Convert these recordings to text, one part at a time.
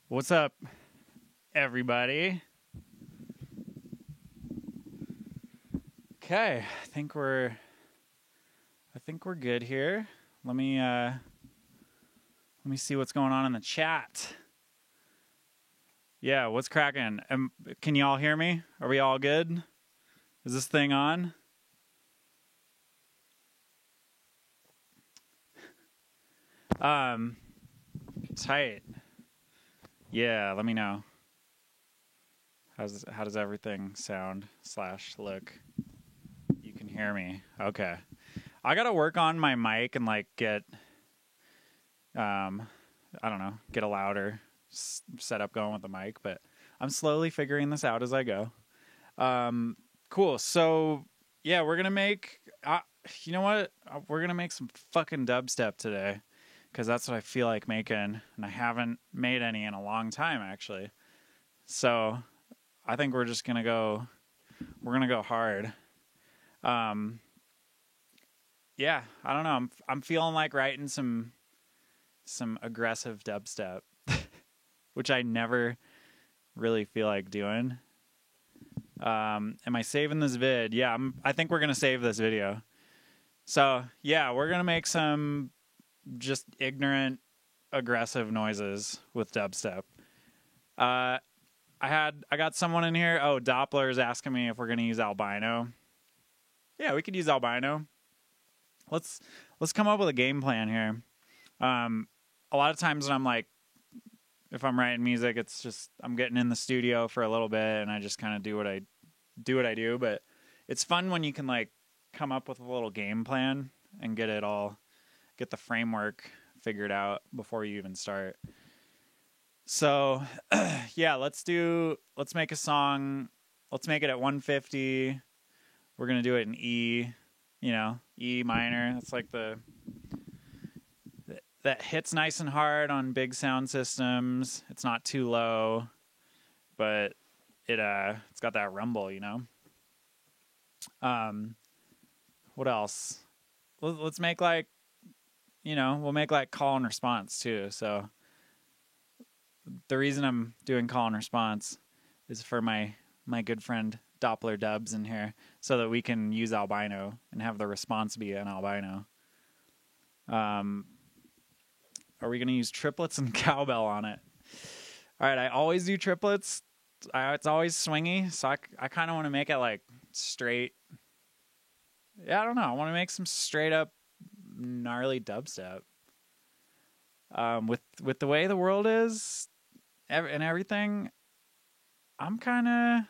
What's up, everybody? Okay, I think we're good here. Let me see what's going on in the chat. Yeah, what's cracking? Can you all hear me? Are we all good? Is this thing on? Tight. Yeah, let me know. How does everything sound / look? You can hear me. Okay. I gotta work on my mic and like get I don't know, get a louder setup going with the mic, but I'm slowly figuring this out as I go. Cool. So yeah, we're gonna make you know what? We're gonna make some fucking dubstep today, because that's what I feel like making, and I haven't made any in a long time actually. So I think we're gonna go hard. Yeah, I don't know. I'm feeling like writing some aggressive dubstep, which I never really feel like doing. Am I saving this vid? Yeah, I think we're gonna save this video. So yeah, we're gonna make some just ignorant, aggressive noises with dubstep. I got someone in here. Oh, Doppler is asking me if we're gonna use albino. Yeah, we could use albino. Let's come up with a game plan here. A lot of times when I'm like, if I'm writing music, it's just I'm getting in the studio for a little bit and I just kind of do what I do. But it's fun when you can like come up with a little game plan and get the framework figured out before you even start. So yeah, let's make a song. Let's make it at 150. We're gonna do it in E, E minor. That's like that hits nice and hard on big sound systems. It's not too low, but it's got that rumble, What else? Let's make like, we'll make like call and response too. So the reason I'm doing call and response is for my good friend Doppler Dubs in here, so that we can use albino and have the response be an albino. Are we going to use triplets and cowbell on it? All right, I always do triplets. It's always swingy, so I kind of want to make it like straight. Yeah, I don't know. I want to make some straight up gnarly dubstep. With the way the world is and everything, I'm kind of,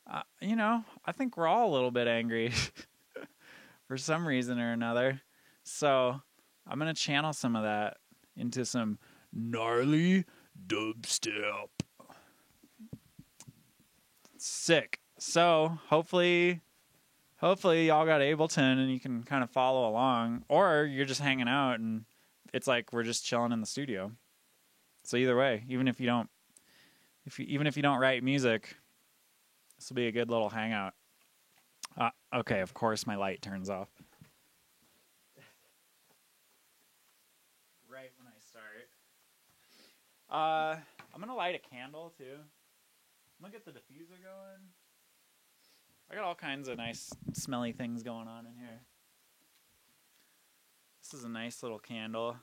I think we're all a little bit angry for some reason or another. So I'm going to channel some of that into some gnarly dubstep. Sick. So hopefully y'all got Ableton and you can kind of follow along, or you're just hanging out and it's like we're just chilling in the studio. So either way, even if you don't write music, this will be a good little hangout. Okay, of course my light turns off right when I start. I'm gonna light a candle too. I'm gonna get the diffuser going. I got all kinds of nice smelly things going on in here. This is a nice little candle.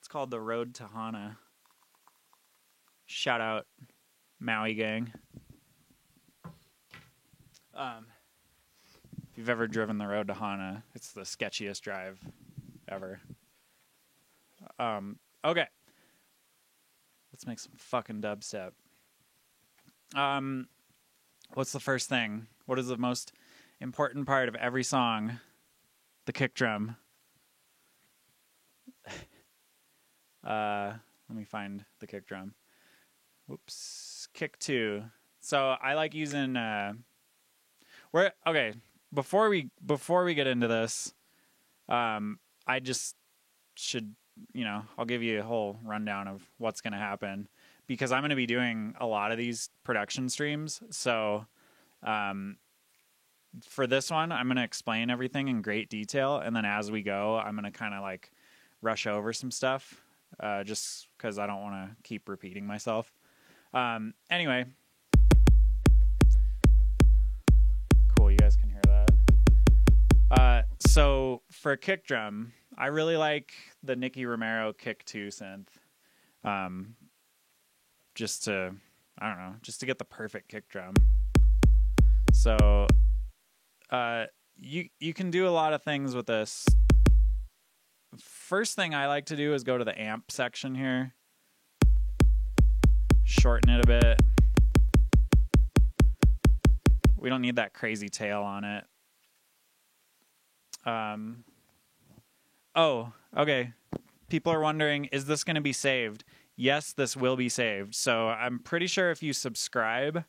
It's called the Road to Hana. Shout out Maui gang. If you've ever driven the road to Hana, it's the sketchiest drive ever. Okay. Let's make some fucking dubstep. What's the first thing? What is the most important part of every song? The kick drum. Let me find the kick drum. Whoops. Kick 2. So I like using okay, before we get into this, I just should, I'll give you a whole rundown of what's going to happen, because I'm going to be doing a lot of these production streams. So for this one, I'm going to explain everything in great detail, and then as we go, I'm going to kind of like rush over some stuff, just because I don't want to keep repeating myself. Anyway, cool, you guys can hear that. So for a kick drum, I really like the Nicky Romero Kick 2 synth. Just to get the perfect kick drum. So you can do a lot of things with this. First thing I like to do is go to the amp section here. Shorten it a bit. We don't need that crazy tail on it. Oh, okay. People are wondering, is this going to be saved? Yes, this will be saved. So I'm pretty sure if you subscribe,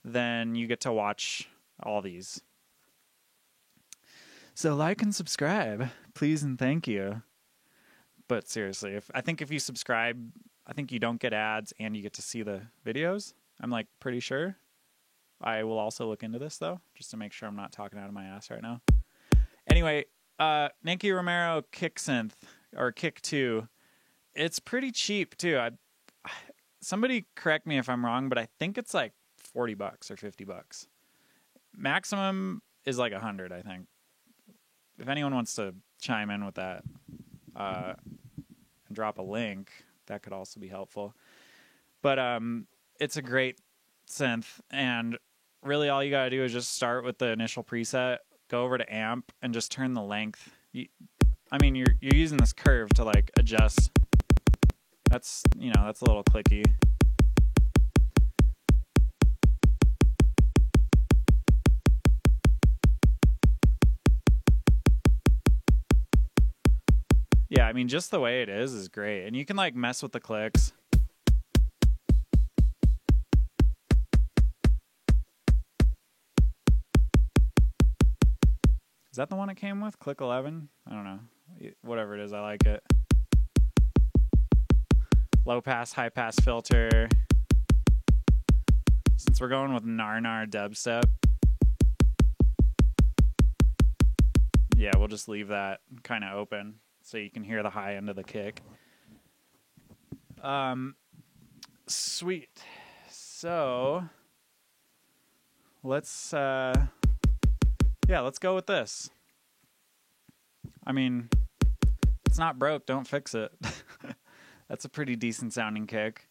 then you get to watch all these. So like and subscribe, please and thank you. But seriously, I think if you subscribe, I think you don't get ads and you get to see the videos. I'm like pretty sure. I will also look into this though, just to make sure I'm not talking out of my ass right now. Anyway, Nicky Romero Kick Synth, or Kick 2, it's pretty cheap too. Somebody correct me if I'm wrong, but I think it's like $40 or $50. Maximum is like $100, I think. If anyone wants to chime in with that and drop a link, that could also be helpful. But it's a great synth, and really all you gotta do is just start with the initial preset, go over to amp, and just turn the length. You're using this curve to like adjust. That's a little clicky. Yeah, I mean, just the way it is great. And you can like mess with the clicks. Is that the one it came with? Click 11? I don't know. Whatever it is, I like it. Low pass, high pass filter. Since we're going with Nar dubstep, yeah, we'll just leave that kind of open so you can hear the high end of the kick. Sweet. So let's go with this. I mean, it's not broke, don't fix it. That's a pretty decent sounding kick.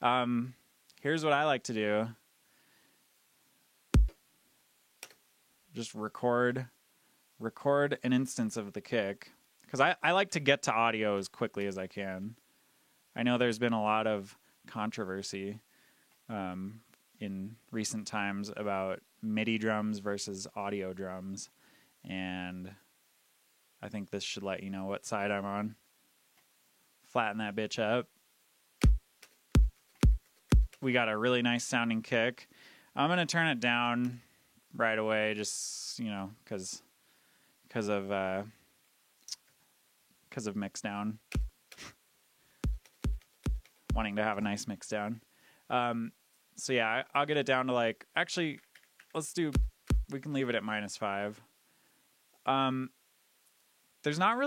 Here's what I like to do. Just record an instance of the kick. Because I like to get to audio as quickly as I can. I know there's been a lot of controversy in recent times about MIDI drums versus audio drums. And I think this should let you know what side I'm on. Flatten that bitch up. We got a really nice sounding kick. I'm going to turn it down right away just, because of mix down. Wanting to have a nice mix down. So yeah, I'll get it down to like, actually, we can leave it at -5. There's not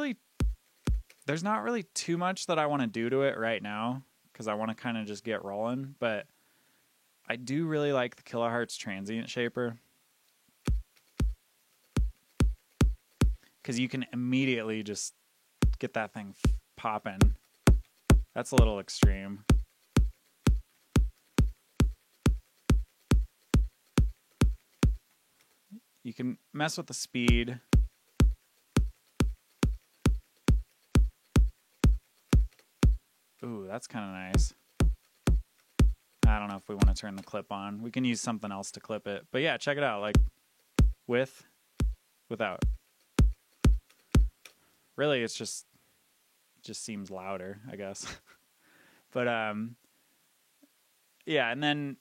really too much that I want to do to it right now, because I want to kind of just get rolling, but I do really like the Kilohertz Transient Shaper, because you can immediately just get that thing popping. That's a little extreme. You can mess with the speed. Ooh, that's kind of nice. I don't know if we want to turn the clip on. We can use something else to clip it. But yeah, check it out. Like, without. Really, it just seems louder, I guess. But yeah, and then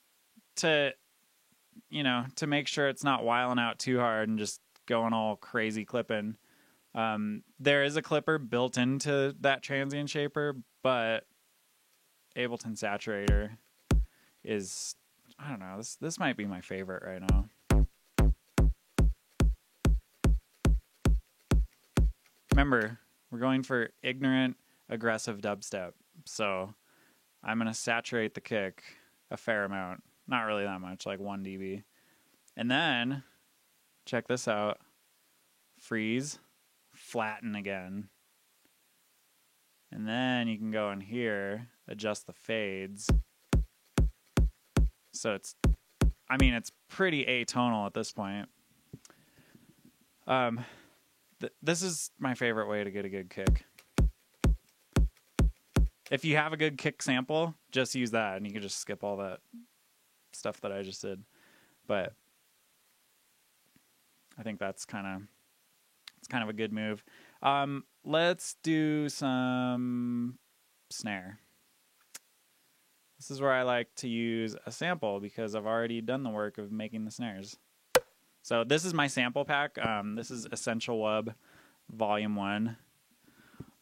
to make sure it's not wiling out too hard and just going all crazy clipping, there is a clipper built into that Transient Shaper, but Ableton Saturator is, I don't know, this might be my favorite right now. Remember, we're going for ignorant, aggressive dubstep. So I'm going to saturate the kick a fair amount. Not really that much, like 1 dB. And then, check this out. Freeze, flatten again. And then you can go in here, adjust the fades. So it's pretty atonal at this point. This is my favorite way to get a good kick. If you have a good kick sample, just use that, and you can just skip all that stuff that I just did. But I think it's kind of a good move. Let's do some snare. This is where I like to use a sample because I've already done the work of making the snares. So this is my sample pack. This is Essential Wub Volume 1.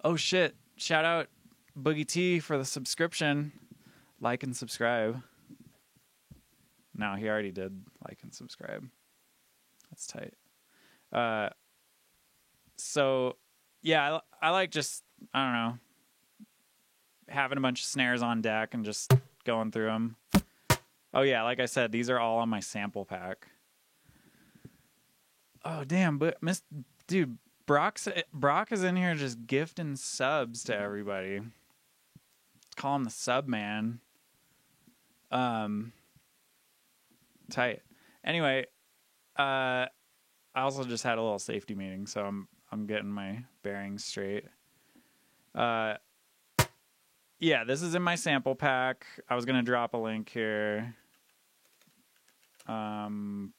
Oh shit, shout out Boogie T for the subscription. Like and subscribe. No, he already did like and subscribe. That's tight. So yeah, I like just, I don't know, having a bunch of snares on deck and just going through them. Oh yeah, like I said, these are all on my sample pack. Oh damn, but dude, Brock is in here just gifting subs to everybody. Call him the sub man. Tight. Anyway, I also just had a little safety meeting, so I'm getting my bearings straight. Yeah, this is in my sample pack. I was gonna drop a link here. Bandcamp.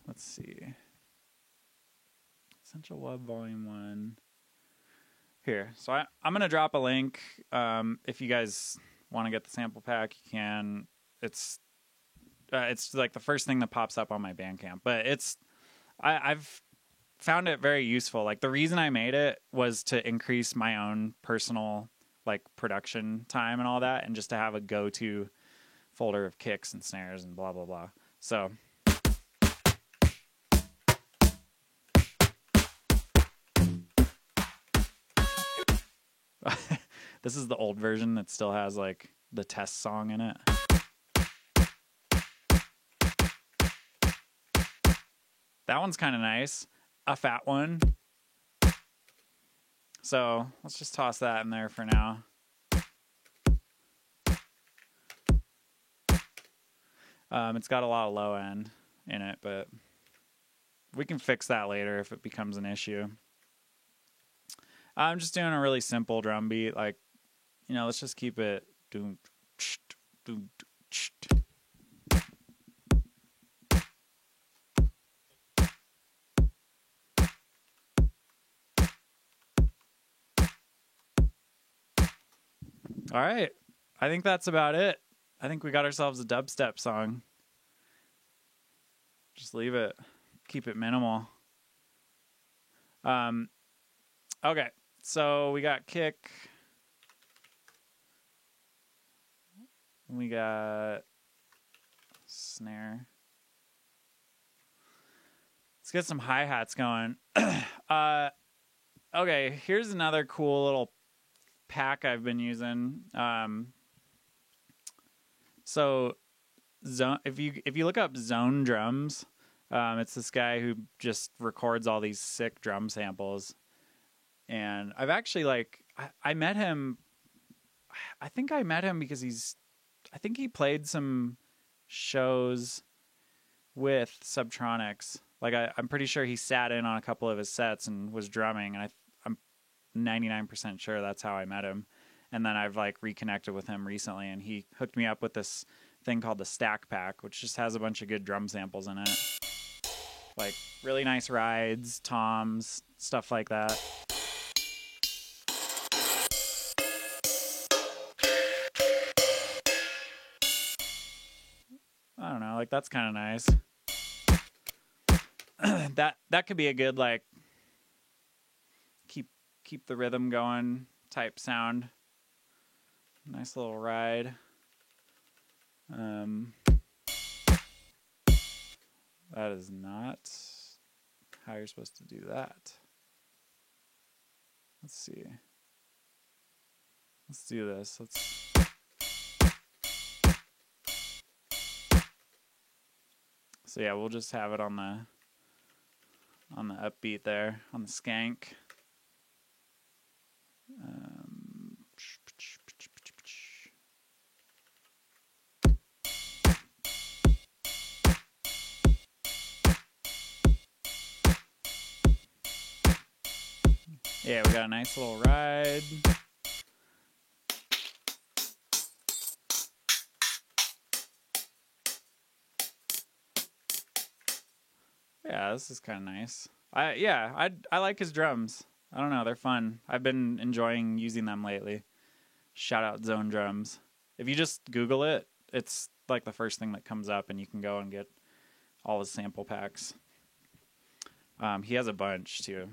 Let's see. Essential Wub Volume 1. Here. So I'm going to drop a link. If you guys want to get the sample pack, you can. It's like the first thing that pops up on my Bandcamp. But I've found it very useful. Like the reason I made it was to increase my own personal like production time and all that, and just to have a go-to folder of kicks and snares and blah, blah, blah. So this is the old version that still has like the test song in it. That one's kind of nice. A fat one. So let's just toss that in there for now. It's got a lot of low end in it, but we can fix that later if it becomes an issue. I'm just doing a really simple drum beat, like, you know, let's just keep it. All right. I think that's about it. I think we got ourselves a dubstep song. Just leave it. Keep it minimal. Okay. So we got kick. We got snare. Let's get some hi-hats going. Okay, here's another cool little pack I've been using. So if you look up Zone Drums, it's this guy who just records all these sick drum samples. And I've actually I met him. I think I met him because I think he played some shows with Subtronics. Like I'm pretty sure he sat in on a couple of his sets and was drumming, and I'm 99% sure that's how I met him. And then I've like reconnected with him recently, and he hooked me up with this thing called the Stack Pack, which just has a bunch of good drum samples in it. Like really nice rides, toms, stuff like that. I don't know, like that's kind of nice. that could be a good like keep the rhythm going type sound. Nice little ride. That is not how you're supposed to do that. Let's see. Let's do this. So yeah, we'll just have it on the upbeat there, on the skank. Yeah, we got a nice little ride. Yeah, this is kind of nice. I like his drums. I don't know, they're fun. I've been enjoying using them lately. Shout out Zone Drums. If you just Google it, it's like the first thing that comes up, and you can go and get all his sample packs. He has a bunch too.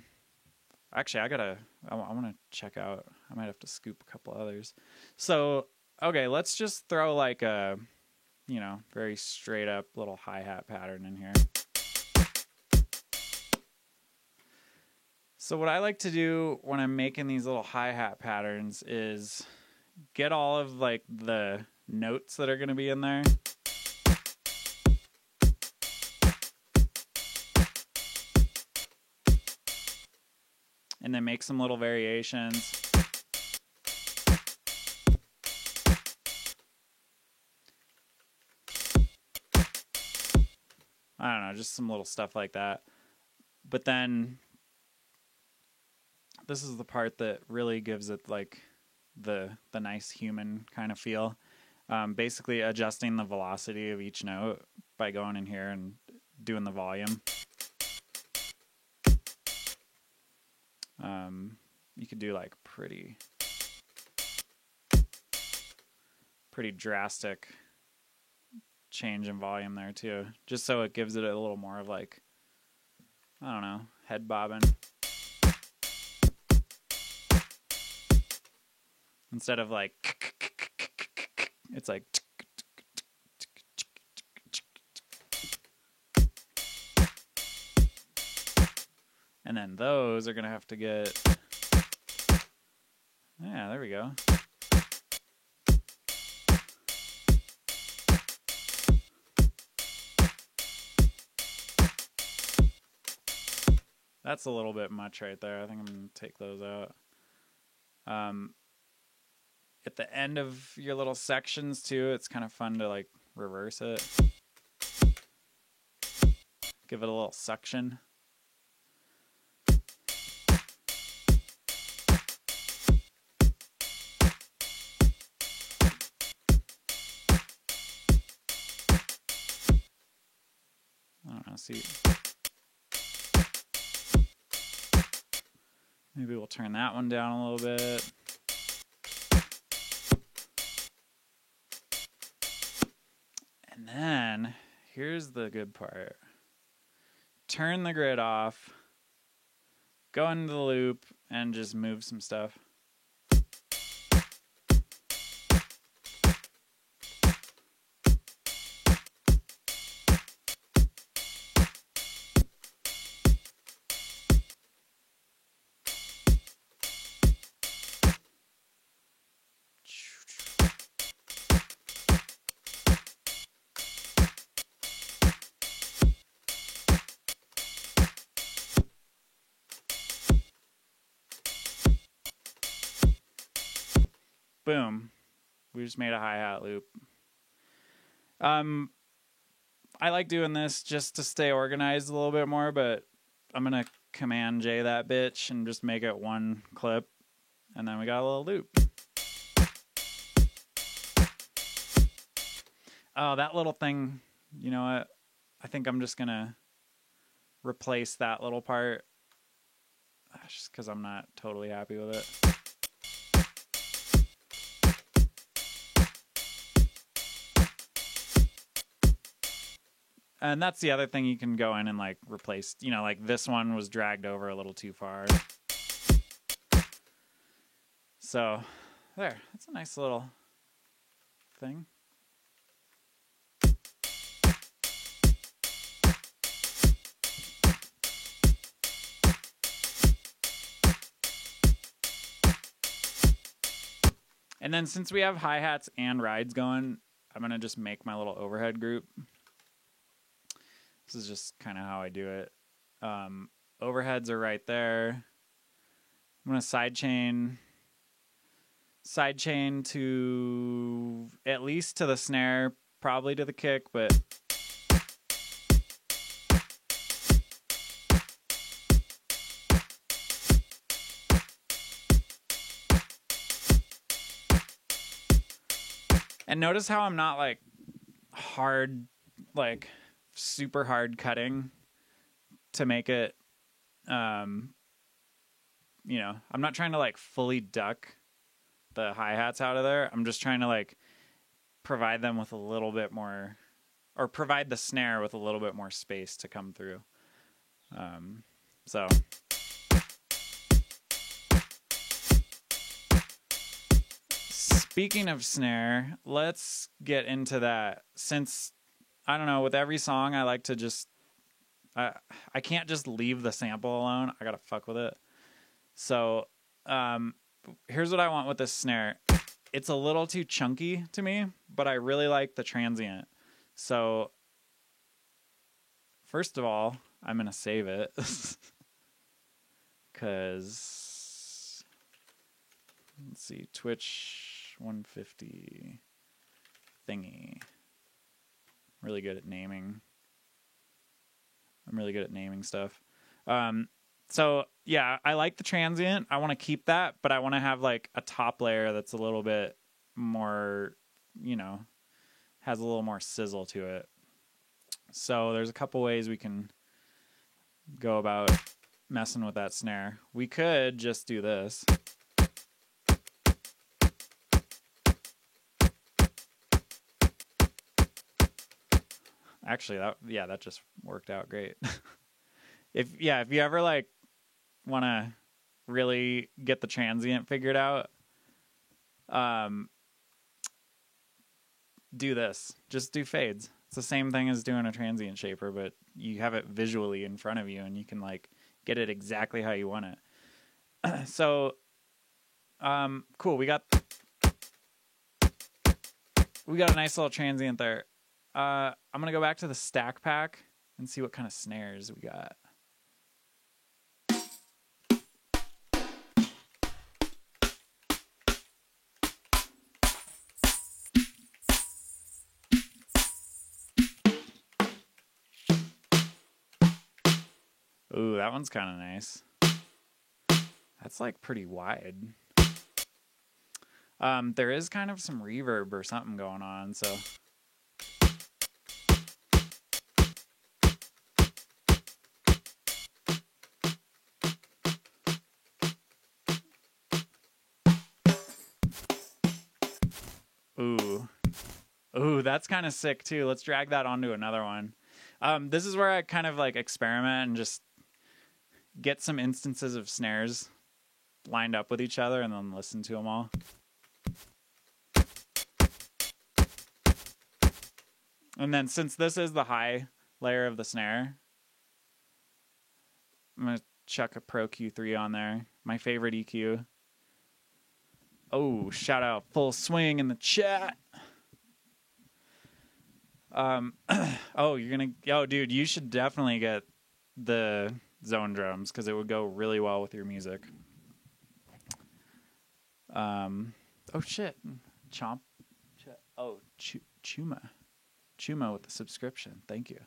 Actually, I want to check out. I might have to scoop a couple others. So, okay, let's just throw like a, very straight up little hi-hat pattern in here. So what I like to do when I'm making these little hi-hat patterns is get all of like the notes that are going to be in there. And then make some little variations. I don't know, just some little stuff like that. But then this is the part that really gives it like the nice human kind of feel. Basically adjusting the velocity of each note by going in here and doing the volume. You could do like pretty drastic change in volume there too, just so it gives it a little more of like, I don't know, head bobbing. Instead of like, it's like. And then those are going to have to get, yeah, there we go. That's a little bit much right there. I think I'm going to take those out. At the end of your little sections too, it's kind of fun to like reverse it. Give it a little suction. I don't know, see. Maybe we'll turn that one down a little bit. And then, here's the good part. Turn the grid off, go into the loop, and just move some stuff. Boom. We just made a hi-hat loop. I like doing this just to stay organized a little bit more, but I'm going to Command J that bitch and just make it one clip. And then we got a little loop. Oh, that little thing, you know what? I think I'm just going to replace that little part. Just because I'm not totally happy with it. And that's the other thing, you can go in and like replace, like this one was dragged over a little too far. So there, that's a nice little thing. And then since we have hi-hats and rides going, I'm going to just make my little overhead group. This is just kind of how I do it. Overheads are right there. I'm going to sidechain to at least to the snare, probably to the kick, but and notice how I'm not like hard, like super hard cutting to make it, you know, I'm not trying to like fully duck the hi-hats out of there. I'm just trying to like provide them with a little bit more, or provide the snare with a little bit more space to come through. So speaking of snare, let's get into that. Since, I don't know, with every song I like to just, I can't just leave the sample alone. I gotta fuck with it. So here's what I want with this snare. It's a little too chunky to me, but I really like the transient. So first of all, I'm going to save it because, let's see, Twitch 150 thingy. Really good at naming. I'm really good at naming stuff. So yeah, I like the transient. I want to keep that, but I want to have like a top layer that's a little bit more, you know, has a little more sizzle to it. So there's a couple ways we can go about messing with that snare. We could just do this. Actually, that just worked out great. If you ever like want to really get the transient figured out, do this. Just do fades. It's the same thing as doing a transient shaper, but you have it visually in front of you and you can like get it exactly how you want it. So, cool. We got a nice little transient there. I'm going to go back to the stack pack and see what kind of snares we got. Ooh, that one's kind of nice. That's like pretty wide. There is kind of some reverb or something going on, so. Ooh, that's kind of sick too. Let's drag that onto another one. This is where I kind of like experiment and just get some instances of snares lined up with each other and then listen to them all. And then since this is the high layer of the snare, I'm going to chuck a Pro Q3 on there. My favorite EQ. Oh, shout out Full Swing in the chat. Dude, you should definitely get the Zone drums because it would go really well with your music. Oh shit, Chomp. Oh, Chuma with the subscription. Thank you.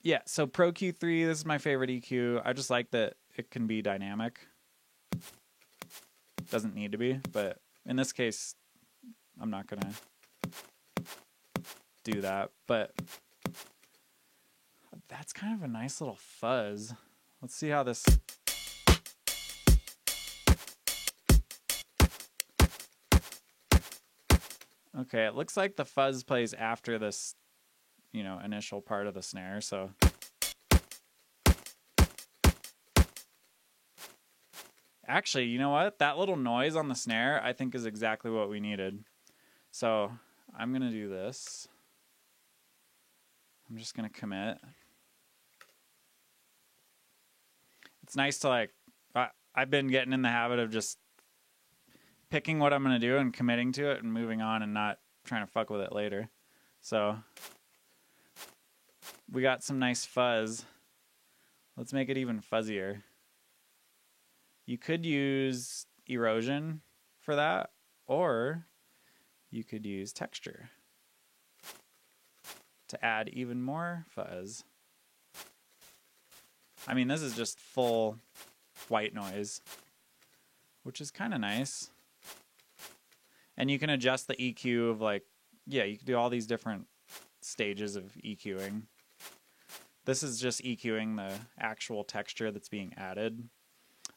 Yeah. So Pro Q3. This is my favorite EQ. I just like that it can be dynamic. Doesn't need to be, but in this case, I'm not gonna do that. But that's kind of a nice little fuzz. Let's see how this. Okay, it looks like the fuzz plays after this, you know, initial part of the snare, so. Actually, you know what? That little noise on the snare, I think, is exactly what we needed. So, I'm going to do this. I'm just going to commit. It's nice to, like, I've been getting in the habit of just picking what I'm going to do and committing to it and moving on and not trying to fuck with it later. So we got some nice fuzz. Let's make it even fuzzier. You could use erosion for that, or you could use texture to add even more fuzz. I mean, this is just full white noise, which is kind of nice. And you can adjust the EQ of like, yeah, you can do all these different stages of EQing. This is just EQing the actual texture that's being added.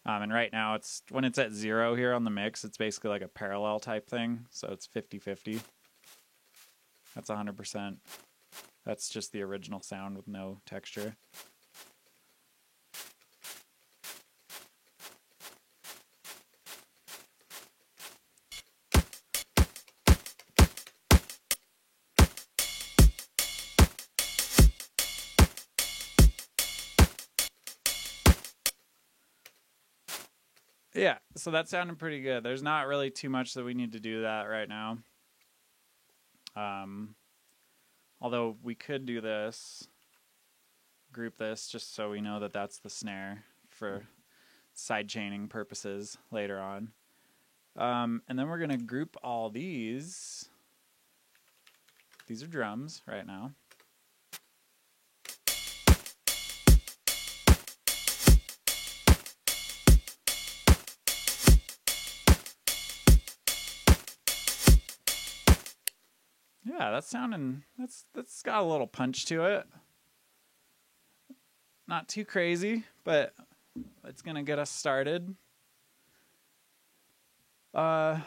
And right now, when it's at 0 here on the mix, it's basically like a parallel type thing. So it's 50-50. That's 100%. That's just the original sound with no texture. Yeah, so that sounded pretty good. There's not really too much that we need to do that right now. Although we could do this, group this, just so we know that that's the snare for side chaining purposes later on. And then we're going to group all these. These are drums right now. Yeah, that's sounding, that's got a little punch to it. Not too crazy, but it's gonna get us started. So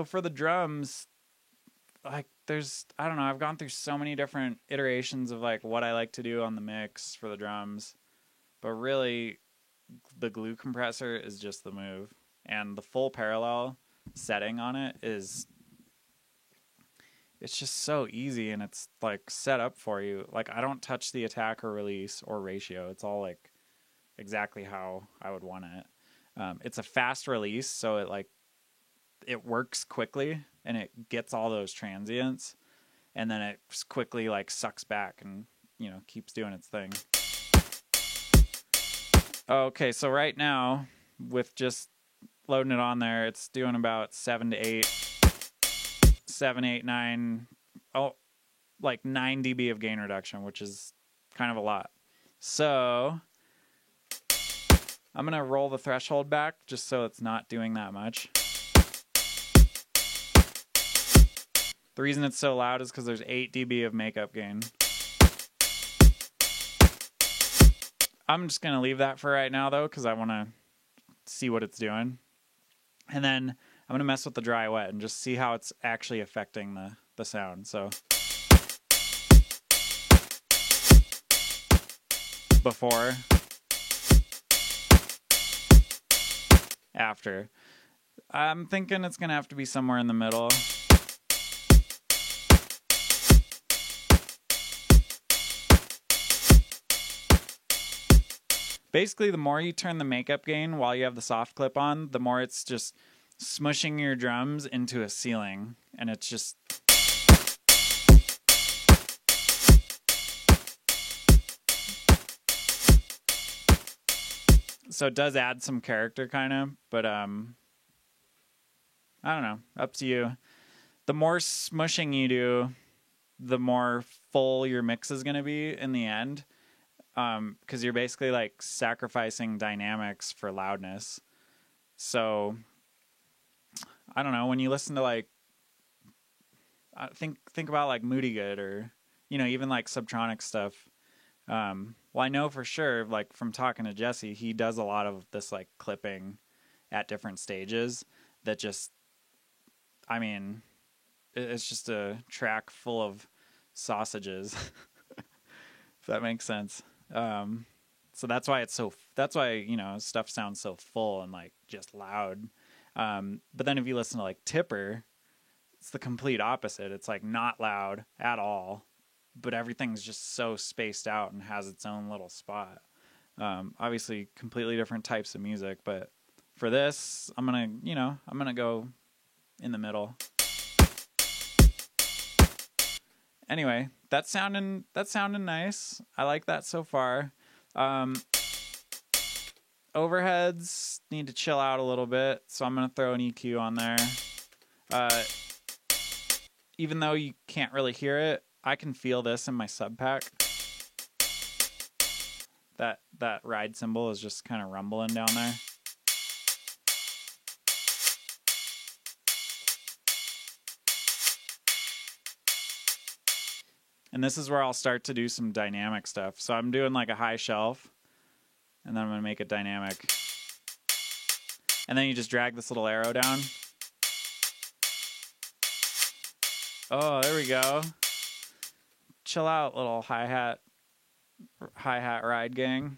for the drums, like I don't know, I've gone through so many different iterations of like what I like to do on the mix for the drums, but really the glue compressor is just the move, and the full parallel setting on it it's just so easy, and it's like set up for you. Like I don't touch the attack or release or ratio. It's all like exactly how I would want it. It's a fast release, so it works quickly and it gets all those transients, and then it quickly like sucks back and keeps doing its thing. Okay, so right now with just loading it on there, it's doing about 7 to 8. 7, 8, 9, like 9 dB of gain reduction, which is kind of a lot. So I'm going to roll the threshold back just so it's not doing that much. The reason it's so loud is because there's 8 dB of makeup gain. I'm just going to leave that for right now, though, because I want to see what it's doing. And then I'm going to mess with the dry wet and just see how it's actually affecting the sound. So before, after. I'm thinking it's going to have to be somewhere in the middle. Basically, the more you turn the makeup gain while you have the soft clip on, the more it's just smushing your drums into a ceiling, and it's just so it does add some character kind of, but I don't know, up to you. The more smushing you do, the more full your mix is going to be in the end, because you're basically like sacrificing dynamics for loudness. So I don't know, when you listen to like, think about like Moody Good or, even like Subtronic stuff. Well, I know for sure, like from talking to Jesse, he does a lot of this like clipping at different stages that just, I mean, it's just a track full of sausages, if that makes sense. So that's why stuff sounds so full and like just loud. But then if you listen to like Tipper, it's the complete opposite. It's like not loud at all, but everything's just so spaced out and has its own little spot. Obviously completely different types of music, but for this, I'm going to go in the middle. Anyway, that's sounding nice. I like that so far. Overheads need to chill out a little bit, so I'm going to throw an EQ on there. Even though you can't really hear it, I can feel this in my sub pack. That ride cymbal is just kind of rumbling down there. And this is where I'll start to do some dynamic stuff. So I'm doing like a high shelf, and then I'm going to make it dynamic. And then you just drag this little arrow down. Oh, there we go. Chill out, little hi-hat ride gang.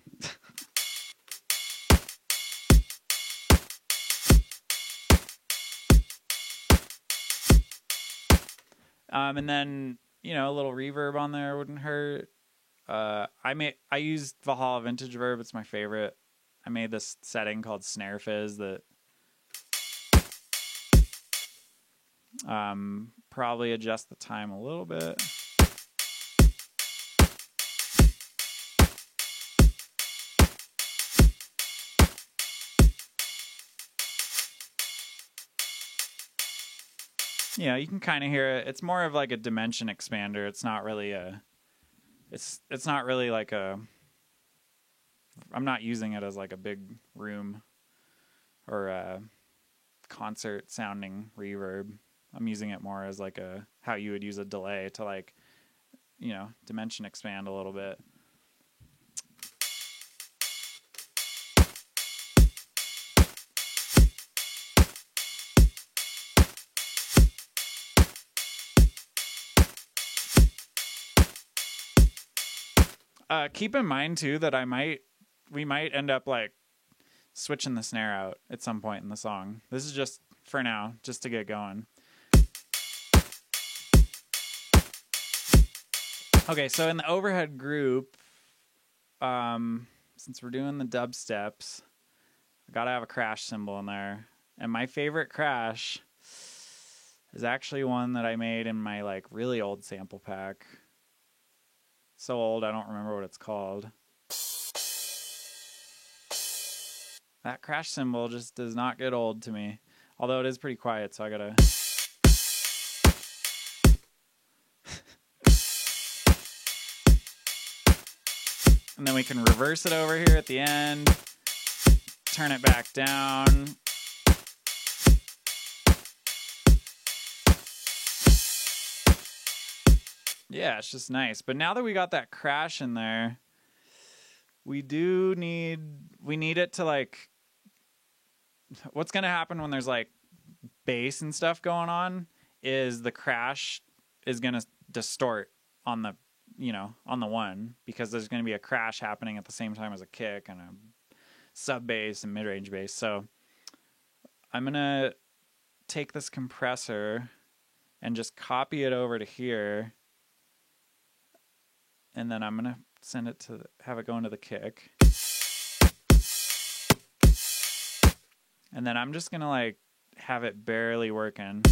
And then, a little reverb on there wouldn't hurt. I used Valhalla Vintage Verb. It's my favorite. I made this setting called Snare Fizz that probably adjust the time a little bit. Yeah, you can kind of hear it. It's more of like a dimension expander. It's not really it's not really like I'm not using it as like a big room or a concert sounding reverb. I'm using it more as like how you would use a delay to like, dimension expand a little bit. Keep in mind too that we might end up like switching the snare out at some point in the song. This is just for now, just to get going. Okay, so in the overhead group, since we're doing the dubsteps, I gotta have a crash cymbal in there. And my favorite crash is actually one that I made in my like really old sample pack. So old, I don't remember what it's called. That crash cymbal just does not get old to me. Although it is pretty quiet, so I gotta... And then we can reverse it over here at the end. Turn it back down. Yeah, it's just nice. But now that we got that crash in there, we need it to like... What's going to happen when there's like bass and stuff going on is the crash is going to distort on the, on the one, because there's going to be a crash happening at the same time as a kick and a sub bass and mid-range bass. So I'm going to take this compressor and just copy it over to here. And then I'm going to send it to, have it go into the kick. And then I'm just going to like have it barely working.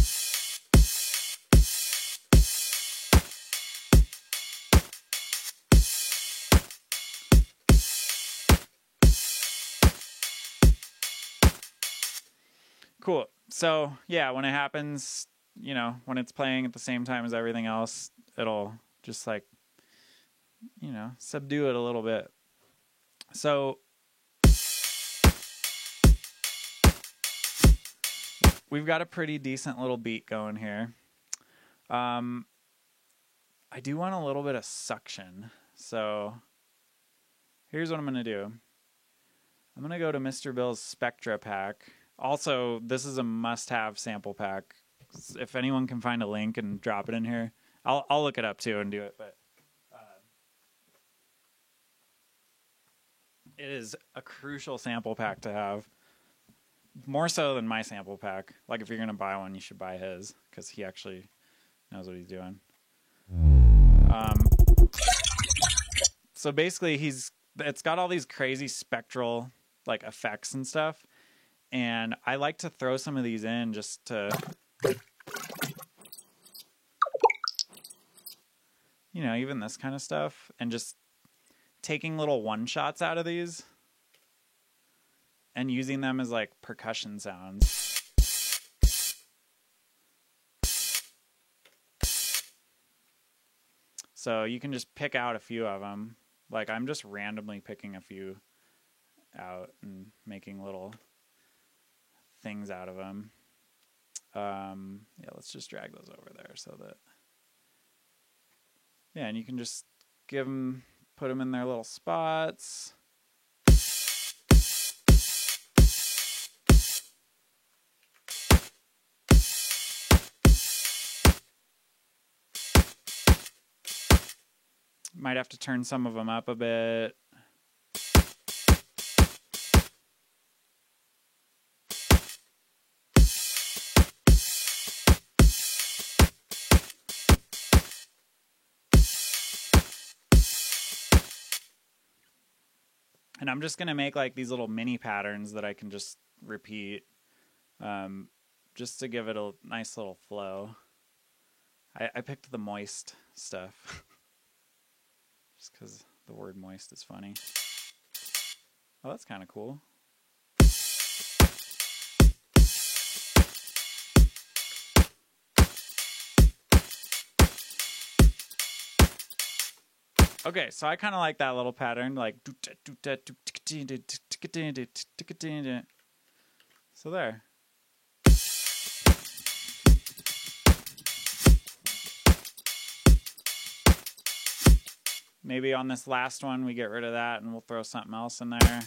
Cool. So yeah, when it happens, when it's playing at the same time as everything else, it'll just like, subdue it a little bit. So we've got a pretty decent little beat going here. I do want a little bit of suction. So here's what I'm going to do. I'm going to go to Mr. Bill's Spectra pack. Also, this is a must-have sample pack. If anyone can find a link and drop it in here, I'll look it up too and do it. But it is a crucial sample pack to have. More so than my sample pack. Like, if you're going to buy one, you should buy his, because he actually knows what he's doing. So basically, it's got all these crazy spectral, like, effects and stuff. And I like to throw some of these in just to, you know, even this kind of stuff, and just taking little one-shots out of these and using them as like percussion sounds. So you can just pick out a few of them. Like I'm just randomly picking a few out and making little things out of them. Yeah, let's just drag those over there so that, yeah, and you can just put them in their little spots. Might have to turn some of them up a bit. And I'm just going to make like these little mini patterns that I can just repeat, just to give it a nice little flow. I picked the moist stuff just because the word moist is funny. Oh, that's kind of cool. Okay, so I kind of like that little pattern, like so there. Maybe on this last one we get rid of that and we'll throw something else in there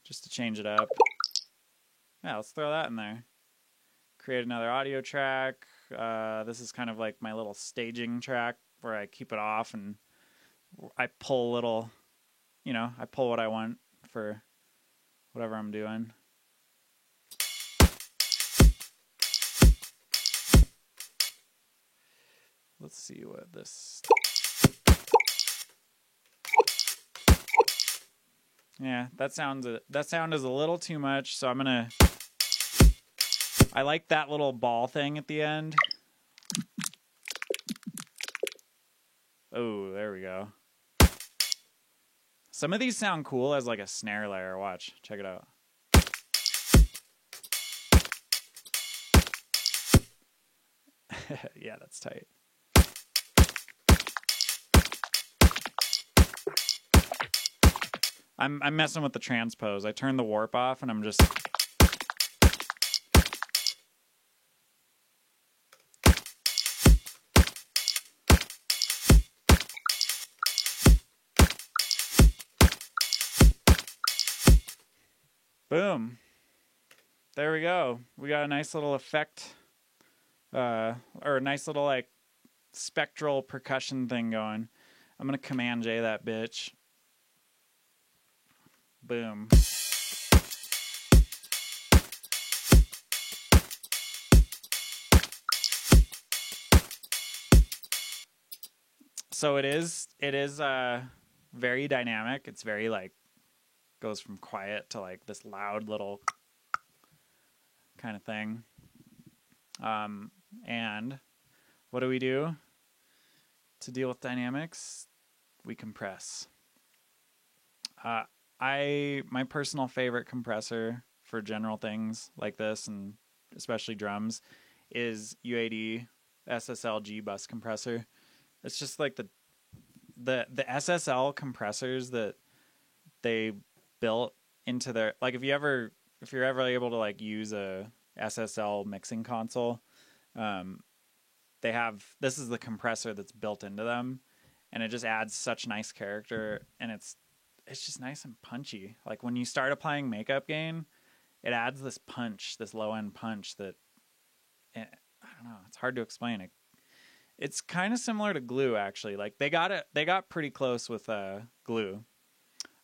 just to change it up. Yeah, let's throw that in there. Create another audio track. This is kind of like my little staging track where I keep it off and I pull little, you know, I pull what I want for whatever I'm doing. Let's see what this... Yeah, that sound is a little too much, so I'm gonna... I like that little ball thing at the end. Oh, there we go. Some of these sound cool as like a snare layer. Watch, check it out. Yeah, that's tight. I'm messing with the transpose. I turned the warp off and I'm just... Boom. There we go. We got a nice little effect, or a nice little like spectral percussion thing going. I'm gonna Command J that bitch. Boom. So it is very dynamic. It's very like, goes from quiet to like this loud little kind of thing. And what do we do to deal with dynamics? We compress. My personal favorite compressor for general things like this, and especially drums, is UAD SSL G bus compressor. It's just like the SSL compressors that they built into their, like if you're ever able to like use a SSL mixing console, this is the compressor that's built into them, and it just adds such nice character, and it's just nice and punchy. Like when you start applying makeup gain, it adds this punch, this low end punch that, I don't know, it's hard to explain. It's kind of similar to glue actually. Like they got pretty close with glue.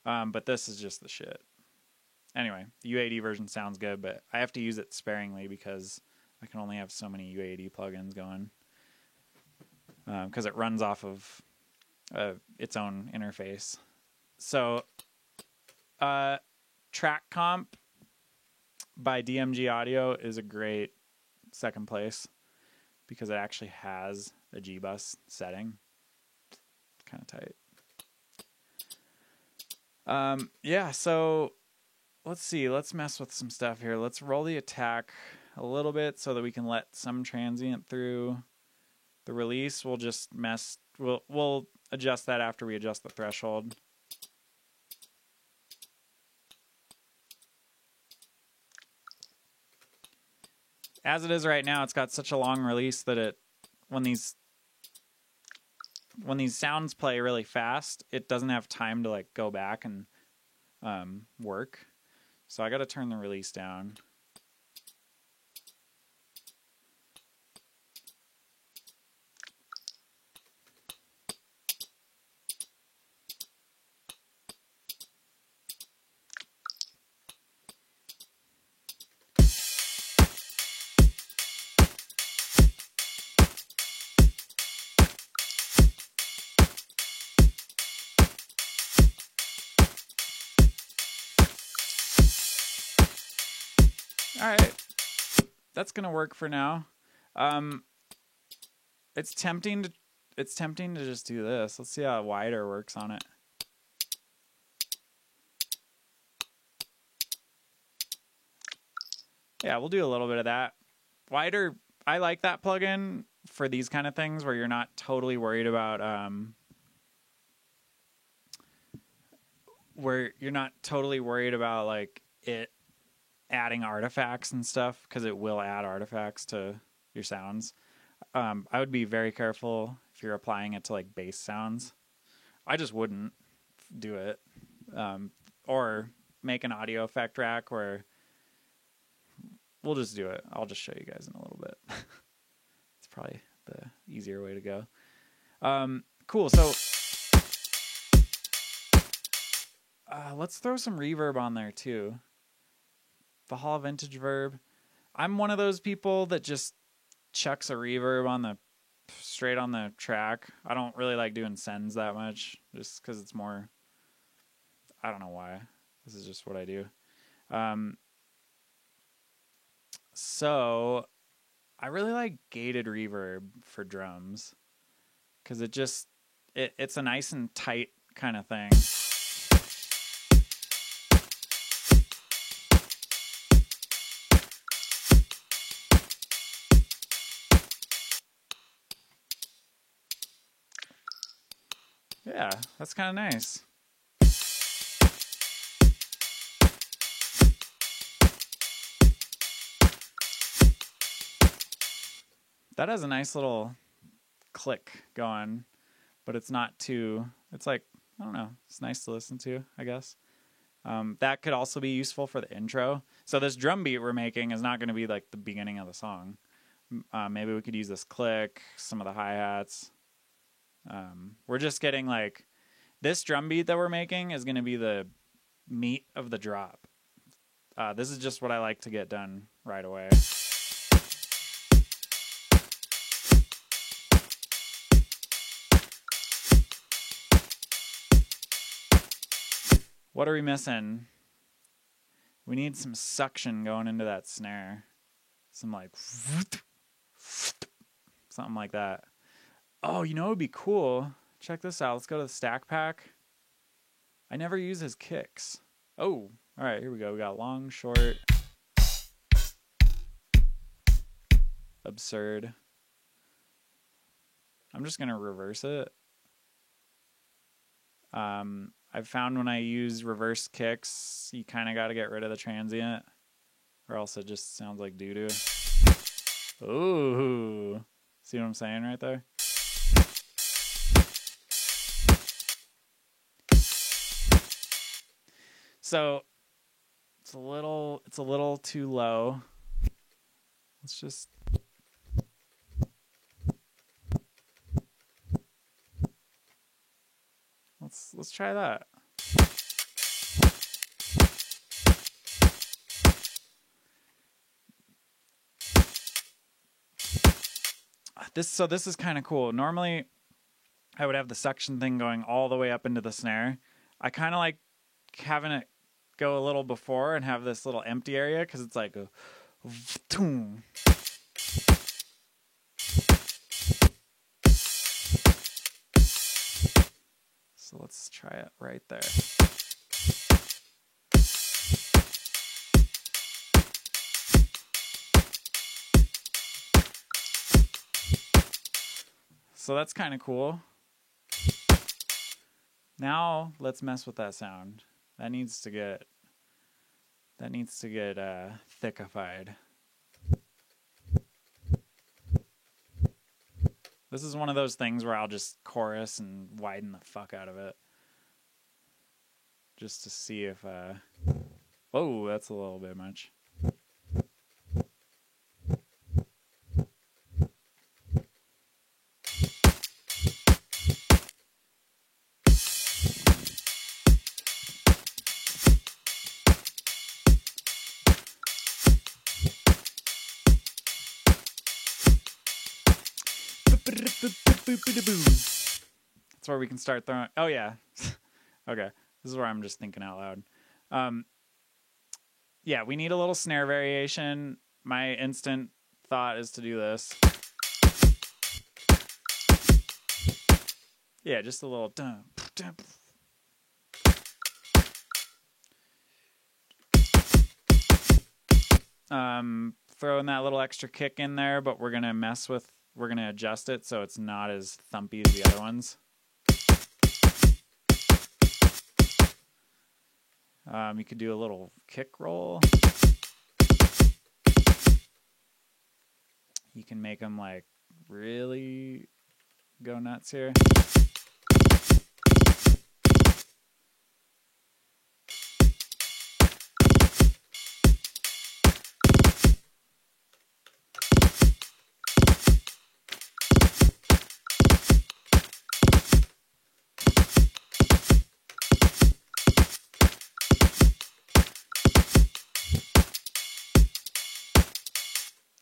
But this is just the shit. Anyway, the UAD version sounds good, but I have to use it sparingly because I can only have so many UAD plugins going. Because it runs off of its own interface. So, track comp by DMG Audio is a great second place because it actually has a G-Bus setting. Kind of tight. Yeah, so let's see. Let's mess with some stuff here. Let's roll the attack a little bit so that we can let some transient through. The release, we'll just we'll adjust that after we adjust the threshold. As it is right now, it's got such a long release that when these sounds play really fast, it doesn't have time to like go back and work. So I got to turn the release down. All right, that's gonna work for now. It's tempting to just do this. Let's see how wider works on it. Yeah, we'll do a little bit of that. Wider, I like that plugin for these kind of things where you're not totally worried about like it adding artifacts and stuff, because it will add artifacts to your sounds. I would be very careful if you're applying it to like bass sounds. I just wouldn't do it. Or make an audio effect rack where we'll just do it. I'll just show you guys in a little bit. It's probably the easier way to go. Cool. So let's throw some reverb on there too. Valhalla Vintage Verb. I'm one of those people that just chucks a reverb straight on the track. I don't really like doing sends that much, just because it's more, I don't know why. This is just what I do. So I really like gated reverb for drums, because it's a nice and tight kind of thing. Yeah, that's kind of nice. That has a nice little click going, but it's not too, it's like, I don't know, it's nice to listen to, I guess. That could also be useful for the intro. So this drum beat we're making is not going to be like the beginning of the song. Maybe we could use this click, some of the hi-hats. We're just getting like, this drum beat that we're making is going to be the meat of the drop. This is just what I like to get done right away. What are we missing? We need some suction going into that snare. Some like something like that. Oh, you know, it would be cool. Check this out. Let's go to the stack pack. I never use his kicks. Oh, all right, here we go. We got long, short, absurd. I'm just going to reverse it. I've found when I use reverse kicks, you kind of got to get rid of the transient, or else it just sounds like doo-doo. Ooh. See what I'm saying right there? So it's a little too low. Let's try that. This is kind of cool. Normally I would have the suction thing going all the way up into the snare. I kind of like having it go a little before and have this little empty area because it's like a boom. So let's try it right there. So that's kind of cool. Now let's mess with that sound. That needs to get thickified. This is one of those things where I'll just chorus and widen the fuck out of it. Just to see if whoa, that's a little bit much. That's where we can start throwing. Oh yeah. Okay. This is where I'm just thinking out loud. Yeah, we need a little snare variation. My instant thought is to do this. Yeah, just a little dun, dun. Throwing that little extra kick in there, but we're gonna adjust it so it's not as thumpy as the other ones. You could do a little kick roll. You can make them like really go nuts here.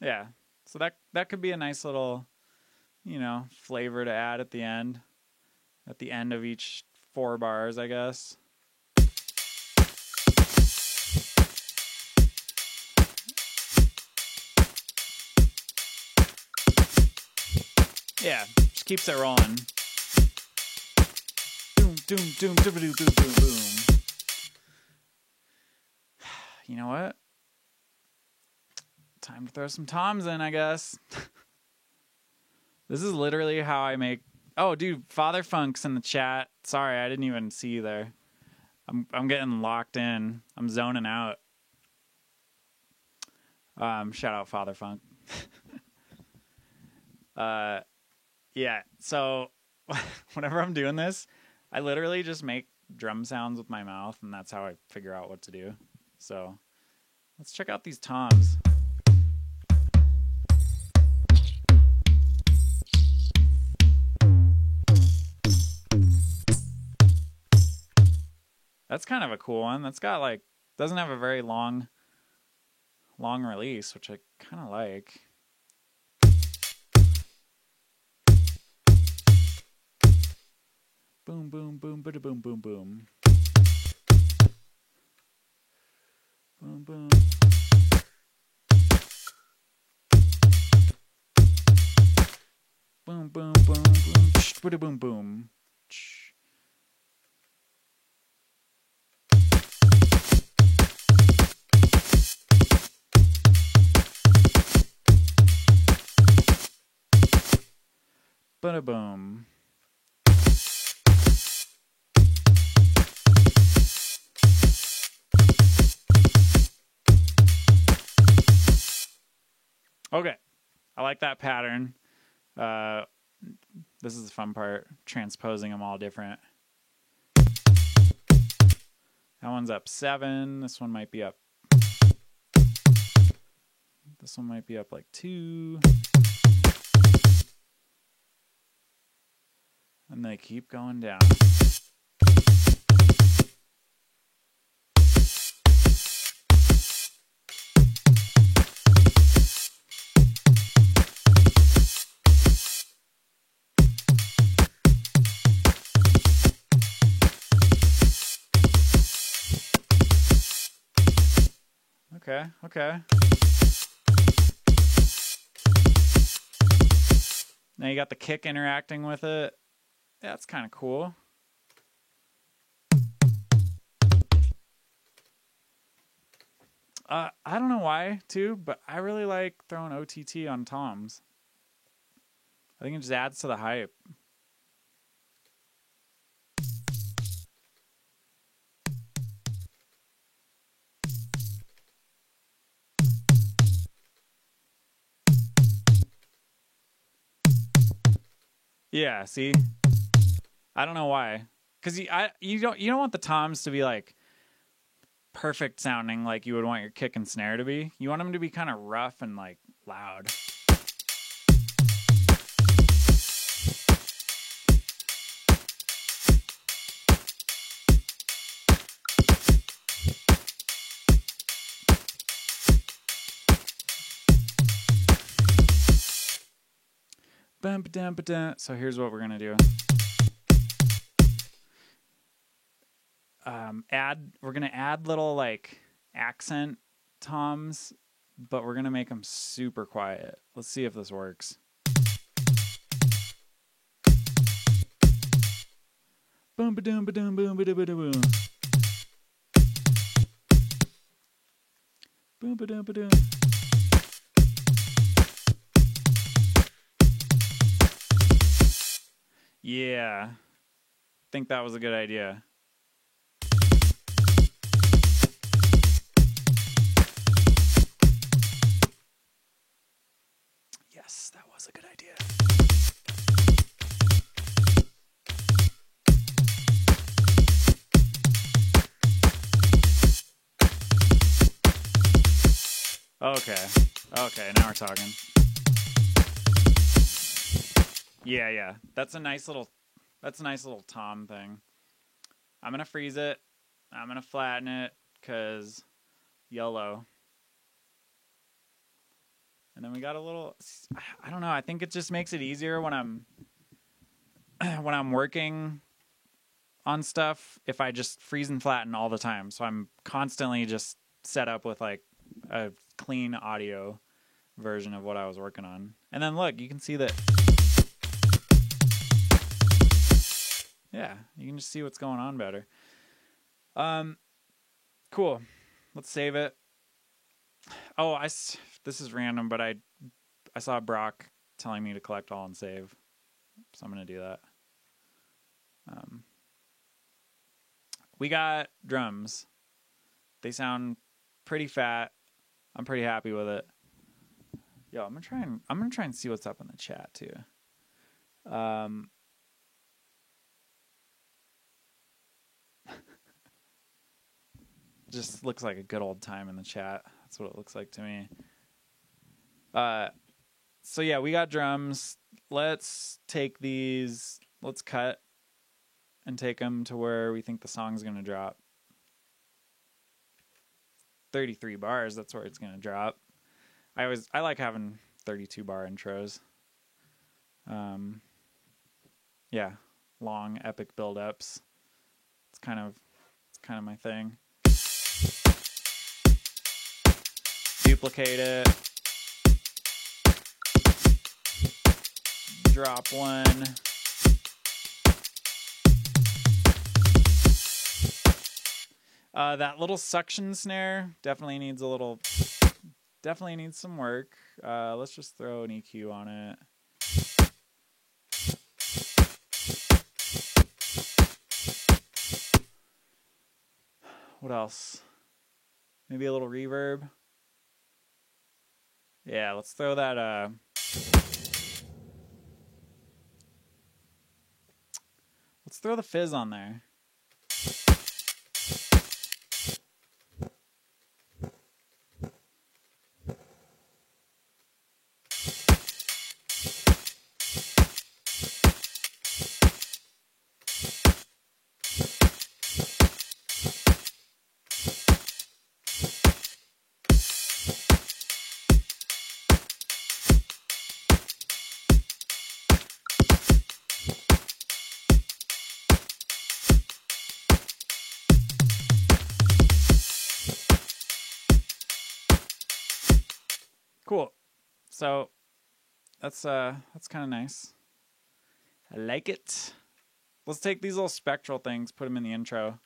Yeah, so that could be a nice little, flavor to add at the end of each 4 bars, I guess. Yeah, just keeps it rolling. Boom, doom, doom, doom, boom, boom, boom, boom. You know what? Time to throw some toms in, I guess. This is literally how I make... Oh, dude, Father Funk's in the chat. Sorry, I didn't even see you there. I'm getting locked in. I'm zoning out. Shout out Father Funk. Yeah, so whenever I'm doing this, I literally just make drum sounds with my mouth, and that's how I figure out what to do. So let's check out these toms. That's kind of a cool one. That's got doesn't have a very long release, which I kind of like. Boom, boom, boom, bada boom, boom, boom. Boom, boom. Boom, boom, boom, boom, bada boom, boom. Bada boom. Okay, I like that pattern. This is the fun part, transposing them all different. That one's up 7. This one might be up. This one might be up like 2. And they keep going down. Okay. Okay. Now you got the kick interacting with it. Yeah, that's kind of cool. I don't know why, too, but I really like throwing OTT on toms. I think it just adds to the hype. Yeah, see? I don't know why. Cuz you don't want the toms to be like perfect sounding like you would want your kick and snare to be. You want them to be kind of rough and like loud. So here's what we're gonna do. We're gonna add little like accent toms, but we're gonna make them super quiet. Let's see if this works. Boom ba doom ba doom boom ba da boom. Boom ba doom ba doom. Yeah. Think that was a good idea. Yes, that was a good idea. Okay, now we're talking. Yeah. That's a nice little tom thing. I'm gonna freeze it. I'm gonna flatten it because YOLO. And then we got a little, I don't know, I think it just makes it easier when I'm working on stuff if I just freeze and flatten all the time. So I'm constantly just set up with like a clean audio version of what I was working on. And then look, you can see that. Yeah, you can just see what's going on better. Cool. Let's save it. Oh, this is random, but I saw Brock telling me to collect all and save, so I'm gonna do that. We got drums. They sound pretty fat. I'm pretty happy with it. Yo, I'm gonna try and see what's up in the chat too. Just looks like a good old time in the chat. That's what it looks like to me. So yeah, we got drums. Let's take these. Let's cut and take them to where we think the song's gonna drop. 33 bars. That's where it's gonna drop. I like having 32 bar intros. Yeah, long epic build-ups. It's kind of my thing. Duplicate it. Drop one. That little suction snare definitely needs some work. Let's just throw an EQ on it. What else? Maybe a little reverb. Yeah, let's throw that let's throw the fizz on there. Cool. So that's kind of nice. I like it. Let's take these little spectral things, put them in the intro.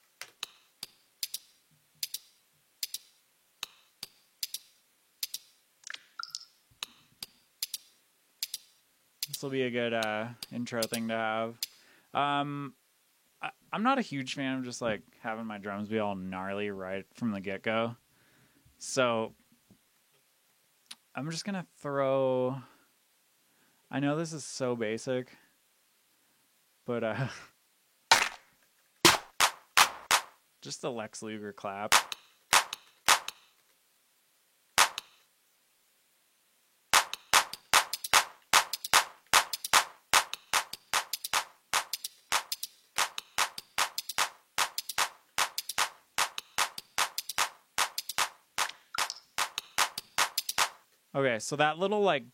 This will be a good intro thing to have. I'm not a huge fan of just like having my drums be all gnarly right from the get-go. So I'm just gonna throw, I know this is so basic, but just a Lex Luger clap. Okay, so that little like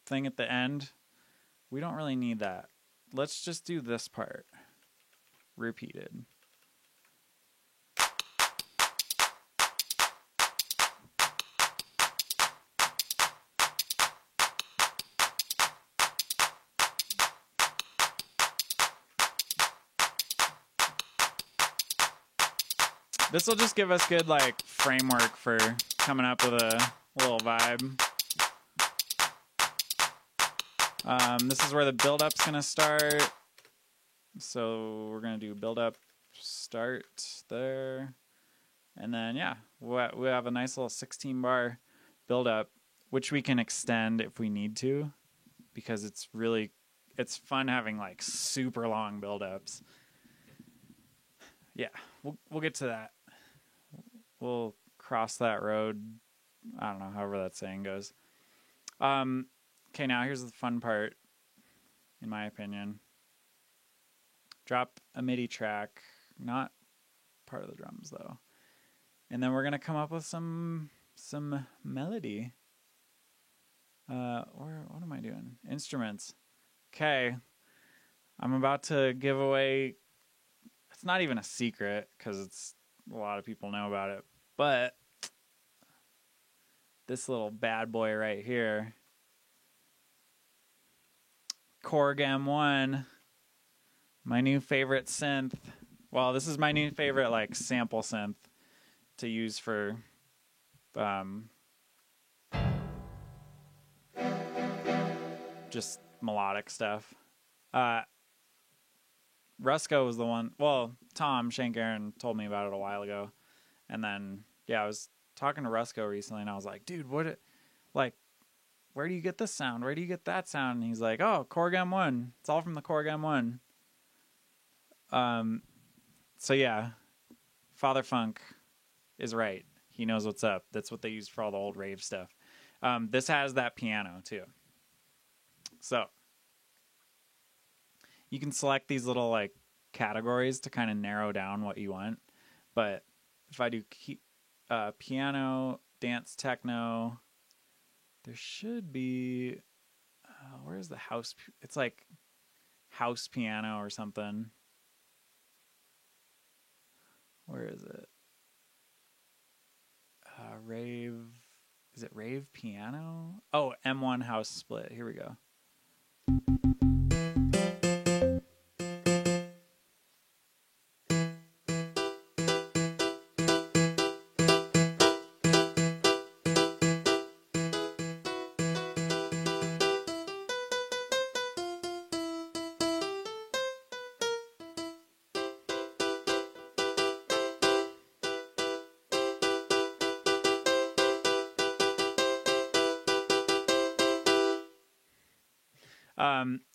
thing at the end, we don't really need that. Let's just do this part repeated. This will just give us good like framework for coming up with a little vibe. This is where the build-up's gonna start. So we're gonna do build-up, start there, and then yeah, we have a nice little 16-bar build-up, which we can extend if we need to, because it's fun having like super long build-ups. Yeah, we'll get to that. We'll cross that road. I don't know, however that saying goes. Okay, now here's the fun part, in my opinion. Drop a MIDI track, not part of the drums though. And then we're gonna come up with some melody. What am I doing? Instruments. Okay. I'm about to give away, it's not even a secret because a lot of people know about it, but this little bad boy right here, Korg M1, my new favorite synth. Well, this is my new favorite like sample synth to use for just melodic stuff. Rusko was the one, well, Tom Shank-Aaron told me about it a while ago. And then, yeah, I was talking to Rusko recently and I was like, dude, where do you get this sound? Where do you get that sound? And he's like, oh, Korg M1. It's all from the Korg M1. So yeah, Father Funk is right. He knows what's up. That's what they used for all the old rave stuff. This has that piano too. So you can select these little like categories to kind of narrow down what you want. But if I do piano, dance, techno, there should be, where's the house? It's like house piano or something. Where is it? Rave. Is it rave piano? Oh, M1 house split. Here we go.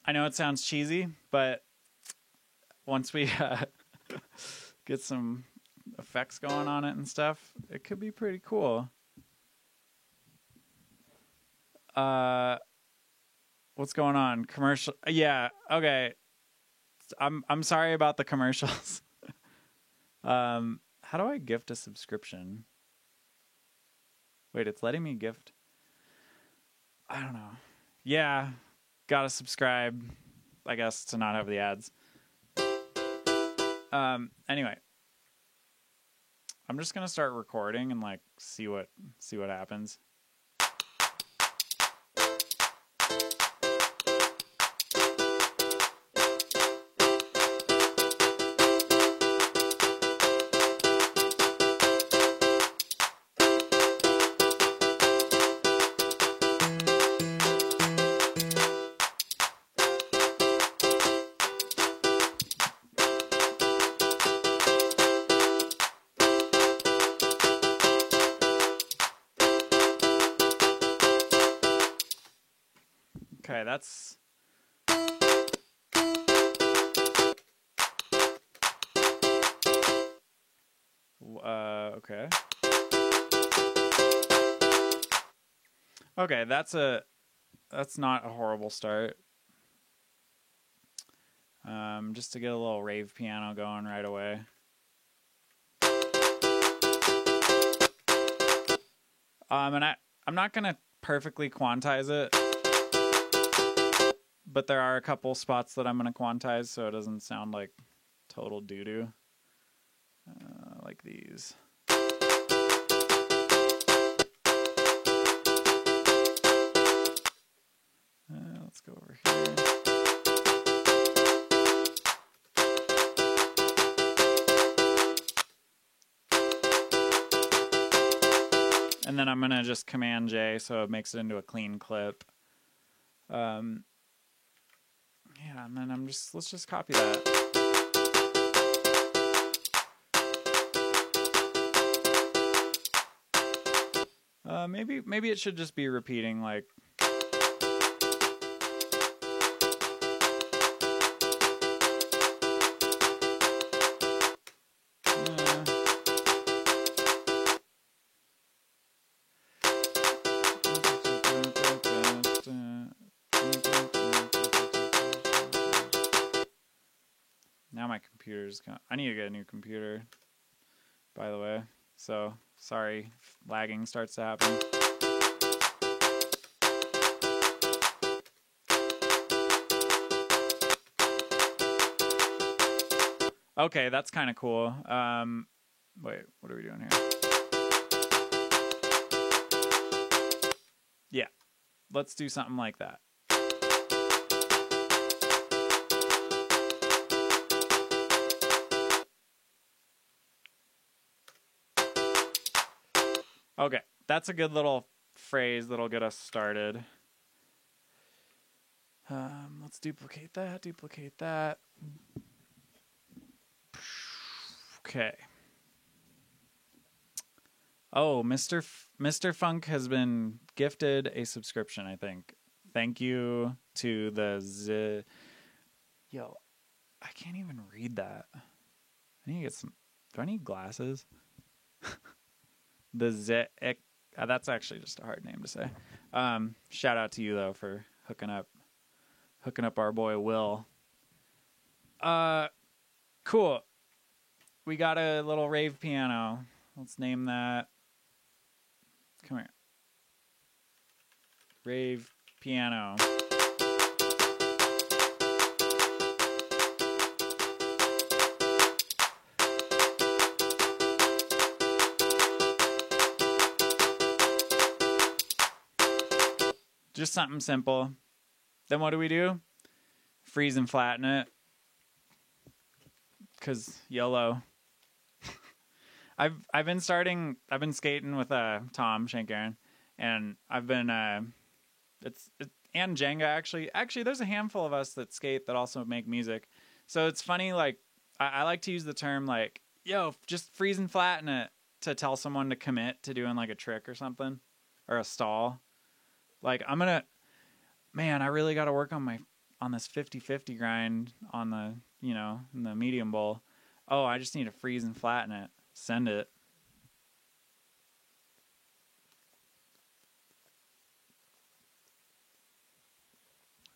I know it sounds cheesy, but once we get some effects going on it and stuff, it could be pretty cool. What's going on? Commercial? Yeah. Okay. I'm sorry about the commercials. How do I gift a subscription? Wait, it's letting me gift. I don't know. Yeah. Gotta subscribe, I guess, to not have the ads. Anyway, I'm just gonna start recording and like see what happens. Okay, that's... okay. Okay, that's not a horrible start. Just to get a little rave piano going right away. And I'm not gonna perfectly quantize it, but there are a couple spots that I'm gonna quantize so it doesn't sound like total doo-doo. Like these. Let's go over here. And then I'm going to just Command J so it makes it into a clean clip. Yeah, and then let's just copy that. Maybe it should just be repeating like... Now my computer's gonna... I need to get a new computer, by the way. So, sorry if lagging starts to happen. Okay, that's kind of cool. Wait, what are we doing here? Yeah, let's do something like that. Okay, that's a good little phrase that'll get us started. Let's duplicate that. Okay. Oh, Mr. Funk has been gifted a subscription, I think. Thank you to the Yo, I can't even read that. I need to get some... Do I need glasses? The that's actually just a hard name to say. Shout out to you though for hooking up our boy Will. Cool. We got a little rave piano. Let's name that. Come here. Rave piano. Just something simple. Then what do? Freeze and flatten it. 'Cause YOLO. I've been skating with Tom Shankaran, and I've been and Jenga actually there's a handful of us that skate that also make music. So it's funny, like I like to use the term like, yo, just freeze and flatten it to tell someone to commit to doing like a trick or something or a stall. Like I really got to work on this 50-50 grind on the, in the medium bowl. Oh, I just need to freeze and flatten it. Send it.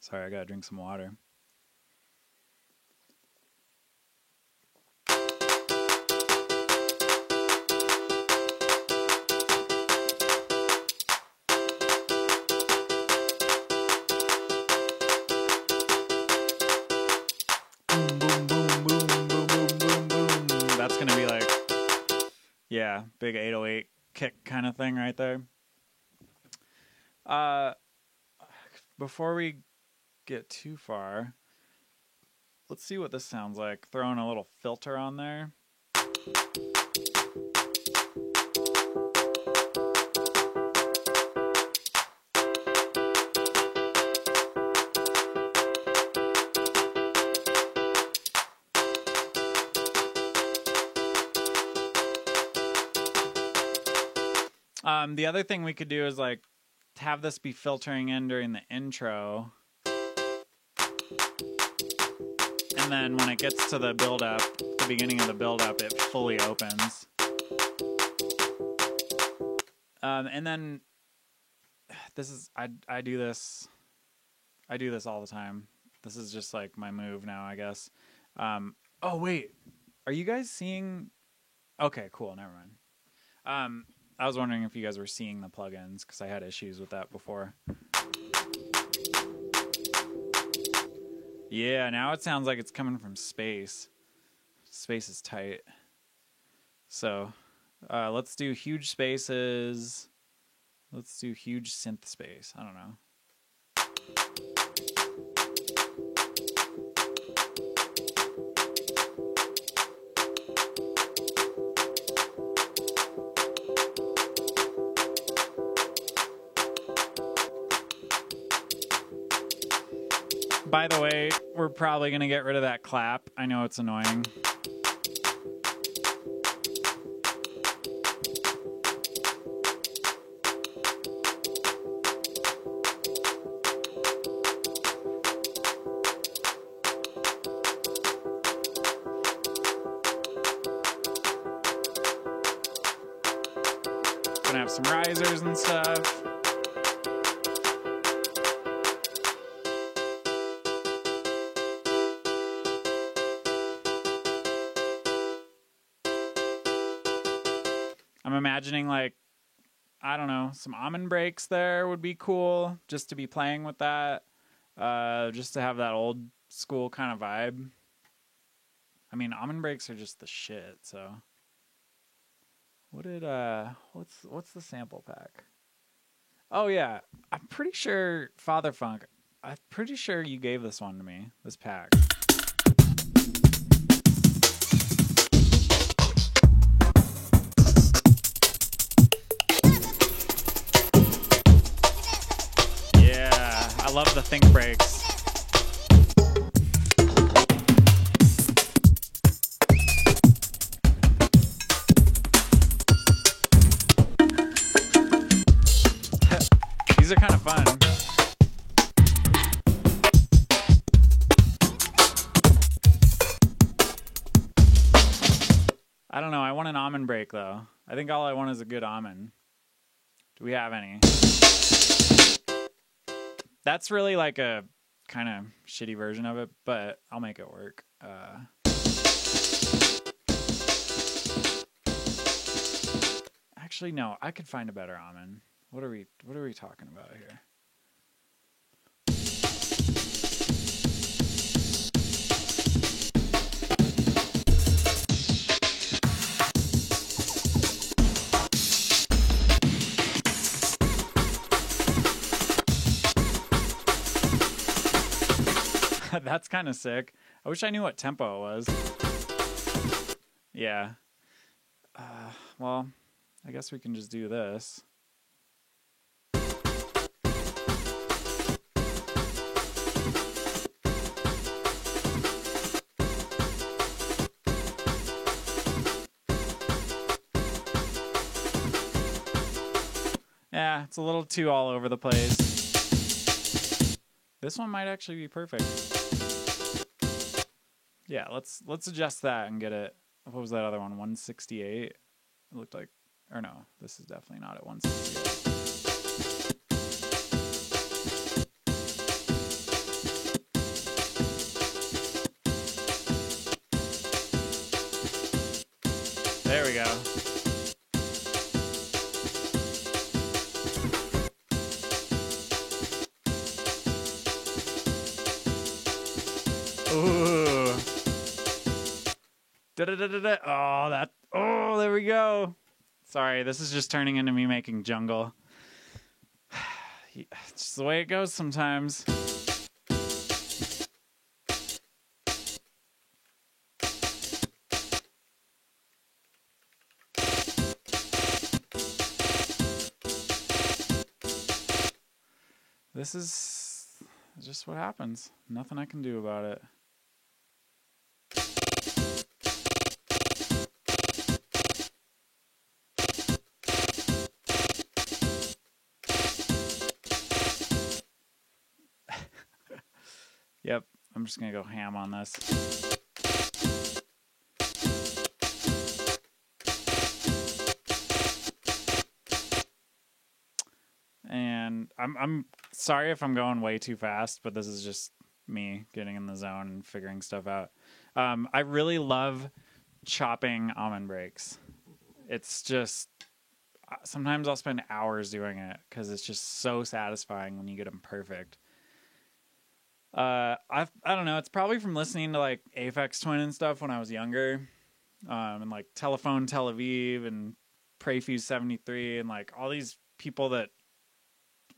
Sorry, I got to drink some water. Yeah, big 808 kick kind of thing right there. Before we get too far, let's see what this sounds like. Throwing a little filter on there. The other thing we could do is like have this be filtering in during the intro And then when it gets to the build-up, the beginning of the build-up, it fully opens. And then this is I do this all the time. This is just like my move now, I guess. Oh wait, are you guys seeing? Okay, cool. Never mind. I was wondering if you guys were seeing the plugins because I had issues with that before. Yeah, now it sounds like it's coming from space. Space is tight. So, let's do huge spaces. Let's do huge synth space. I don't know. By the way, we're probably going to get rid of that clap. I know it's annoying. Gonna have some risers and stuff. I'm imagining, like, I don't know, some almond breaks there would be cool, just to be playing with that, just to have that old school kind of vibe. I mean, almond breaks are just the shit. So, what did what's the sample pack? Oh yeah, I'm pretty sure Father Funk. I'm pretty sure you gave this one to me. This pack. I love the think breaks. These are kind of fun. I don't know. I want an almond break though. I think all I want is a good almond. Do we have any? That's really like a kind of shitty version of it, but I'll make it work. Actually, no, I could find a better almond. What are we talking about here? That's kind of sick. I wish I knew what tempo it was. Yeah. Well, I guess we can just do this. Yeah, it's a little too all over the place. This one might actually be perfect. Yeah, let's adjust that and get it. What was that other one? 168? It looked like, or no, this is definitely not at 168. There we go. Ooh. Da-da-da-da-da. Oh, there we go. Sorry, this is just turning into me making jungle. It's just the way it goes sometimes. This is just what happens. Nothing I can do about it. Yep. I'm just going to go ham on this. And I'm sorry if I'm going way too fast, but this is just me getting in the zone and figuring stuff out. I really love chopping almond breaks. It's just, sometimes I'll spend hours doing it because it's just so satisfying when you get them perfect. I don't know. It's probably from listening to like Aphex Twin and stuff when I was younger, and like Telephone Tel Aviv and Prefuse 73 and like all these people that,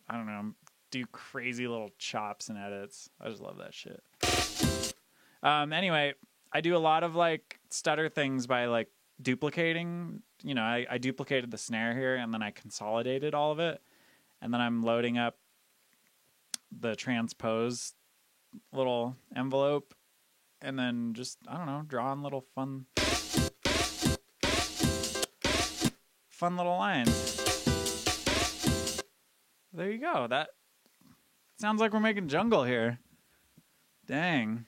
I don't know, do crazy little chops and edits. I just love that shit. Anyway, I do a lot of like stutter things by like duplicating. You know, I duplicated the snare here and then I consolidated all of it. And then I'm loading up the transpose little envelope and then just, I don't know, drawing little fun little lines. There you go. That sounds like we're making jungle here. Dang.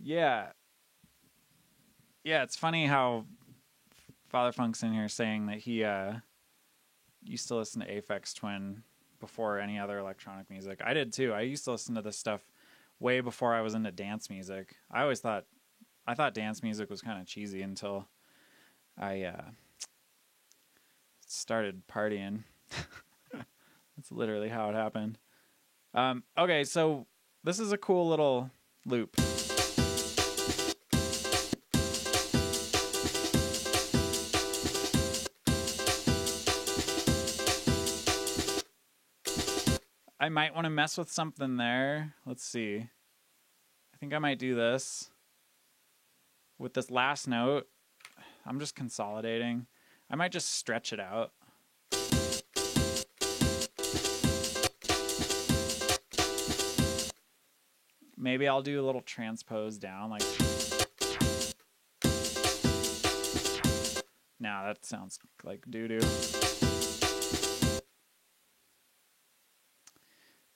Yeah. Yeah, it's funny how Father Funk's in here saying that he used to listen to Aphex Twin before any other electronic music. I did too. I used to listen to this stuff way before I was into dance music. I thought dance music was kind of cheesy until I started partying. That's literally how it happened. Okay, so this is a cool little loop. I might want to mess with something there. Let's see. I think I might do this. With this last note, I'm just consolidating. I might just stretch it out. Maybe I'll do a little transpose down, like. Nah, that sounds like doo-doo.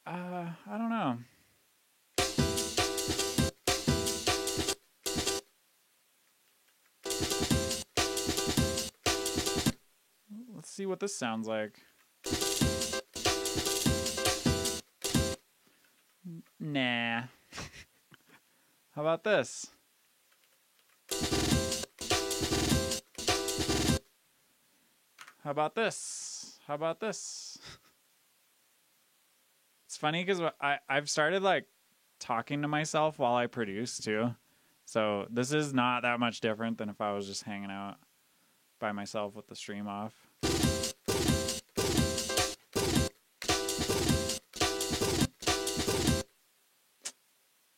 I don't know. Let's see what this sounds like. Nah. How about this? How about this? How about this? It's funny because I've started like talking to myself while I produce too. So this is not that much different than if I was just hanging out by myself with the stream off.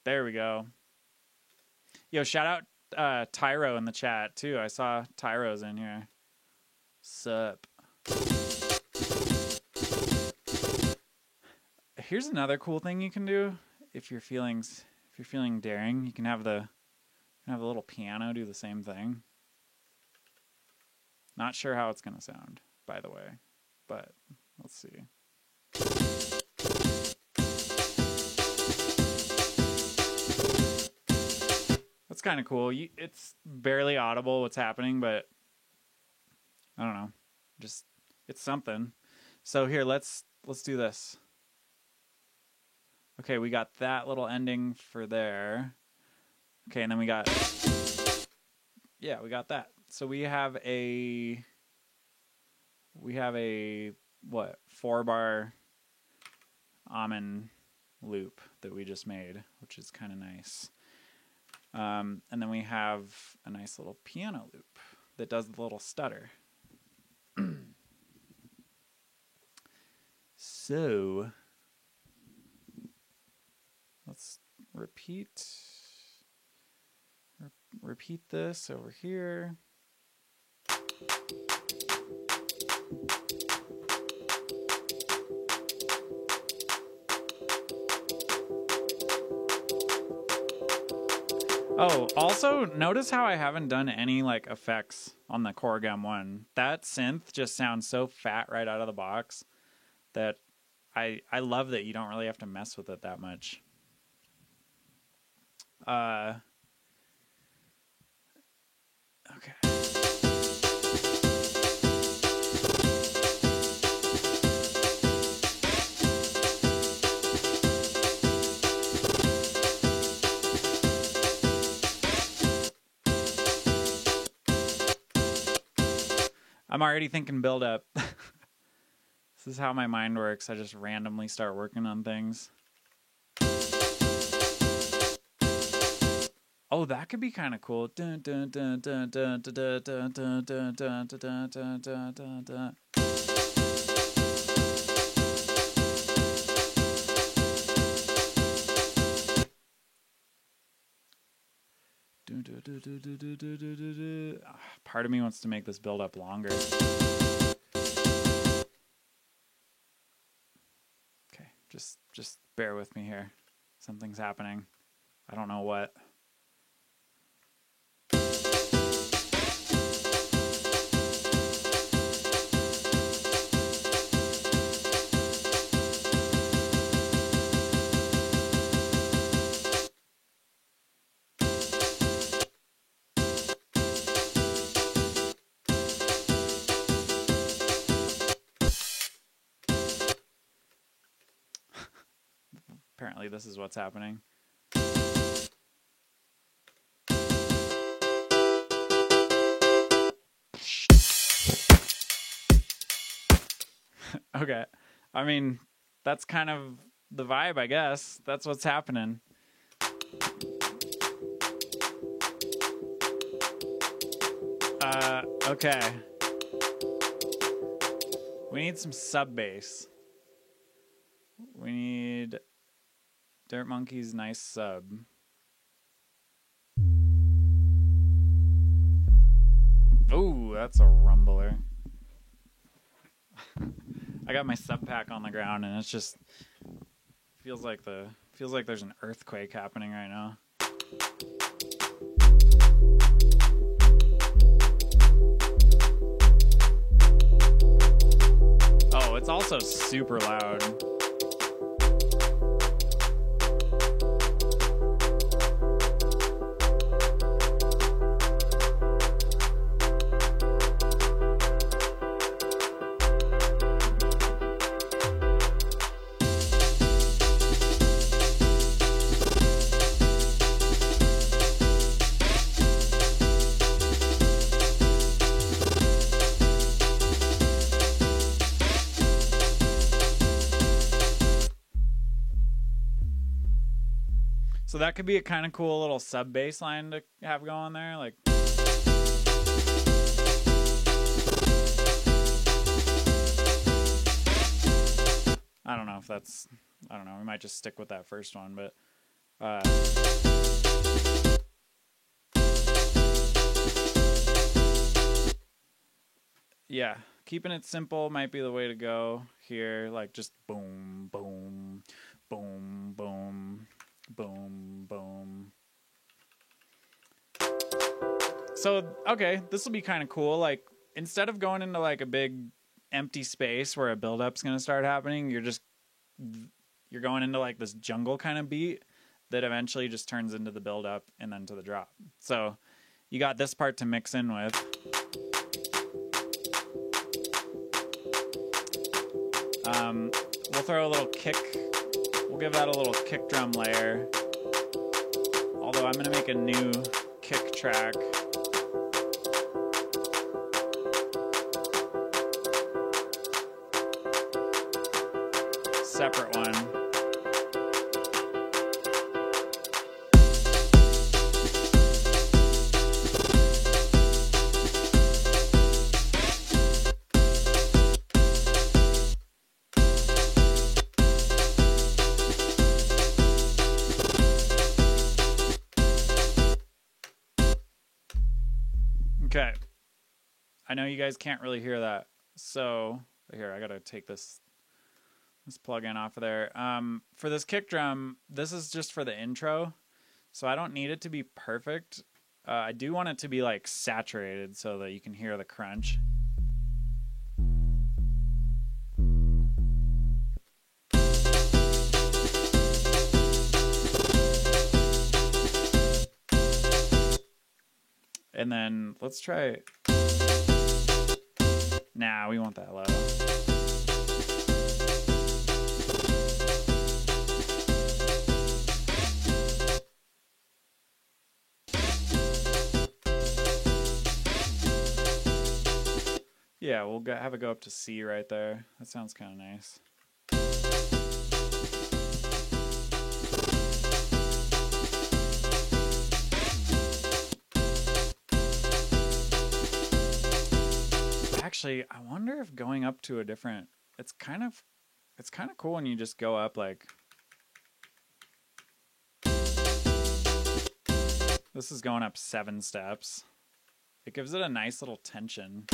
There we go. Yo, shout out Tyro in the chat too. I saw Tyro's in here. Sup. Here's another cool thing you can do if you're feeling daring. You can have the little piano do the same thing. Not sure how it's gonna sound, by the way, but let's see. That's kind of cool. It's barely audible what's happening, but I don't know. Just it's something. So here, let's do this. Okay, we got that little ending for there. Okay, and then we got that. So we have a what, 4-bar Amen loop that we just made, which is kind of nice. And then we have a nice little piano loop that does the little stutter. So let's repeat this over here. Oh, also notice how I haven't done any like effects on the Korg M1. That synth just sounds so fat right out of the box. that I love that you don't really have to mess with it that much. Okay. I'm already thinking build up. This is how my mind works. I just randomly start working on things. Oh, that could be kind of cool. Dun, dun, dun, dun, dun, dun, dun, dun, dun, dun, dun, dun, dun, dun, dun, dun. Part of me wants to make this build up longer. Okay, just bear with me here. Something's happening. I don't know what. Apparently this is what's happening. Okay. I mean, that's kind of the vibe, I guess. That's what's happening. Okay. We need some sub bass. We need Dirt Monkey's nice sub. Ooh, that's a rumbler. I got my sub pack on the ground and it's just feels like there's an earthquake happening right now. Oh, it's also super loud. So that could be a kind of cool little sub bass line to have going there, like. I don't know if that's. I don't know. We might just stick with that first one, but. Yeah, keeping it simple might be the way to go here. Like just boom, boom, boom, boom. Boom, boom. So, okay, this will be kind of cool. Like, instead of going into like a big empty space where a build-up's going to start happening, you're going into like this jungle kind of beat that eventually just turns into the build-up and then to the drop. So, you got this part to mix in with. We'll throw a little kick. We'll give that a little kick drum layer. Although I'm going to make a new kick track. Separate one. Okay. I know you guys can't really hear that. So, here, I got to take this plug-in off of there. For this kick drum, this is just for the intro. So I don't need it to be perfect. I do want it to be like saturated so that you can hear the crunch. And then let's try. Nah, we want that low. Yeah, we'll have it go up to C right there. That sounds kind of nice. Actually, I wonder if going up to a different... It's kind of cool when you just go up like... This is going up 7 steps. It gives it a nice little tension.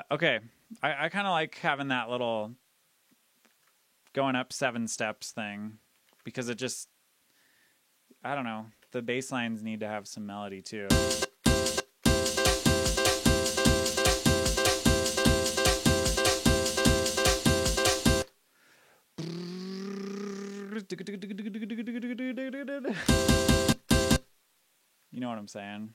Okay, I kind of like having that little going up 7 steps thing because it just, I don't know, the bass lines need to have some melody too. You know what I'm saying?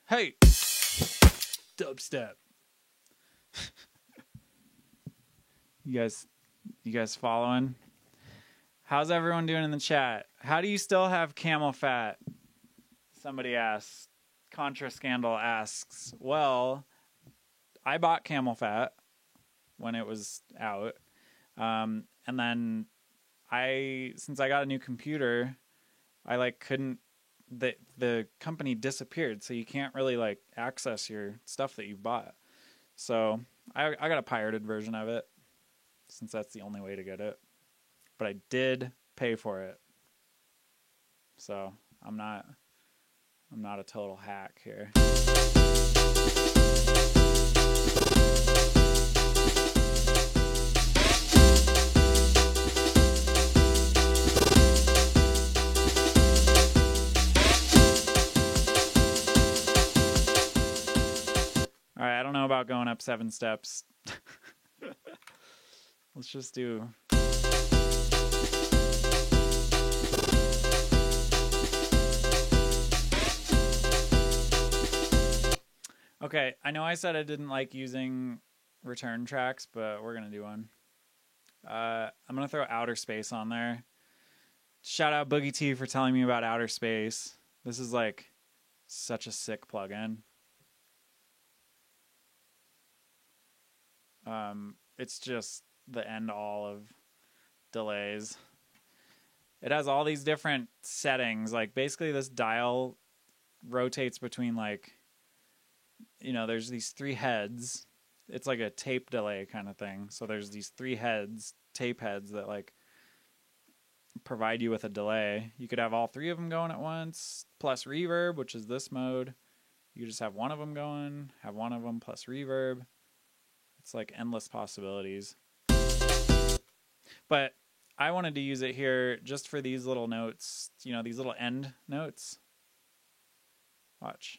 Hey, dubstep. You guys following? How's everyone doing in the chat? How do you still have camel fat? Somebody asks. Contra Scandal asks. Well, I bought camel fat when it was out, and then since I got a new computer, I couldn't. The company disappeared, so you can't really access your stuff that you bought. So I got a pirated version of it, since that's the only way to get it. But I did pay for it, so I'm not a total hack here. All right, I don't know about going up 7 steps. Let's just do... Okay, I know I said I didn't like using return tracks, but we're going to do one. I'm going to throw Outer Space on there. Shout out Boogie T for telling me about Outer Space. This is such a sick plugin. It's just the end all of delays. It has all these different settings. Basically this dial rotates between there's these 3 heads. It's like a tape delay kind of thing. So there's these 3 heads, tape heads that provide you with a delay. You could have all 3 of them going at once, plus reverb, which is this mode. You could just have one of them going, have one of them plus reverb. It's endless possibilities. But I wanted to use it here just for these little notes, these little end notes. Watch.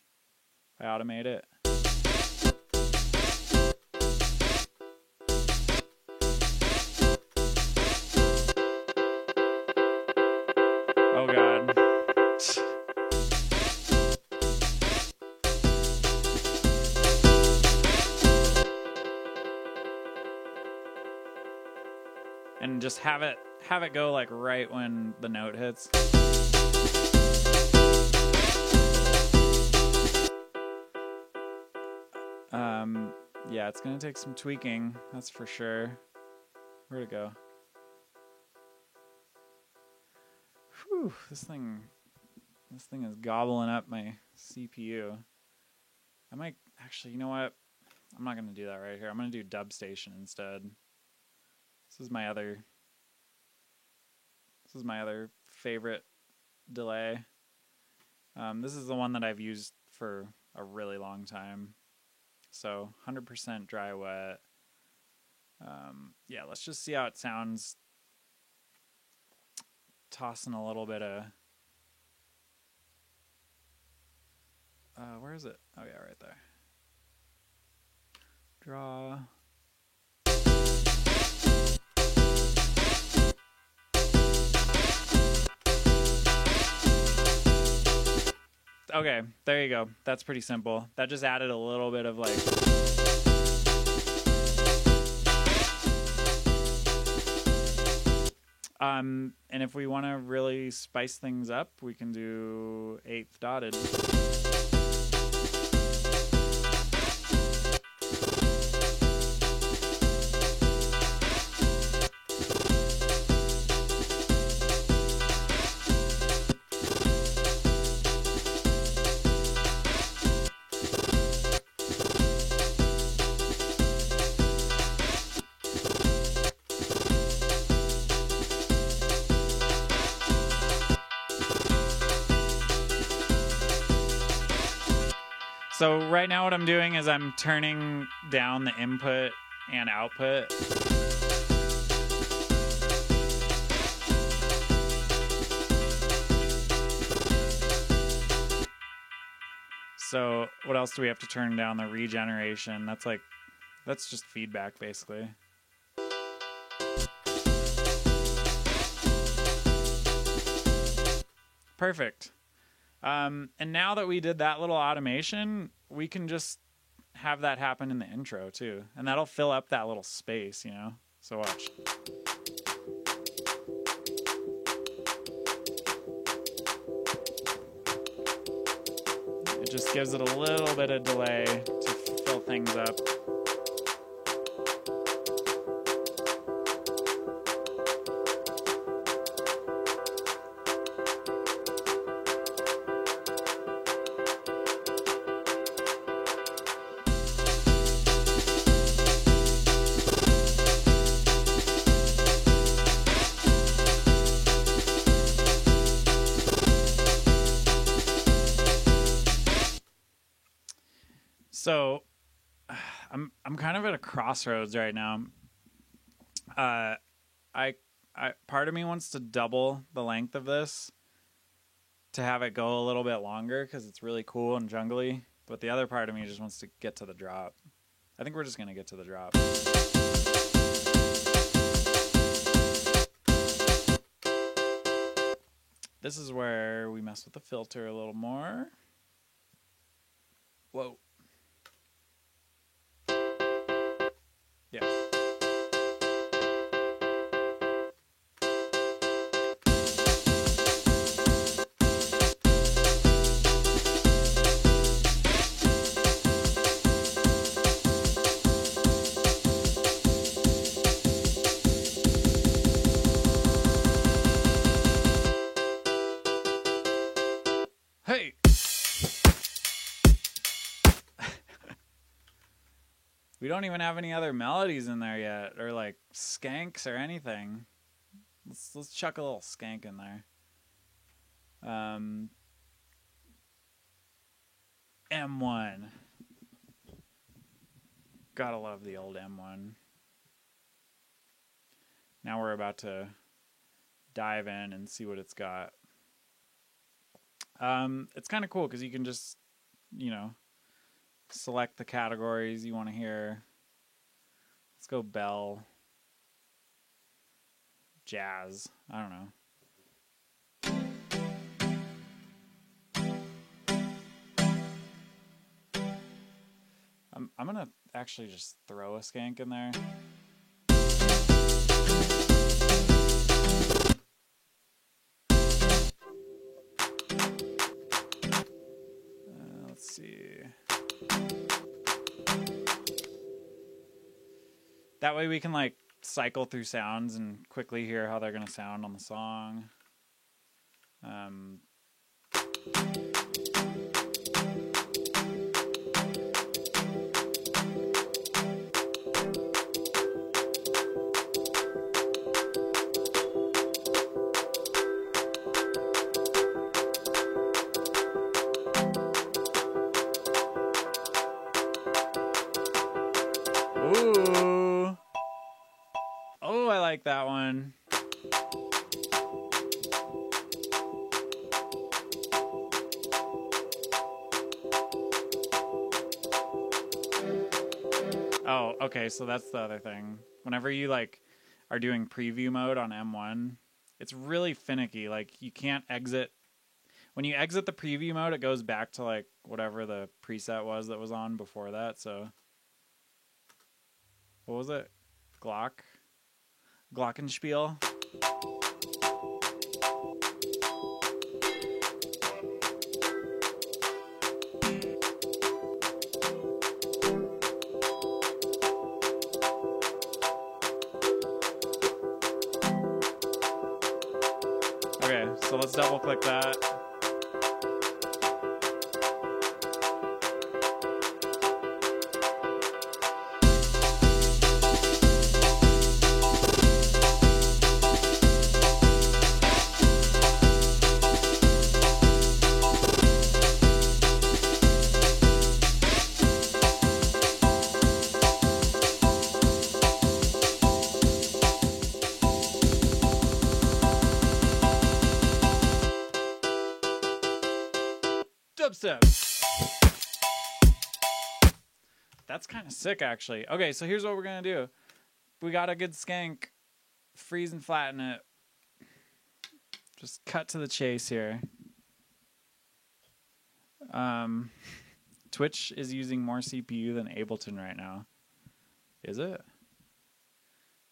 I automate it. Oh God. And just have it go right when the note hits. Yeah, it's gonna take some tweaking, that's for sure. Where'd it go? Whew, this thing is gobbling up my CPU. I might actually, you know what? I'm not gonna do that right here. I'm gonna do DubStation instead. This is my other favorite delay. This is the one that I've used for a really long time. So 100% dry wet. Yeah, let's just see how it sounds. Tossing a little bit of... where is it? Oh, yeah, right there. Draw. Okay, there you go. That's pretty simple. That just added a little bit of like... And if we want to really spice things up, we can do 8th dotted. So right now what I'm doing is I'm turning down the input and output. So what else do we have to turn down? The regeneration. That's just feedback basically. Perfect. And now that we did that little automation, we can just have that happen in the intro too. And that'll fill up that little space, you know? So watch. It just gives it a little bit of delay to fill things up. So I'm kind of at a crossroads right now. I part of me wants to double the length of this to have it go a little bit longer because it's really cool and jungly, but the other part of me just wants to get to the drop. I think we're just gonna get to the drop. This is where we mess with the filter a little more. Whoa. Yeah. Hey. We don't even have any other melodies in there yet, or like skanks or anything. Let's chuck a little skank in there. M1. Gotta love the old M1. Now we're about to dive in and see what it's got. It's kind of cool because you can just, you know, select the categories you want to hear. Let's go bell. Jazz. I don't know. I'm gonna actually just throw a skank in there. Let's see. That way we can like cycle through sounds and quickly hear how they're gonna sound on the song. Ooh. like that one. Oh, okay, so that's the other thing. Whenever you like are doing preview mode on M1, it's really finicky. Like you can't exit. When you exit the preview mode, it goes back to like whatever the preset was that was on before that. So what was it? Glockenspiel. Okay, so let's double click that. Dubstep. That's kind of sick, actually. Okay, so here's what we're gonna do. We got a good skank. Freeze and flatten it. Just cut to the chase here. Twitch is using more CPU than Ableton right now. Is it?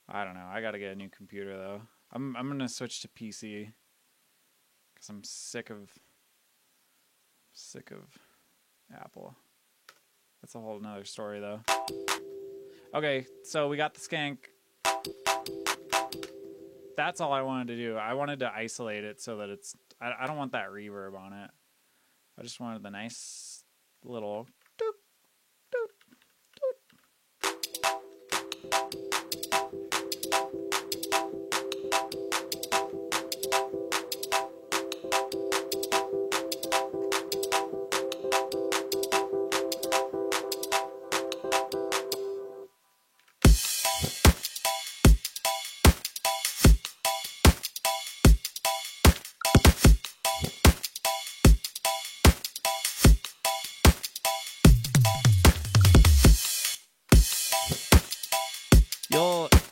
I don't know. I gotta get a new computer though. I'm gonna switch to PC because I'm sick of Apple. That's a whole nother story though. Okay, so we got the skank. That's all I wanted to do. I wanted to isolate it so that it's... I don't want that reverb on it. I just wanted the nice little... doop, doop, doop.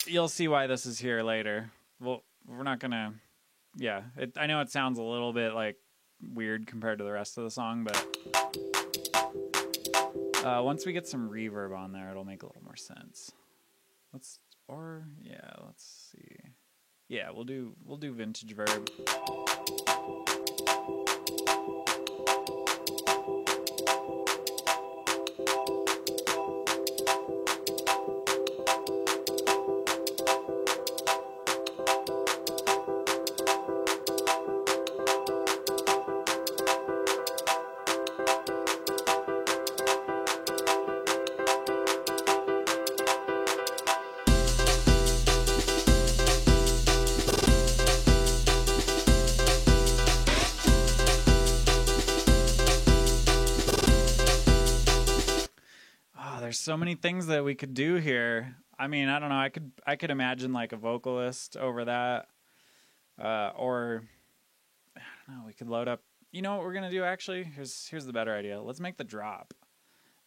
You'll see why this is here later. Well, we're not gonna... Yeah, I know it sounds a little bit like weird compared to the rest of the song, but once we get some reverb on there, it'll make a little more sense. Let's see. Yeah, we'll do vintage verb. There's so many things that we could do here. I mean, I don't know. I could imagine like a vocalist over that, or I don't know. We could load up. You know what we're gonna do? Actually, here's the better idea. Let's make the drop,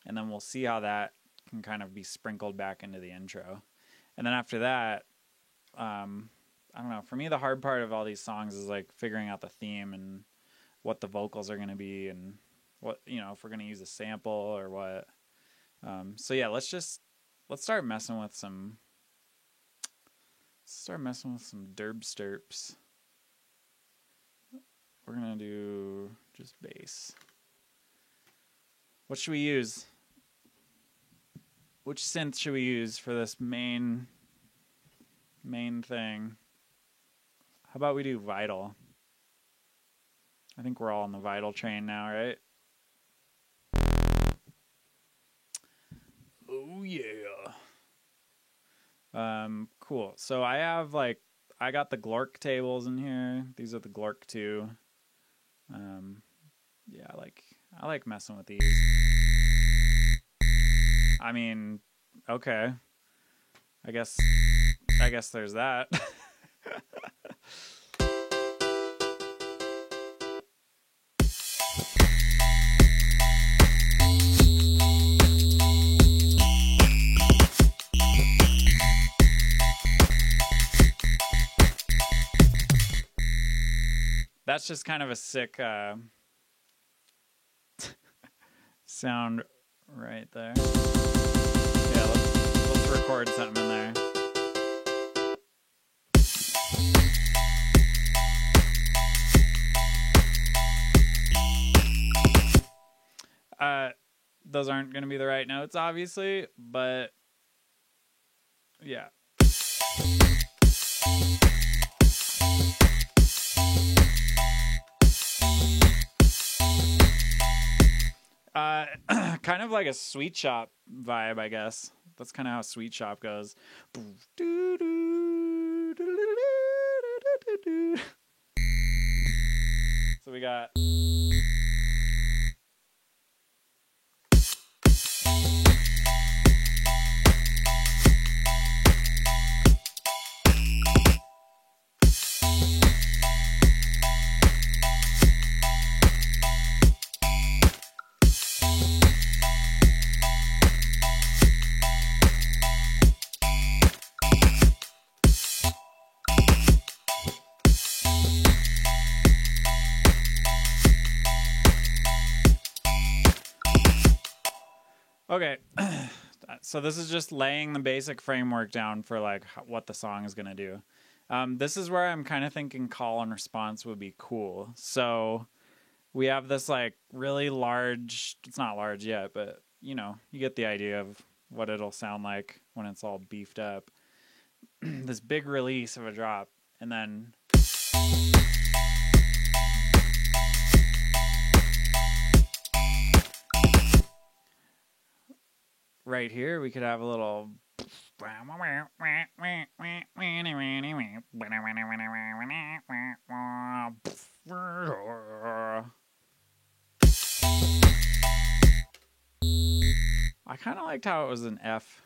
and then we'll see how that can kind of be sprinkled back into the intro. And then after that, I don't know. For me, the hard part of all these songs is like figuring out the theme and what the vocals are gonna be, and what, you know, if we're gonna use a sample or what. So yeah, let's start messing with some derb stirps. We're gonna do just bass. What should we use? Which synth should we use for this main thing? How about we do Vital? I think we're all on the Vital train now, right? Oh yeah. Cool. So I got the Glork tables in here. These are the Glork 2. Yeah, I like messing with these. I mean, okay. I guess I guess there's that. That's just kind of a sick sound right there. Yeah, let's record something in there. Those aren't going to be the right notes, obviously, but yeah. Kind of like a Sweet Shop vibe, I guess. That's kind of how Sweet Shop goes. So we got... Okay, so this is just laying the basic framework down for like what the song is gonna do. This is where I'm kind of thinking call and response would be cool. So we have this like really large, it's not large yet, but you know, you get the idea of what it'll sound like when it's all beefed up. This big release of a drop, and then right here we could have a little I kind of liked how it was an F.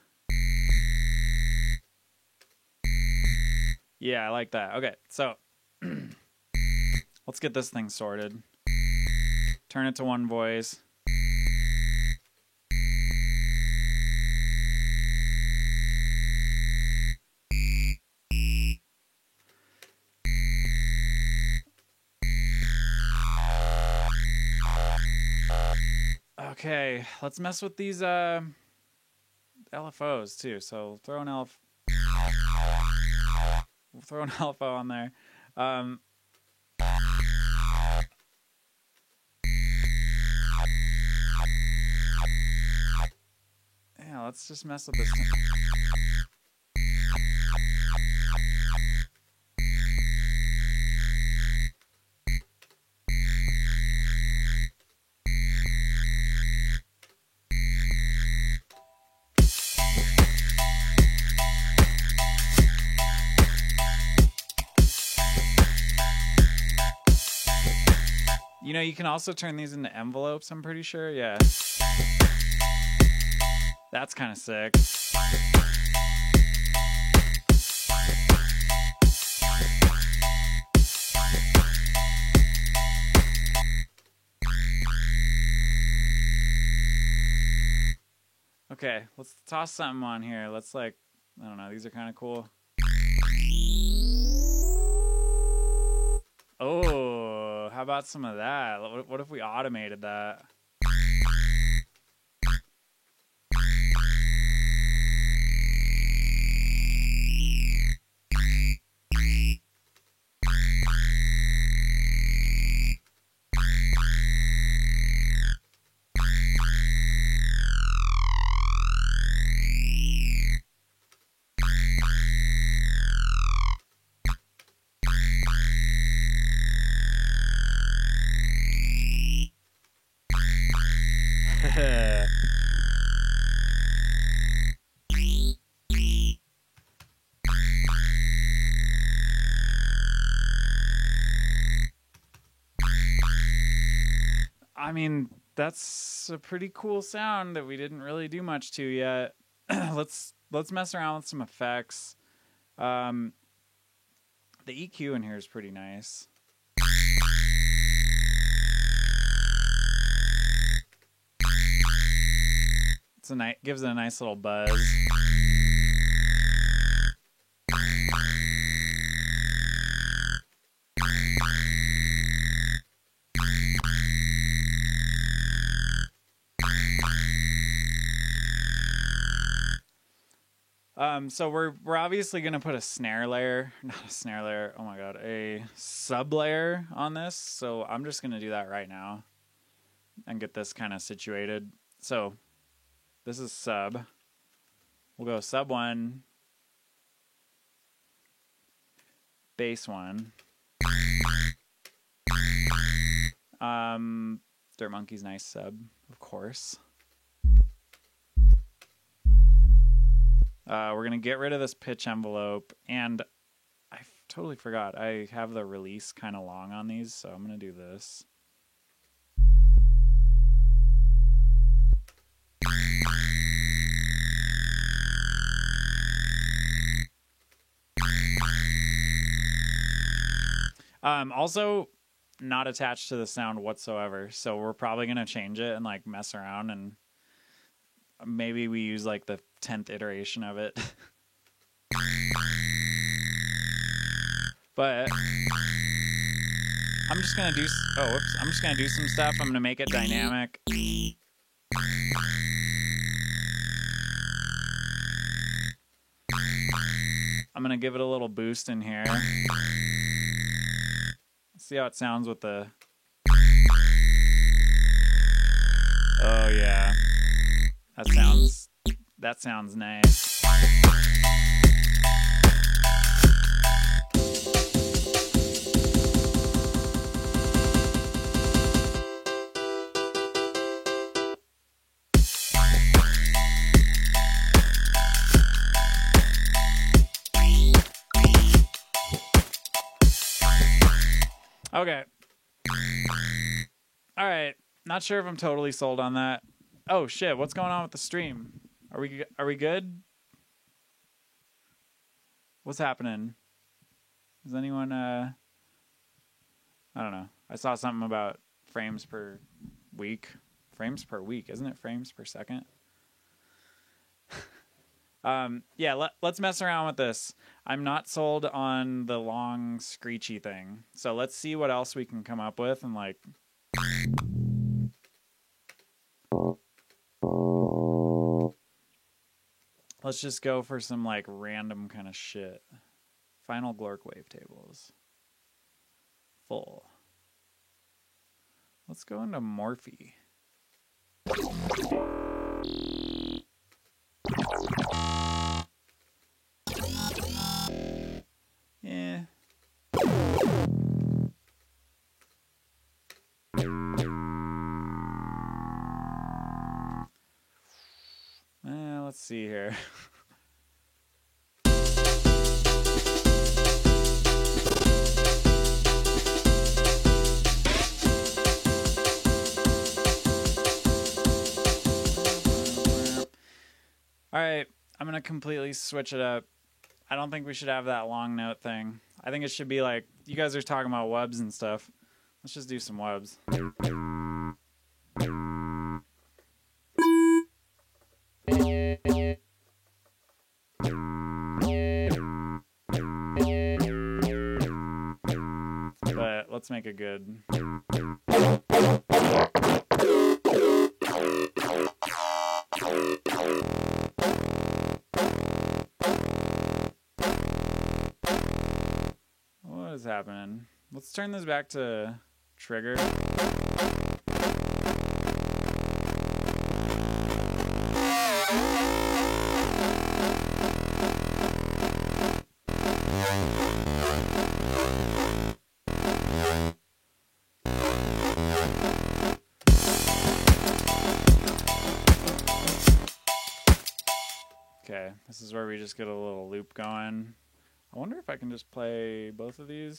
Yeah, I like that. Okay, so let's get this thing sorted. Turn it to one voice. Okay, let's mess with these LFOs too. So throw an LFO on there. Yeah, let's just mess with this thing. You know, you can also turn these into envelopes, I'm pretty sure. Yeah. That's kind of sick. Okay, let's toss something on here. Let's like, I don't know, these are kind of cool. Oh, how about some of that? What if we automated that? I mean, that's a pretty cool sound that we didn't really do much to yet. Let's mess around with some effects. The EQ in here is pretty nice. Gives it a nice little buzz. So we're obviously gonna put a snare layer, not a snare layer. Oh my god, a sub layer on this. So I'm just gonna do that right now and get this kind of situated. So this is sub. We'll go sub 1, bass 1. Dirt Monkey's nice sub, of course. We're going to get rid of this pitch envelope, and I totally forgot. I have the release kind of long on these, so I'm going to do this. Also, not attached to the sound whatsoever, so we're probably going to change it and like mess around, and maybe we use like the 10th iteration of it. But I'm just going to do I'm just going to do some stuff. I'm going to make it dynamic. I'm going to give it a little boost in here. See how it sounds with the... Oh yeah. That sounds nice. Okay. All right. Not sure if I'm totally sold on that. Oh shit, what's going on with the stream? Are we good? What's happening? Is anyone I don't know. I saw something about frames per week. Frames per week, isn't it frames per second? Yeah, let's mess around with this. I'm not sold on the long screechy thing. So let's see what else we can come up with and like... Let's just go for some like random kind of shit. Final Glork wavetables. Full. Let's go into Morphe. Yeah. Let's see here. All right, I'm gonna completely switch it up. I don't think we should have that long note thing. I think it should be like, you guys are talking about wubs and stuff. Let's just do some wubs. But let's make it good. What is happening? Let's turn this back to trigger. Okay, this is where we just get a little loop going. I wonder if I can just play both of these.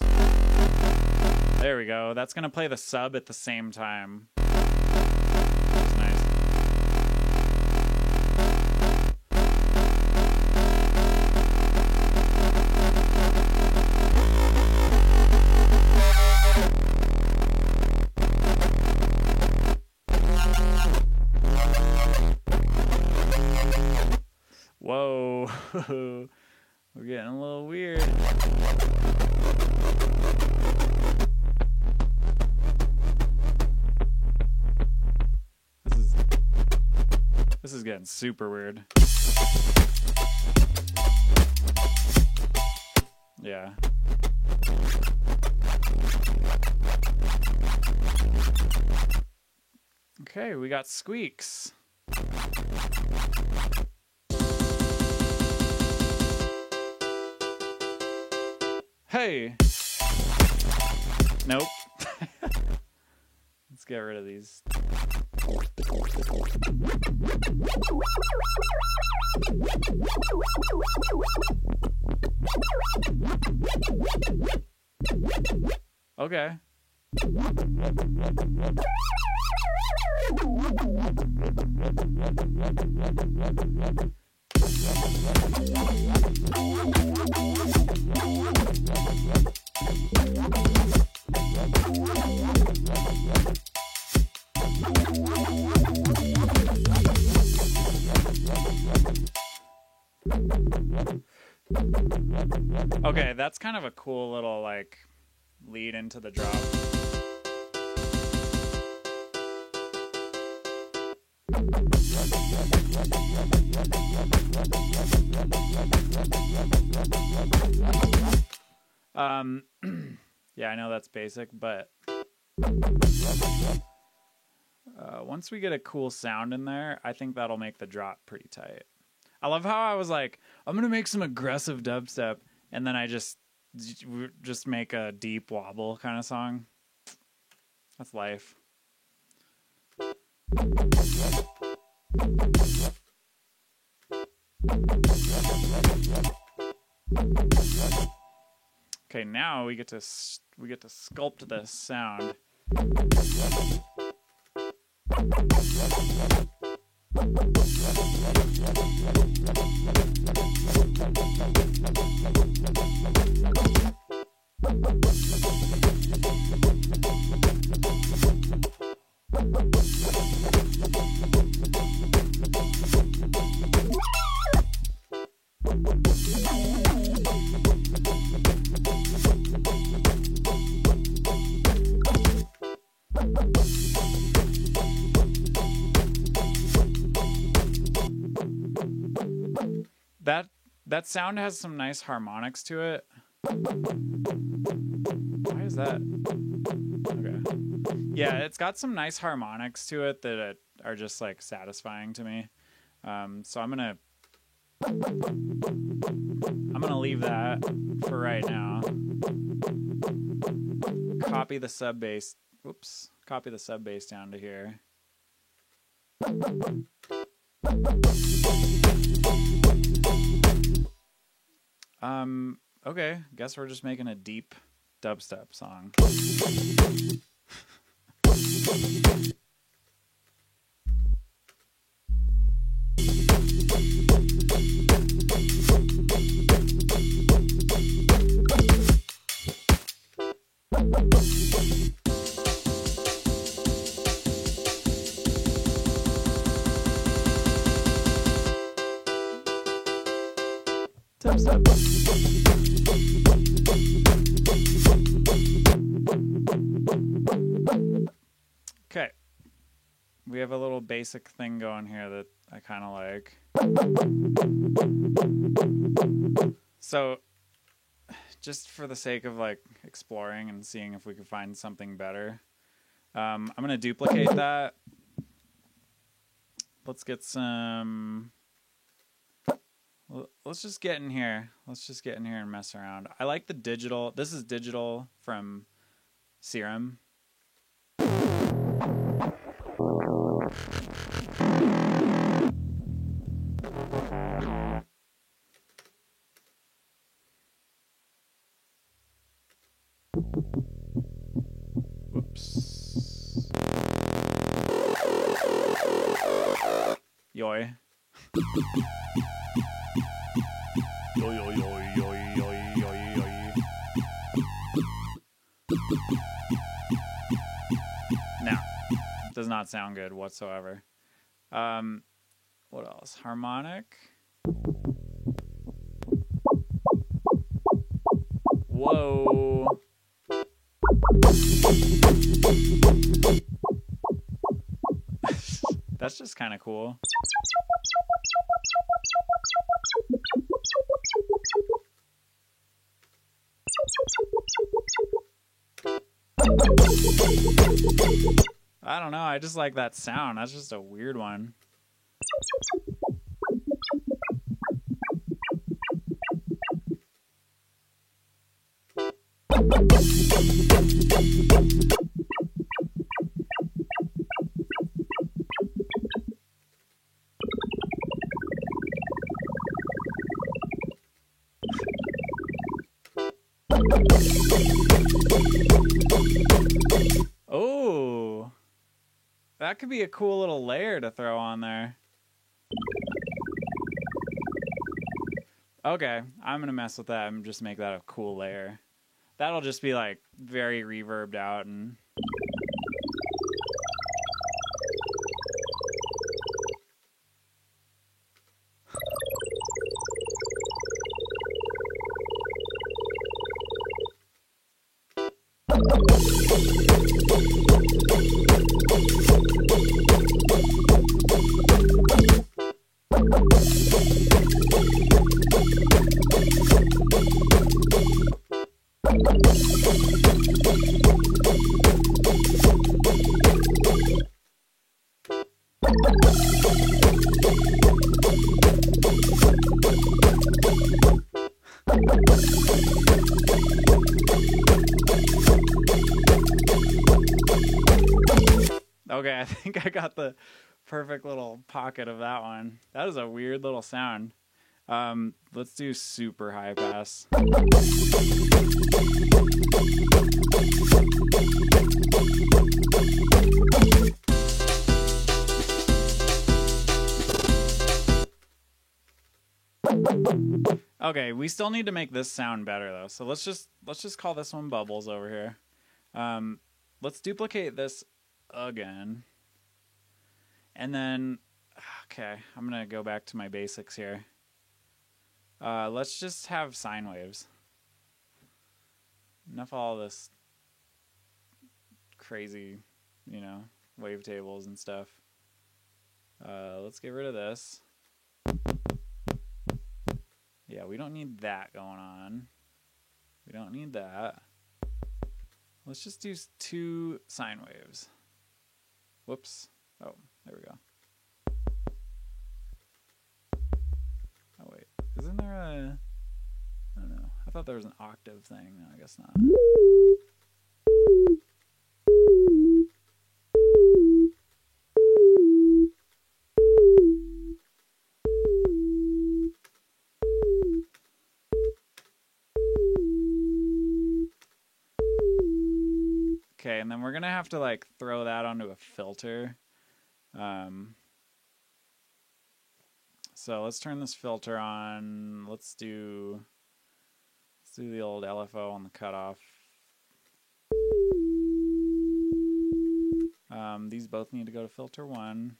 There we go. That's going to play the sub at the same time. That's nice. Whoa. We're getting a little weird. This is getting super weird. Yeah. Okay, we got squeaks. Hey! Nope. Let's get rid of these. Okay. Okay, that's kind of a cool little like lead into the drop. Yeah, I know that's basic, but once we get a cool sound in there, I think that'll make the drop pretty tight. I love how I was like, I'm gonna make some aggressive dubstep, and then I just make a deep wobble kind of song. That's life. Okay, now we get to sculpt this sound. That sound has some nice harmonics to it. Why is that? Okay. Yeah, it's got some nice harmonics to it that are just like satisfying to me. So I'm gonna leave that for right now. Copy the sub bass. Whoops. Copy the sub bass down to here. Okay, guess we're just making a deep dubstep song. Okay, we have a little basic thing going here that I kind of like. So, just for the sake of like exploring and seeing if we can find something better, I'm going to duplicate that. Let's get some... Let's just get in here. Let's just get in here and mess around. I like the digital. This is digital from Serum. Whoops. Yoy. Now, does not sound good whatsoever. What else? Harmonic. Whoa. That's just kind of cool. I don't know. I just like that sound. That's just a weird one. Oh, that could be a cool little layer to throw on there. Okay, I'm gonna mess with that and just make that a cool layer. That'll just be like very reverbed out and okay, I think I got the perfect little pocket of that one. That is a weird little sound. Let's do super high pass. Okay, we still need to make this sound better though. So let's just call this one bubbles over here. Let's duplicate this again. And then, okay, I'm going to go back to my basics here. Let's just have sine waves. Enough of all this crazy, you know, wavetables and stuff. Let's get rid of this. Yeah, we don't need that going on. We don't need that. Let's just do 2 sine waves. Whoops. Oh, there we go. Oh, wait. Isn't there a... I don't know. I thought there was an octave thing. No, I guess not. Okay, and then we're going to have to, like, throw that onto a filter. So let's turn this filter on. Let's do the old LFO on the cutoff. These both need to go to filter 1.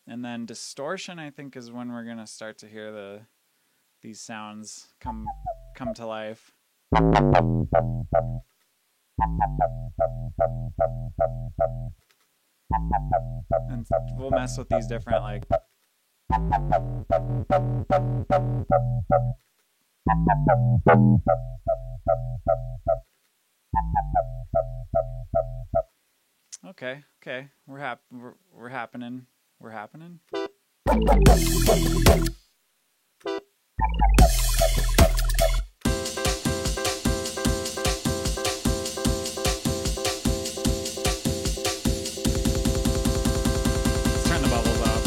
And then distortion, I think, is when we're gonna start to hear these sounds come to life. And we'll mess with these different, like, okay, we're happening. We're happening. Let's turn the bubbles off.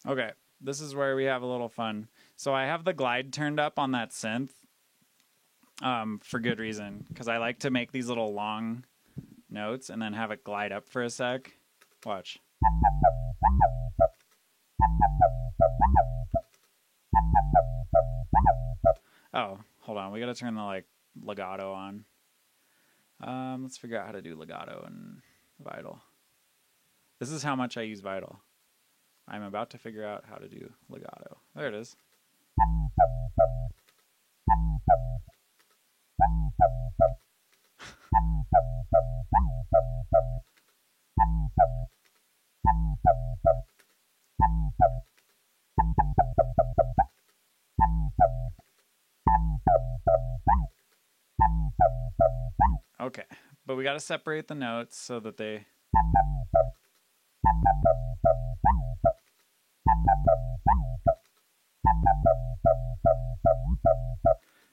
Okay, this is where we have a little fun. So I have the glide turned up on that synth for good reason, because I like to make these little long notes and then have it glide up for a sec. Watch. Oh, hold on. We got to turn the like legato on. Let's figure out how to do legato and Vital. This is how much I use Vital. I'm about to figure out how to do legato. There it is. Okay, but we got to separate the notes so that they...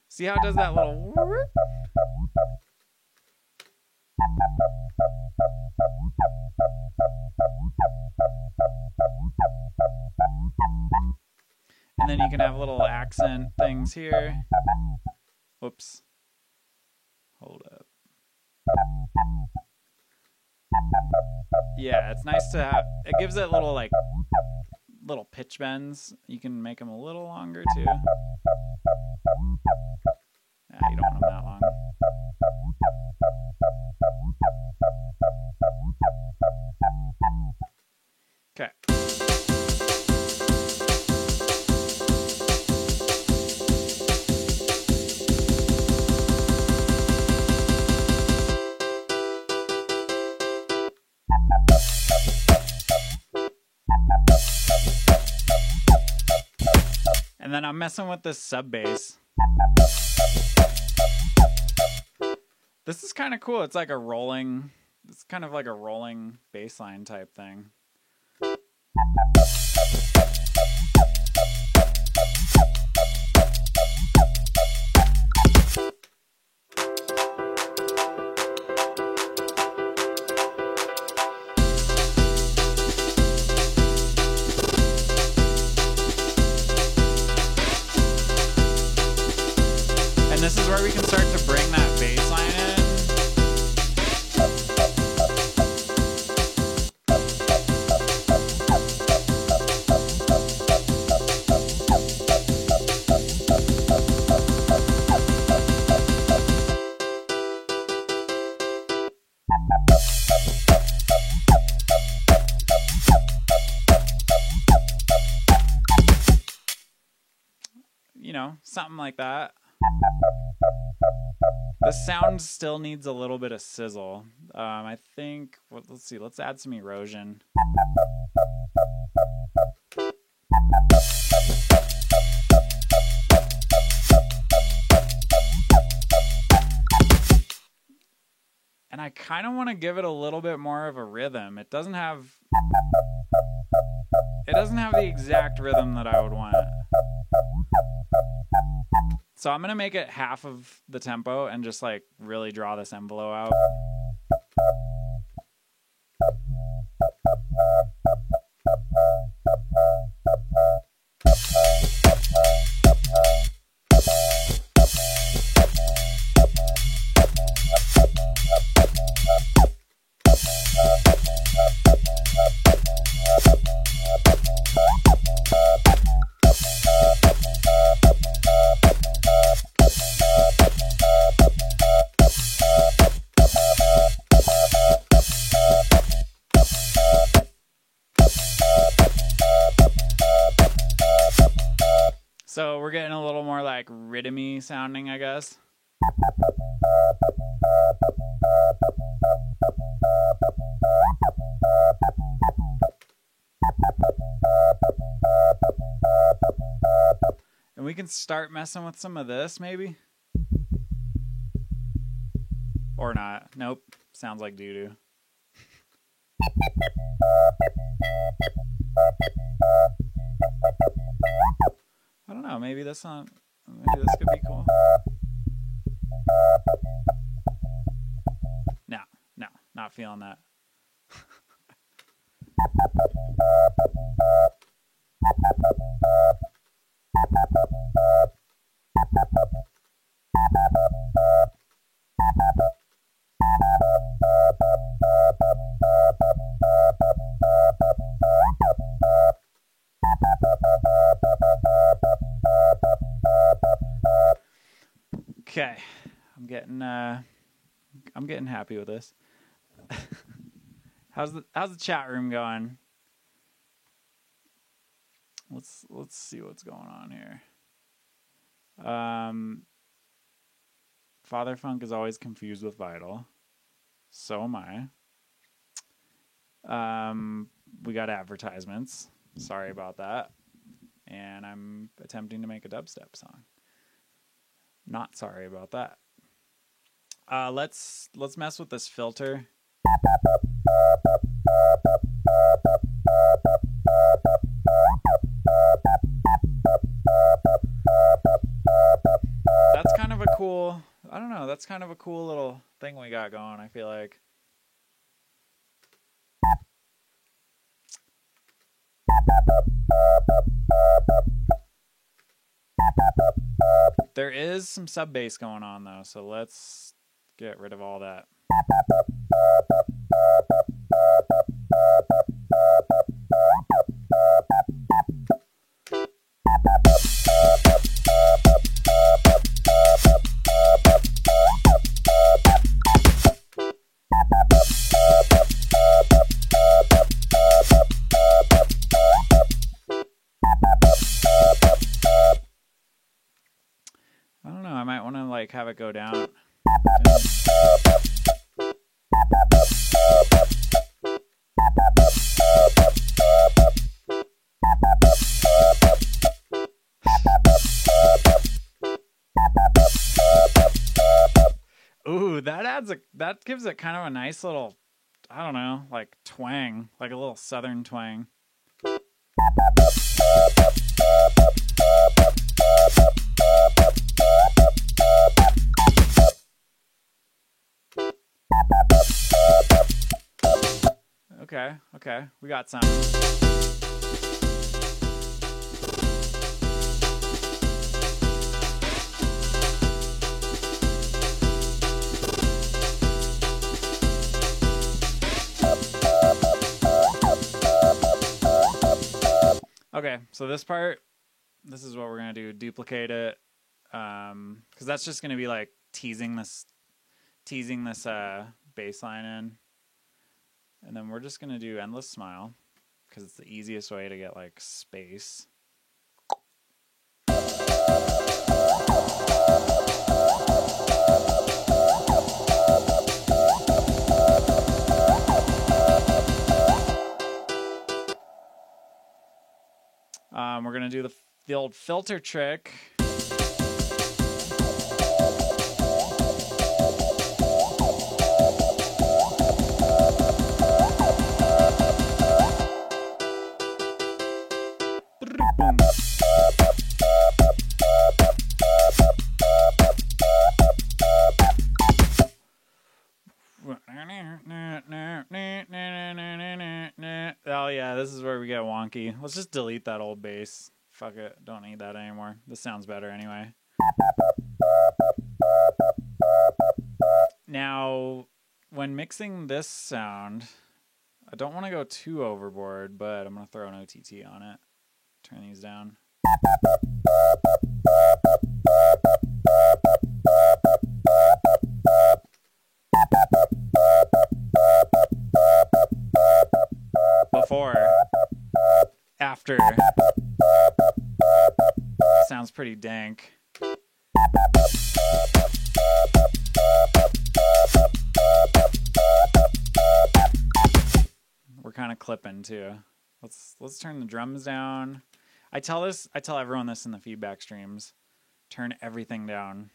See how it does that little... And then you can have little accent things here. Whoops. Hold up. Yeah, it's nice to have... It gives it little, like, little pitch bends. You can make them a little longer, too. Nah, you don't want them that long. Okay. And then I'm messing with this sub bass. This is kind of cool. It's like a rolling, it's kind of like a rolling bass line type thing. And this is where we can start to bring that bass line in. You know, something like that. The sound still needs a little bit of sizzle. I think, well, let's see, let's add some erosion. And I kind of want to give it a little bit more of a rhythm. It doesn't have the exact rhythm that I would want. So I'm going to make it half of the tempo and just like really draw this envelope out. So we're getting a little more like rhythmy sounding, I guess. And we can start messing with some of this, maybe? Or not. Nope. Sounds like doo-doo. I don't know. Maybe this could be cool. No, not feeling that. Okay, I'm getting happy with this. How's the chat room going? Let's see what's going on here. Father Funk is always confused with Vital. So am I. We got advertisements. Sorry about that. And I'm attempting to make a dubstep song. Not sorry about that. Let's mess with this filter. That's kind of a cool, I don't know, that's kind of a cool little thing we got going, I feel like. There is some sub bass going on though, so let's get rid of all that. I don't know, I might want to like have it go down. Ooh, that gives it kind of a nice little, I don't know, like twang, like a little southern twang. Okay, we got some. Okay, so this part, this is what we're gonna do. Duplicate it, because that's just gonna be like teasing this bass line in, and then we're just gonna do Endless Smile because it's the easiest way to get like space. We're gonna do the old filter trick. Oh yeah, this is where we get wonky. Let's just delete that old bass. Fuck it, don't need that anymore. This sounds better anyway. Now, when mixing this sound, I don't want to go too overboard, but I'm going to throw an OTT on it. Turn these down. Before, after, sounds pretty dank. We're kind of clipping too. Let's turn the drums down. I tell everyone this in the feedback streams. Turn everything down.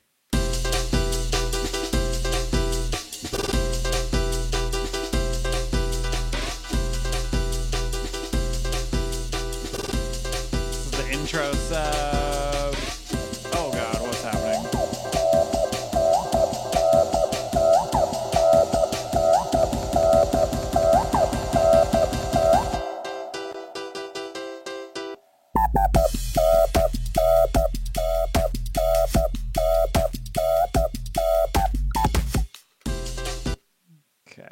Intro sub. Oh god, what's happening? Okay.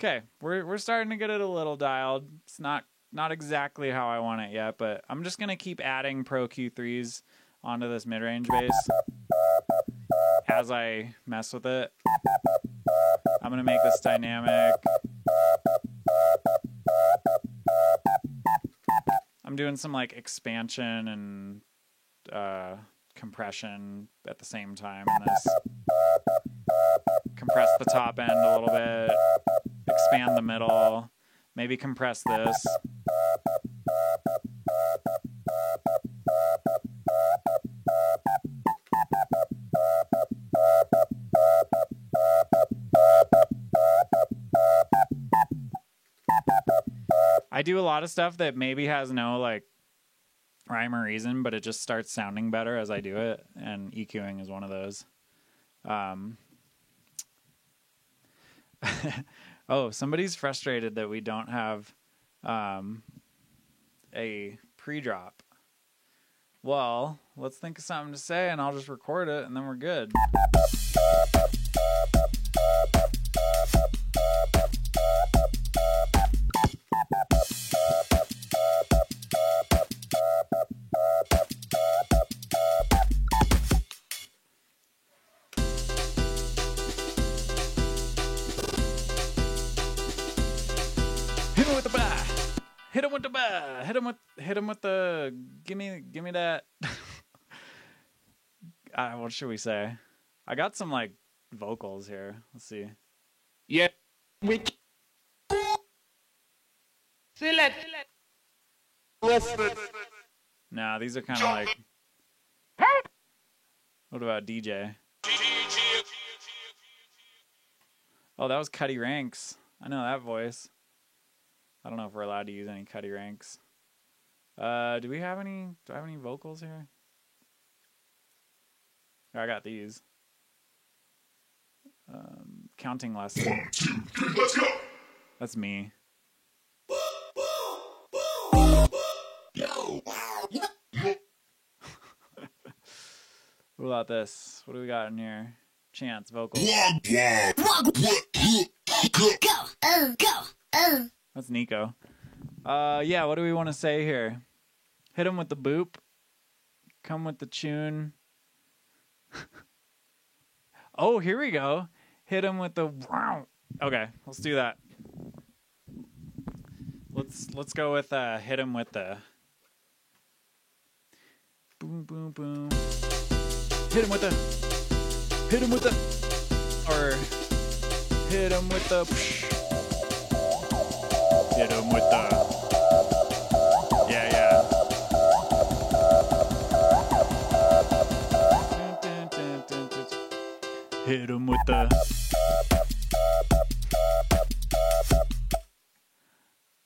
Okay, we're starting to get it a little dialed. It's not not exactly how I want it yet, but I'm just going to keep adding Pro Q3s onto this mid-range bass as I mess with it. I'm going to make this dynamic. I'm doing some like expansion and compression at the same time in this. Compress the top end a little bit, expand the middle, maybe compress this. I do a lot of stuff that maybe has no like rhyme or reason, but it just starts sounding better as I do it, and EQing is one of those. Oh, somebody's frustrated that we don't have a pre-drop. Well, let's think of something to say, and I'll just record it, and then we're good. Hit him with the bah. Hit him with the bah. Hit him with the give me that. What should we say? I got some like vocals here. Let's see. Yeah, we select. Nah, these are kind of like. What about DJ? Oh, that was Cuddy Ranks. I know that voice. I don't know if we're allowed to use any Cuddy Ranks. Do I have any vocals here? I got these. Counting lesson. 1, 2, 3, let's go. That's me. What about this? What do we got in here? Chance vocals. That's Nico. Yeah, what do we want to say here? Hit him with the boop. Come with the tune. Oh, here we go. Hit him with the wow. Okay, let's do that. Let's go with hit him with the boom boom boom. Hit him with the or hit him with the hit him with the yeah. Hit him with the.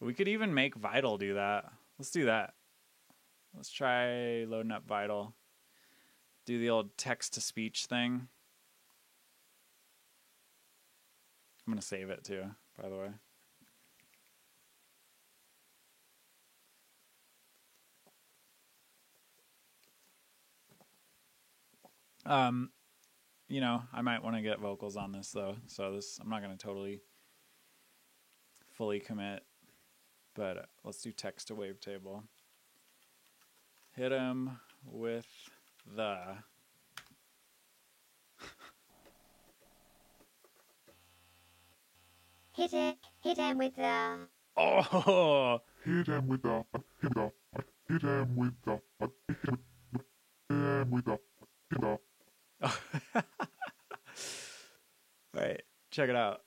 We could even make Vital do that. Let's do that. Let's try loading up Vital. Do the old text-to-speech thing. I'm going to save it too, by the way. You know, I might want to get vocals on this though, so I'm not going to totally fully commit, but let's do text to wavetable. Hit him with the hit him with the oh Hit him with the hit him with the Wait, check it out.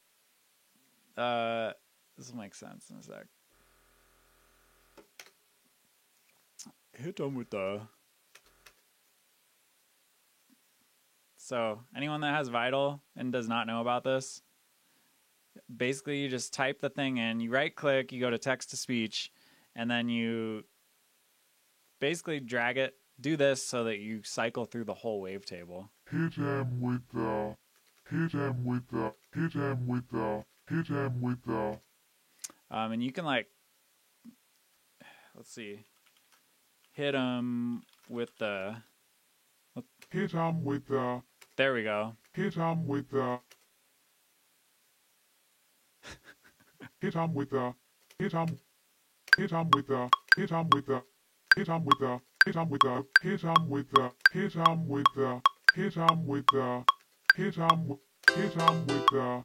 This will make sense in a sec. Hit him with the. So, anyone that has Vital and does not know about this, basically you just type the thing in, you right click, you go to text to speech, and then you basically drag it, do this so that you cycle through the whole wavetable. Hit him with the hit him with the hit him with the hit him with the And you can like, let's see, hit him with the. hit him with the There we go. hit him with the hit him with the hit him hit 'em with the, hit 'em with the, hit 'em with the, hit 'em with the, hit 'em with the, hit 'em with the, hit 'em with the, hit 'em, hit 'em with the,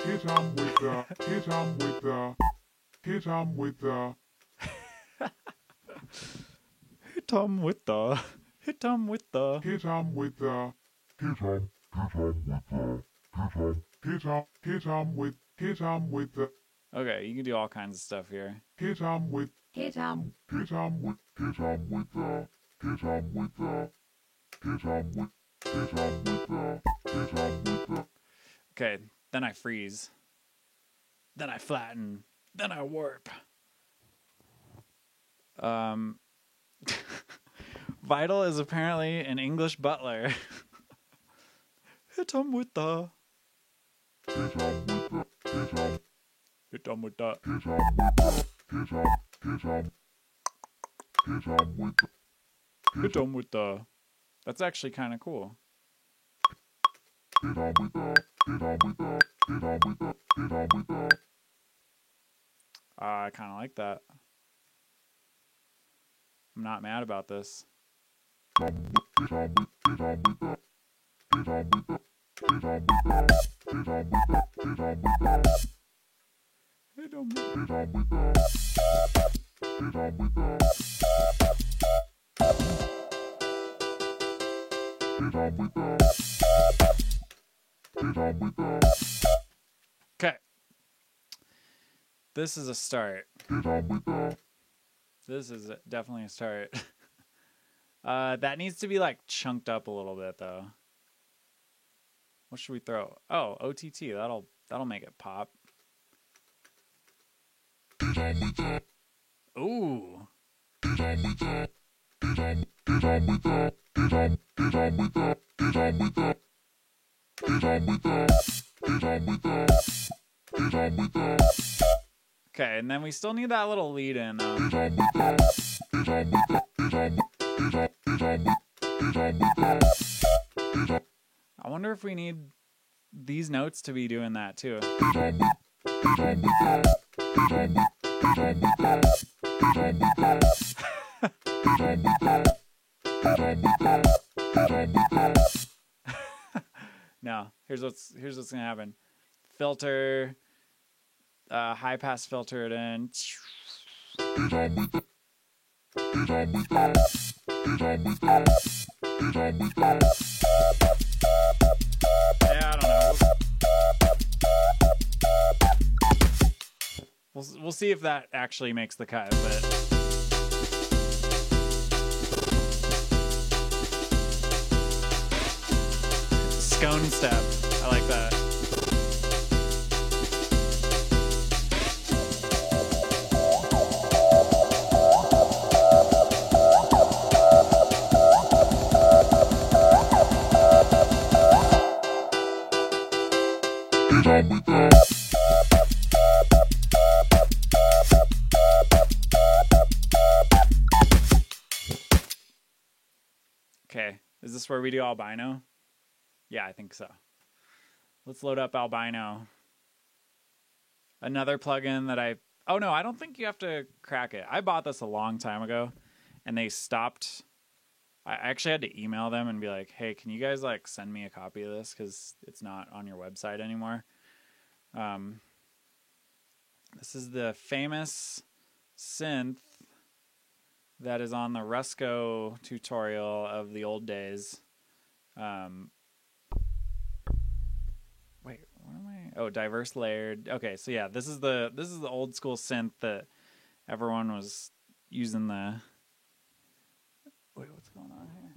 hit 'em with the, hit 'em with the, hit 'em with the. Hit 'em with the. Hit 'em with the. Hit 'em with the, hit 'em, hit 'em with the, hit 'em, hit 'em, hit 'em with the, Okay, you can do all kinds of stuff here. hit 'em with, Hit 'em. hit 'em with, hit 'em with the, hit 'em with the, hit 'em with, hit 'em with the, hit 'em with the. Okay, then I freeze. Then I flatten. Then I warp. Vital is apparently an English butler. Hit 'em with the. Hit 'em with the, hit 'em, Hit 'em with the. hit 'em with the, hit 'em, hit 'em, hit 'em with the, Hit 'em with the. That's actually kind of cool. hit 'em with the, hit 'em with the, hit 'em with the, hit 'em with the. I kind of like that. I'm not mad about this. Hit 'em with, hit 'em with, hit 'em with the, hit 'em with the, hit 'em with the, hit 'em with the, hit 'em with the. Hit 'em. Hit 'em with the, hit 'em with the, hit 'em with the, hit 'em with the, Okay. This is a start. hit 'em with the, This is definitely a start. That needs to be like chunked up a little bit though. What should we throw? Oh, OTT. That'll make it pop. hit 'em with the, Ooh. hit 'em with the, hit 'em, hit 'em with the, hit 'em, hit 'em with the, hit 'em with the, hit 'em with the, hit 'em with the, hit 'em with the, Okay, and then we still need that little lead in though. hit 'em with the, hit 'em with the, hit 'em, hit 'em, hit 'em with, hit 'em with the, hit 'em, I wonder if we need these notes to be doing that too. hit 'em with, hit 'em with the, hit 'em with, hit 'em with the, hit 'em with the, hit 'em with the, hit 'em with the, hit 'em with the. No, here's what's gonna happen. Filter, high pass filter it in. Hit 'em with the, hit 'em with the, hit 'em with the, hit 'em with the. Yeah, I don't know. We'll see if that actually makes the cut, but scone step. I like that. Hit 'em with the, Okay, is this where we do albino? Yeah, I think so. Let's load up albino. Another plugin that oh no, I don't think you have to crack it. I bought this a long time ago and they stopped. I actually had to email them and be like, hey, can you guys like send me a copy of this? Cause it's not on your website anymore. This is the famous synth that is on the Rusco tutorial of the old days. Wait, what am I? Oh, diverse layered. Okay, so yeah, this is the old school synth that everyone was using the. Wait, what's going on here?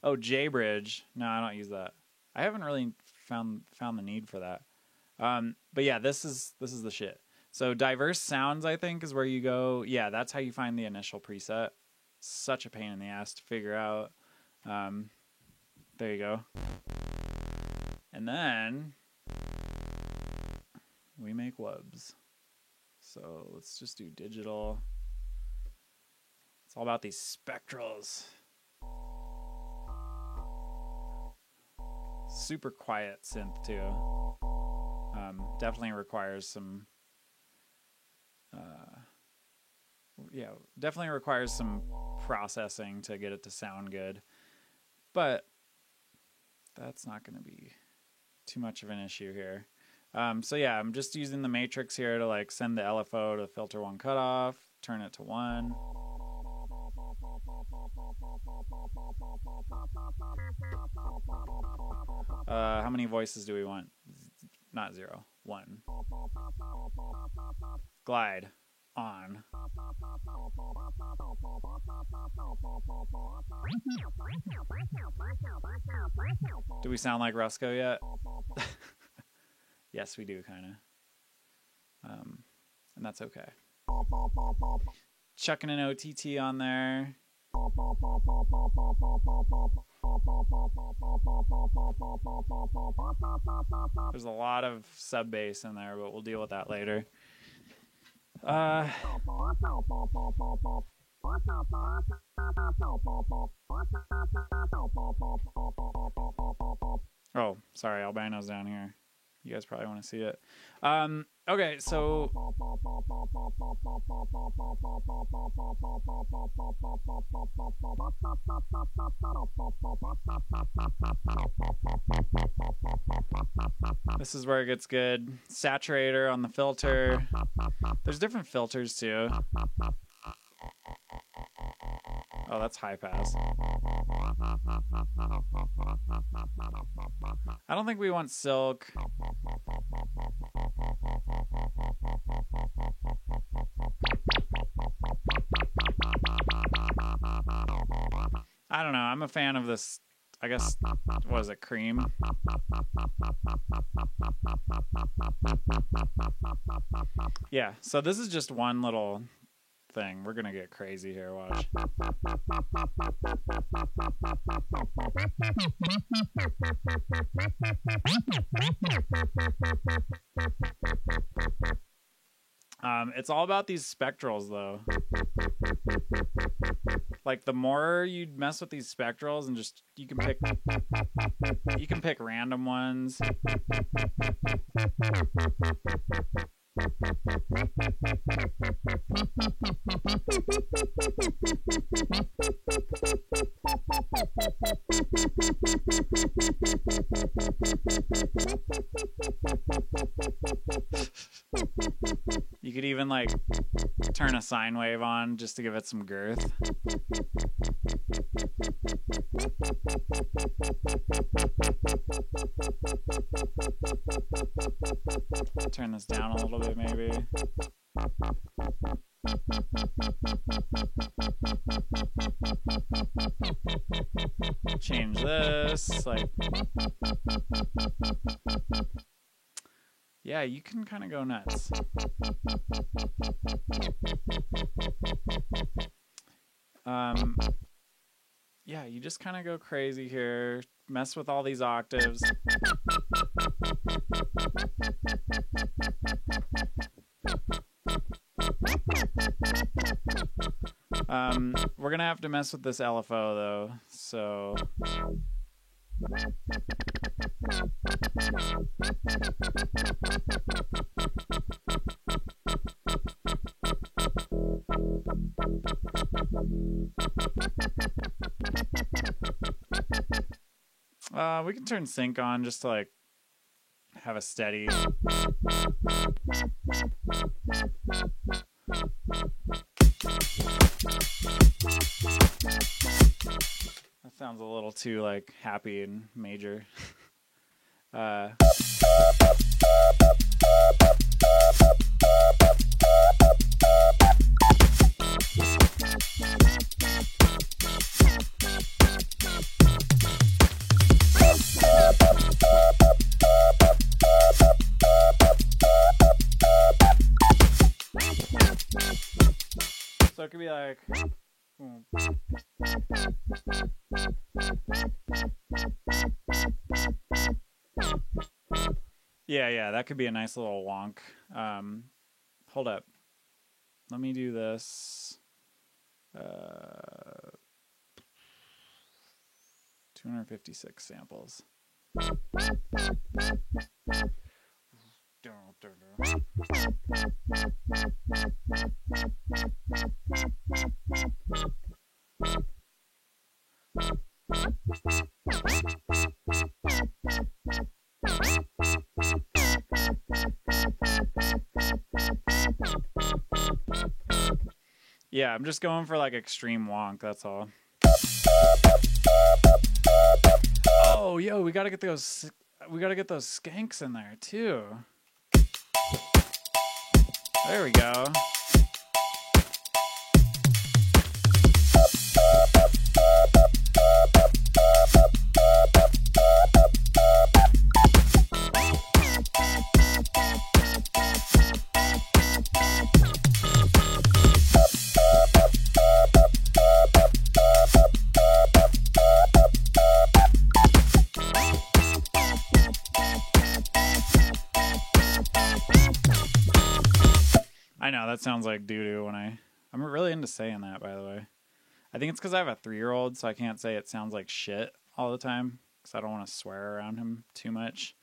Oh, JBridge. No, I don't use that. I haven't really found the need for that. But yeah, this is the shit. So diverse sounds, I think, is where you go. Yeah, that's how you find the initial preset. Such a pain in the ass to figure out. There you go. And then we make wubs. So let's just do digital. It's all about these spectrals. Super quiet synth too. Definitely requires some yeah, definitely requires some processing to get it to sound good, but that's not going to be too much of an issue here. So yeah, I'm just using the matrix here to like send the LFO to filter 1 cutoff, turn it to 1. How many voices do we want? Not 0, 1. Glide on. Do we sound like Rusko yet? Yes, we do, kind of. And that's okay. Chucking an OTT on there. There's a lot of sub bass in there, but we'll deal with that later. Oh, sorry, Albino's down here. You guys probably want to see it. Okay, so this is where it gets good. Saturator on the filter. There's different filters too. Oh, that's high pass. I don't think we want silk. I don't know. I'm a fan of this. I guess, what is it, cream? Yeah, so this is just one little thing. We're gonna get crazy here, watch. It's all about these spectrals, though. Like, the more you mess with these spectrals and just, you can pick random ones. You could even like turn a sine wave on just to give it some girth. Turn this down a little bit, maybe. Change this, like, yeah, you can kind of go nuts. Yeah, you just kind of go crazy here, mess with all these octaves. We're gonna have to mess with this LFO though, so we can turn sync on just to like have a steady. That sounds a little too like happy and major. So it could be like, yeah, that could be a nice little wonk. Hold up. Let me do this. 256 samples. Yeah, I'm just going for like extreme wonk, that's all. Oh, yo, we gotta get those skanks in there too. There we go. I know, that sounds like doo-doo when I'm really into saying that, by the way. I think it's because I have a 3-year-old, so I can't say it sounds like shit all the time, because I don't want to swear around him too much.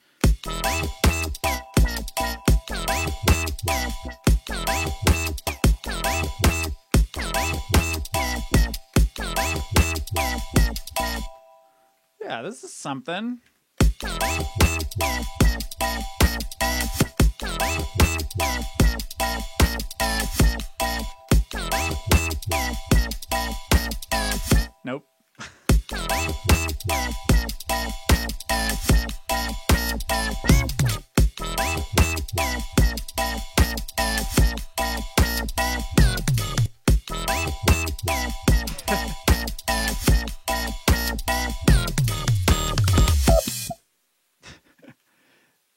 Yeah, this is something. Nope.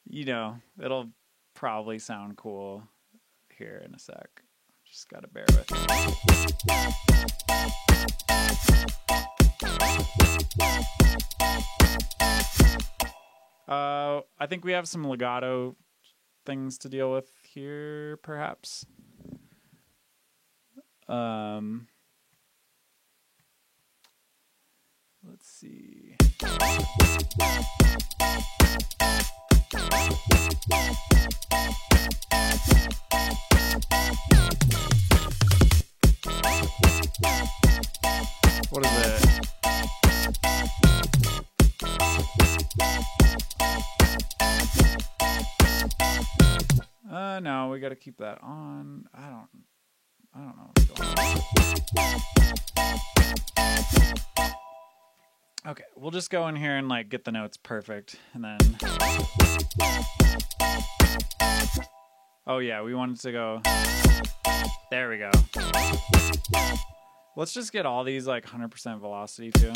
You know, it'll probably sound cool here in a sec. Just gotta bear with me. I think we have some legato things to deal with here, perhaps. Let's see. What is it? No, we gotta keep that on. I don't know what's going on. Okay, we'll just go in here and like get the notes perfect, and then. Oh yeah, we wanted to go. There we go. Let's just get all these like 100% velocity too.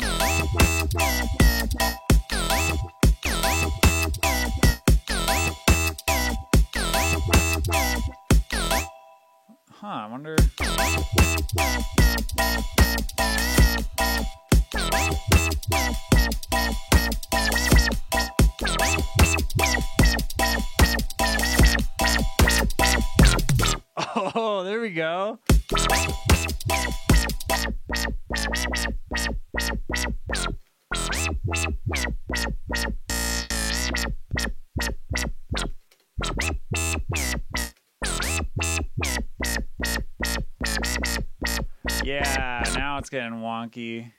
Huh, I wonder. Oh, there we go. Yeah, now it's getting wonky.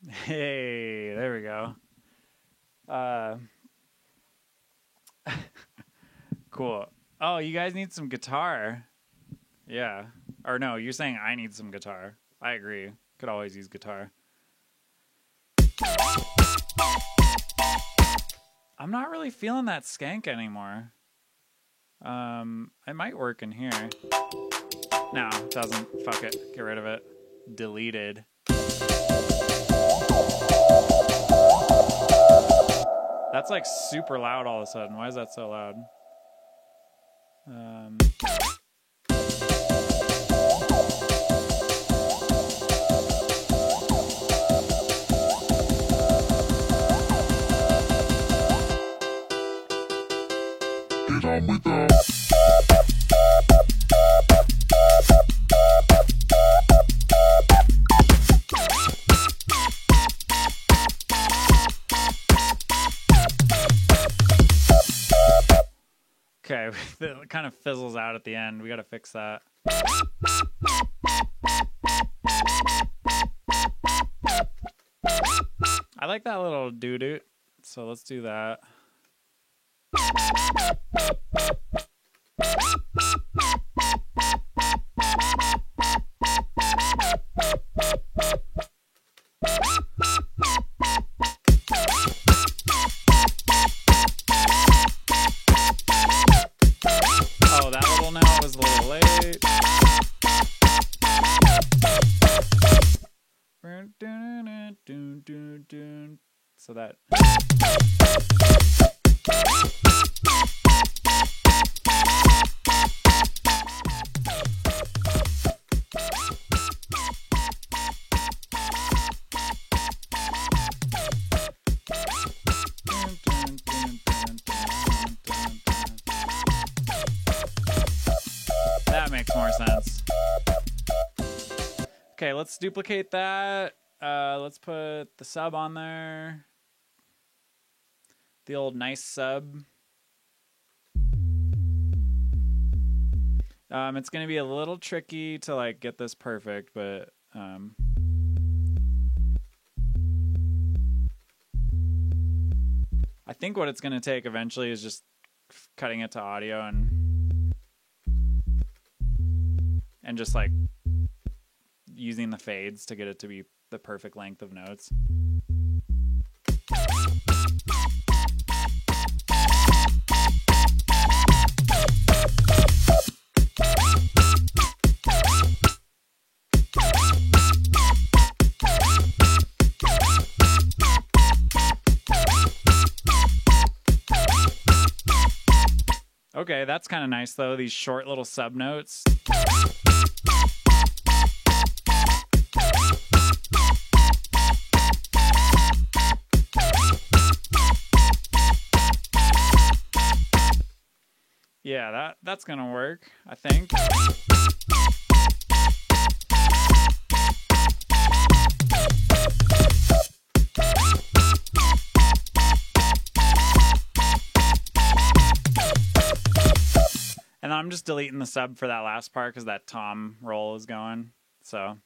Hey, there we go. Cool. Oh, you guys need some guitar. Yeah. Or no, you're saying I need some guitar. I agree. Could always use guitar. I'm not really feeling that skank anymore. It might work in here. No, it doesn't. Fuck it. Get rid of it. Deleted. That's like super loud all of a sudden. Why is that so loud? it kind of fizzles out at the end. We got to fix that. I like that little doo-doo, so let's do that. Oh, that little note was a little late. So that. That makes more sense. Okay, let's duplicate that. Let's put the sub on there. The old nice sub. It's gonna be a little tricky to like get this perfect, but I think what it's gonna take eventually is just cutting it to audio and just like using the fades to get it to be the perfect length of notes. Okay, that's kind of nice though, these short little sub notes. Yeah, that's gonna work, I think. And I'm just deleting the sub for that last part because that tom roll is going. So,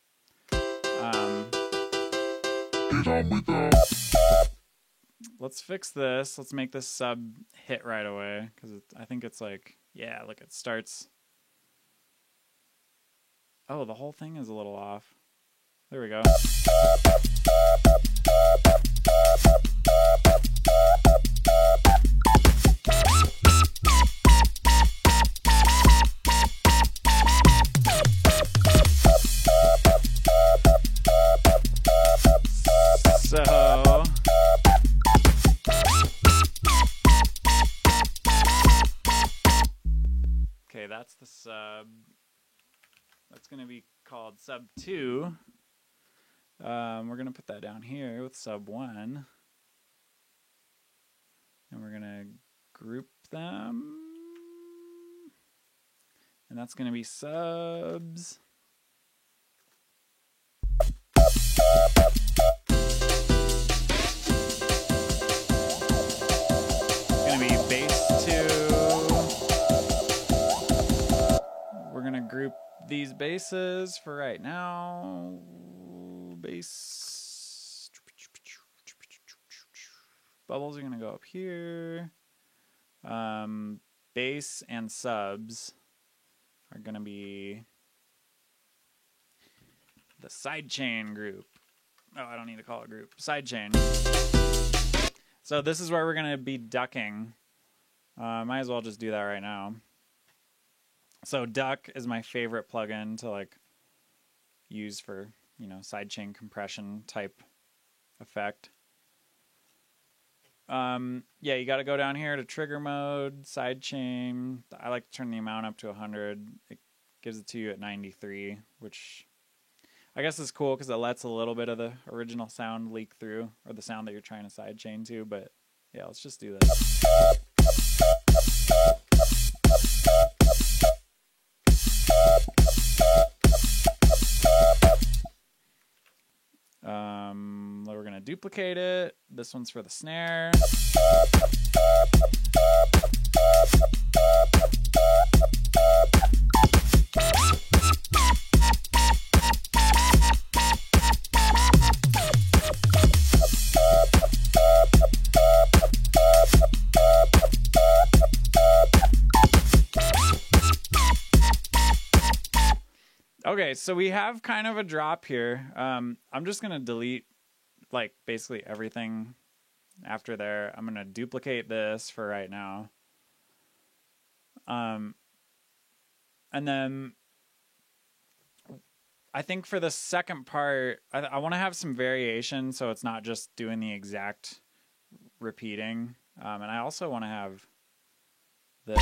let's fix this. Let's make this sub hit right away because I think it's like, yeah, look, it starts. Oh, the whole thing is a little off. There we go. So okay, that's the sub. That's going to be called sub 2. We're going to put that down here with sub 1. And we're going to group them. And that's going to be subs. It's going to be bass 2. We're going to group these basses for right now. Bass. Bubbles are going to go up here. Bass and subs are going to be the sidechain group. Oh, I don't need to call it group. Sidechain. So this is where we're going to be ducking. Might as well just do that right now. So Duck is my favorite plugin to like use for, you know, sidechain compression type effect. Yeah, you got to go down here to trigger mode, sidechain. I like to turn the amount up to 100. It gives it to you at 93, which I guess is cool because it lets a little bit of the original sound leak through, or the sound that you're trying to sidechain to. But yeah, let's just do this. We're gonna duplicate it. This one's for the snare. Okay, so we have kind of a drop here. I'm just gonna delete like basically everything after there. I'm gonna duplicate this for right now. And then I think for the second part, I want to have some variation, so it's not just doing the exact repeating. And I also want to have this.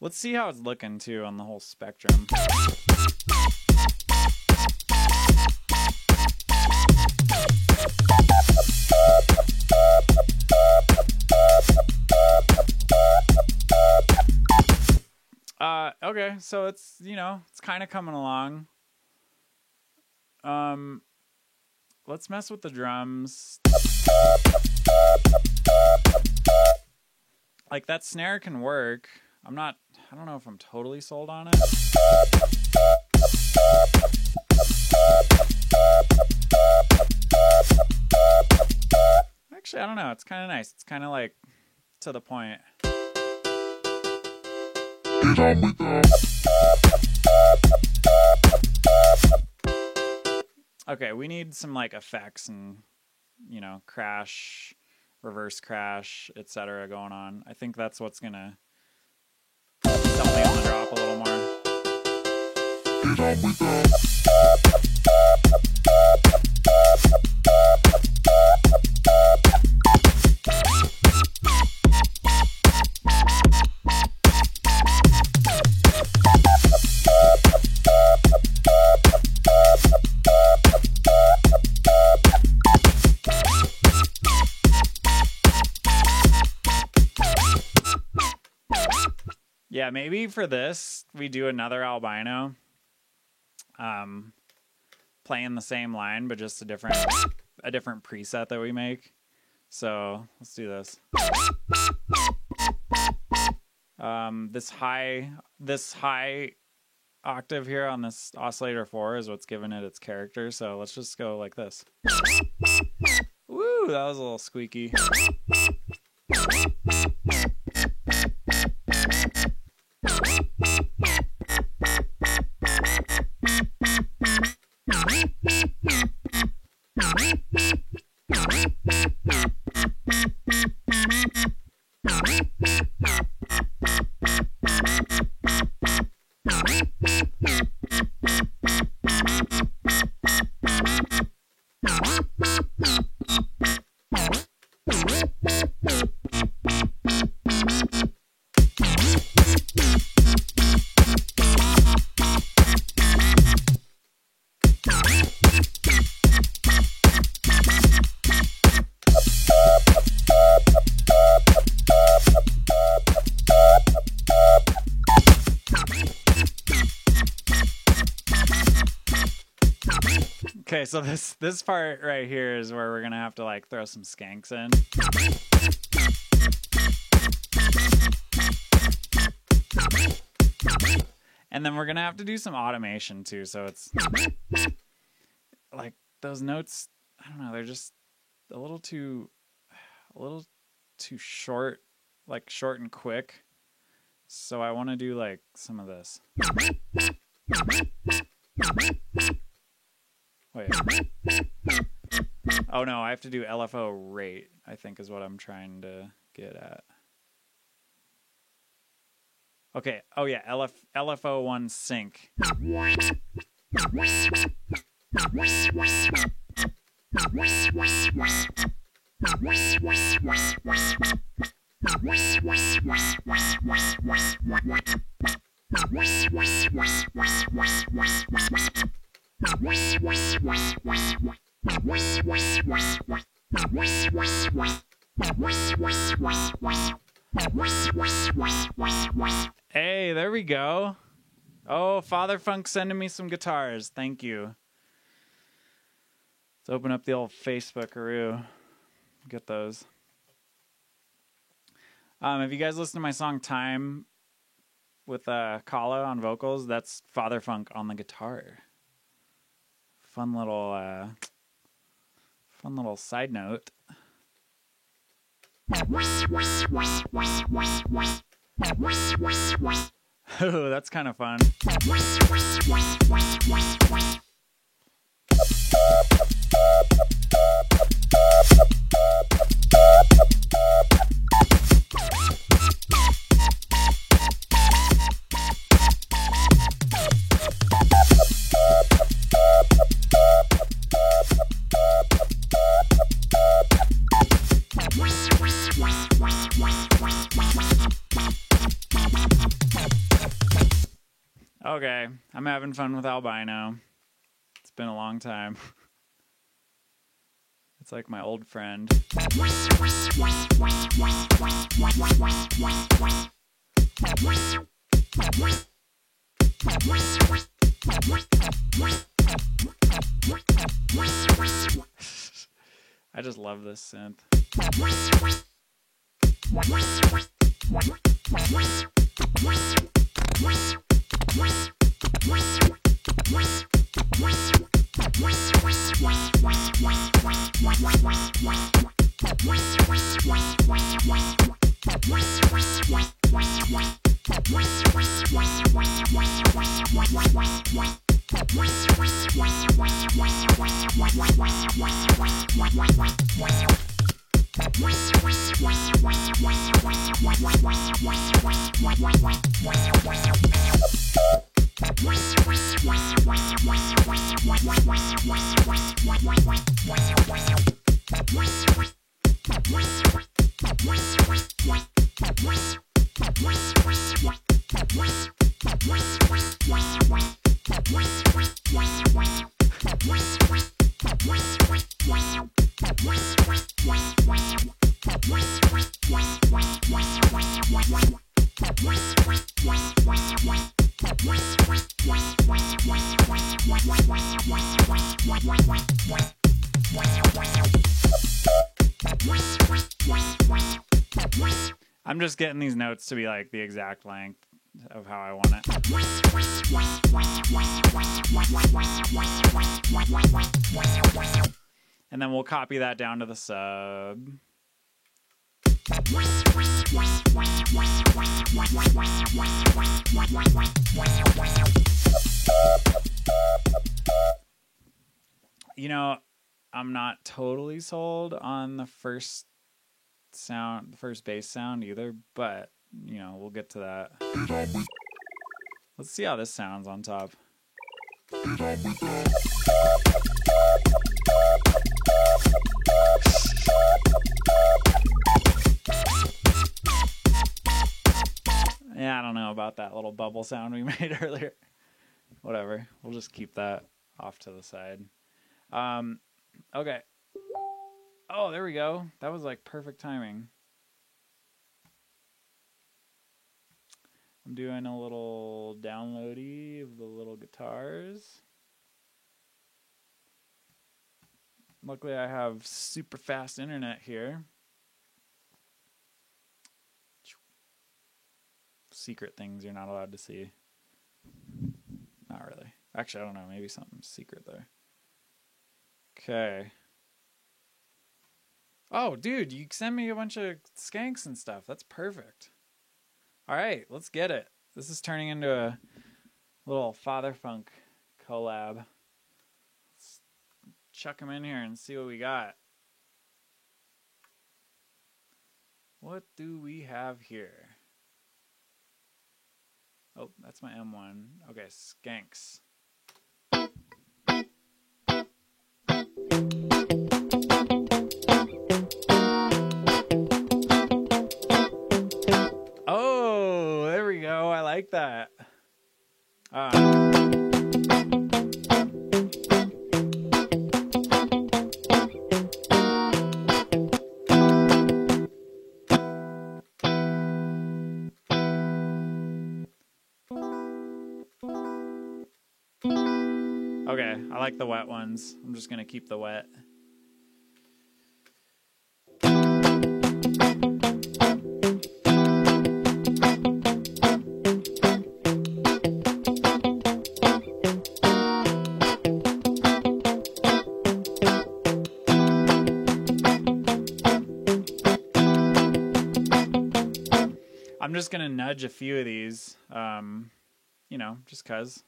Let's see how it's looking too on the whole spectrum. Okay, so it's, you know, it's kind of coming along. Let's mess with the drums. Like, that snare can work. I don't know if I'm totally sold on it. Actually, I don't know. It's kind of nice. It's kind of like to the point. Get on with that. Okay, we need some like effects and, you know, crash, reverse crash, etc. going on. I think that's what's gonna help me on the drop a little more. Get on with that. Yeah, maybe for this we do another albino, playing the same line but just a different preset that we make. So let's do this. This high octave here on this oscillator 4 is what's giving it its character. So let's just go like this. Woo, that was a little squeaky. Okay, so this part right here is where we're gonna have to like throw some skanks in. And then we're gonna have to do some automation too, so it's like those notes, I don't know, they're just a little too short, like short and quick. So I want to do like some of this. Wait. Oh no, I have to do LFO rate, I think is what I'm trying to get at. Okay, oh yeah, LFO1 sync. Hey, there we go. Oh, Father Funk sending me some guitars. Thank you. Let's open up the old Facebook-aroo. Get those. If you guys listen to my song Time with Kala on vocals, that's Father Funk on the guitar. fun little side note. Oh, that's kind of fun. Okay, I'm having fun with Albino. It's been a long time. It's like my old friend. I just love this synth. I'm just getting these notes to be like the exact length of how I want it. And then we'll copy that down to the sub. You know, I'm not totally sold on the first sound, the first bass sound either, but you know, we'll get to that. Let's see how this sounds on top. Yeah, I don't know about that little bubble sound we made earlier. Whatever, we'll just keep that off to the side. Okay. Oh, there we go. That was like perfect timing. I'm doing a little downloady of the little guitars. Luckily, I have super fast internet here. Secret things you're not allowed to see. Not really. Actually, I don't know. Maybe something's secret there. Okay. Oh, dude, you send me a bunch of skanks and stuff. That's perfect. All right, let's get it. This is turning into a little Father Funk collab. Let's chuck them in here and see what we got. What do we have here? Oh, that's my M1. Okay, skanks. Oh, there we go. I like that. Okay, I like the wet ones. I'm just gonna keep the wet. I'm just gonna nudge a few of these, you know, just cause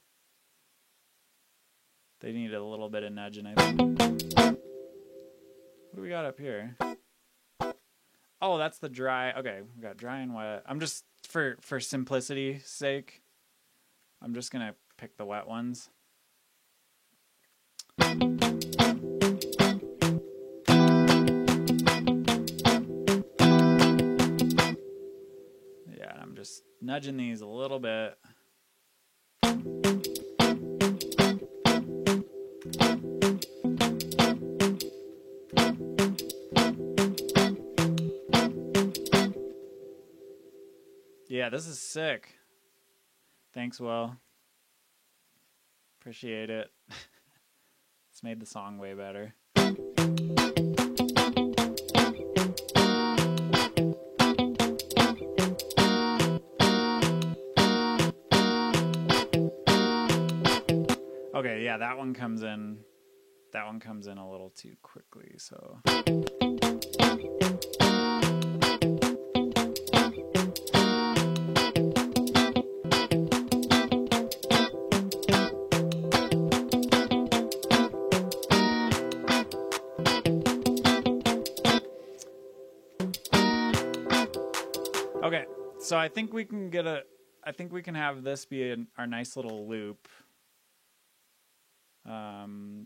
they need a little bit of nudging, I think. What do we got up here? Oh, that's the dry. Okay, we got dry and wet. I'm just for simplicity's sake, I'm just gonna pick the wet ones. Yeah, I'm just nudging these a little bit. Yeah, this is sick. Thanks, Will. Appreciate it. It's made the song way better. Okay, yeah, that one comes in a little too quickly, so okay, so I think we can have this be our nice little loop.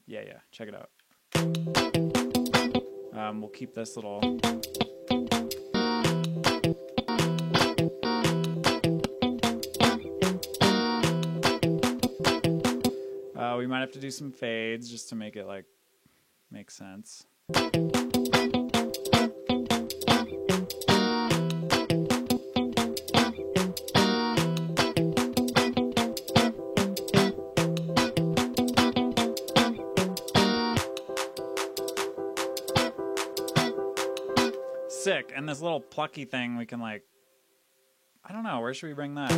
Yeah, check it out. We'll keep this little. We might have to do some fades just to make it like make sense. Sick. And this little plucky thing we can like, I don't know, where should we bring that?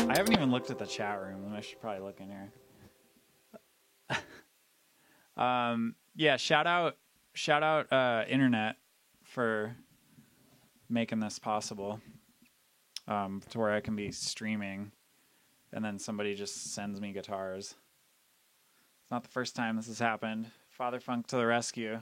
I haven't even looked at the chat room. I should probably look in here. Yeah, shout out internet for making this possible. To where I can be streaming and then somebody just sends me guitars. It's not the first time this has happened. Father Funk to the rescue.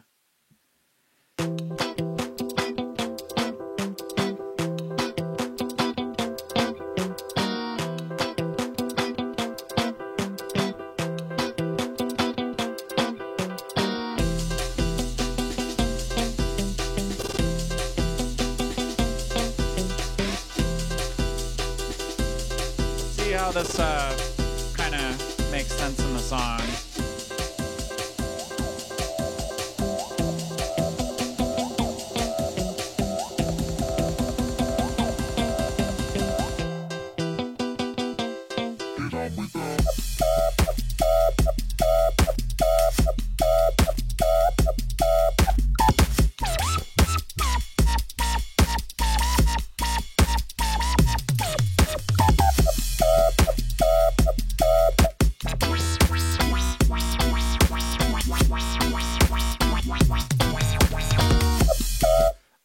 See how this kind of makes sense in the song.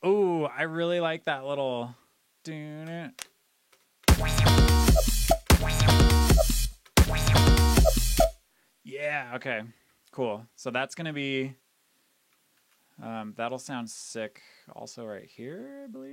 Ooh, I really like that little. Yeah, okay, cool. So that's gonna be. That'll sound sick. Also, right here, I believe.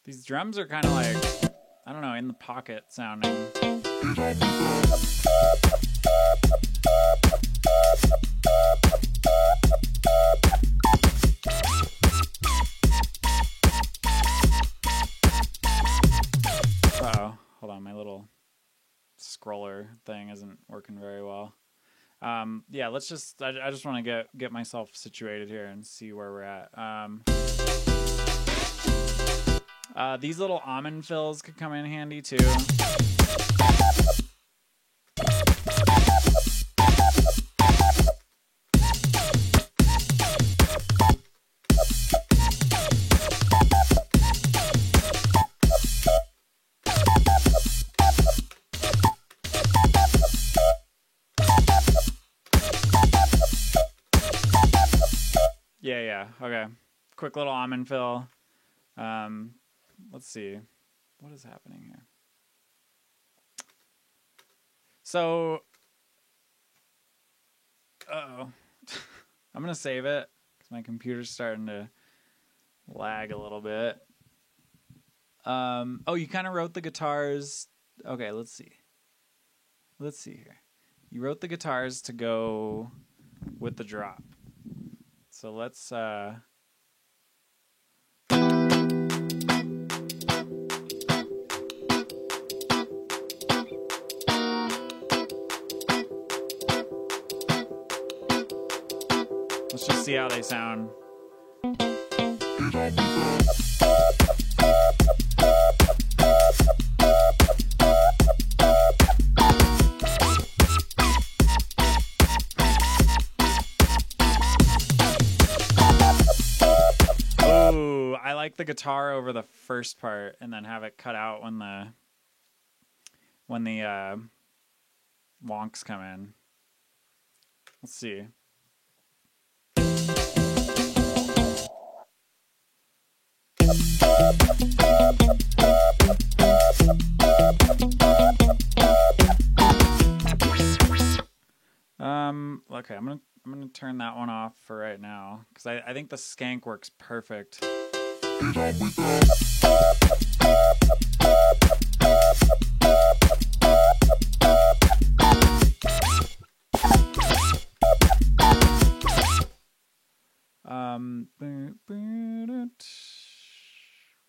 These drums are kind of like, I don't know, in the pocket sounding. Uh-oh, hold on, my little scroller thing isn't working very well. Yeah, let's just, I just want to get myself situated here and see where we're at. These little almond fills could come in handy too. Yeah, okay. Quick little almond fill. Let's see. What is happening here? So, uh-oh. I'm going to save it because my computer's starting to lag a little bit. Oh, you kind of wrote the guitars. Okay, let's see. Let's see here. You wrote the guitars to go with the drop. So let's just see how they sound. Ooh, I like the guitar over the first part and then have it cut out when the wonks come in. Let's see. Okay, I'm gonna turn that one off for right now because I think the skank works perfect.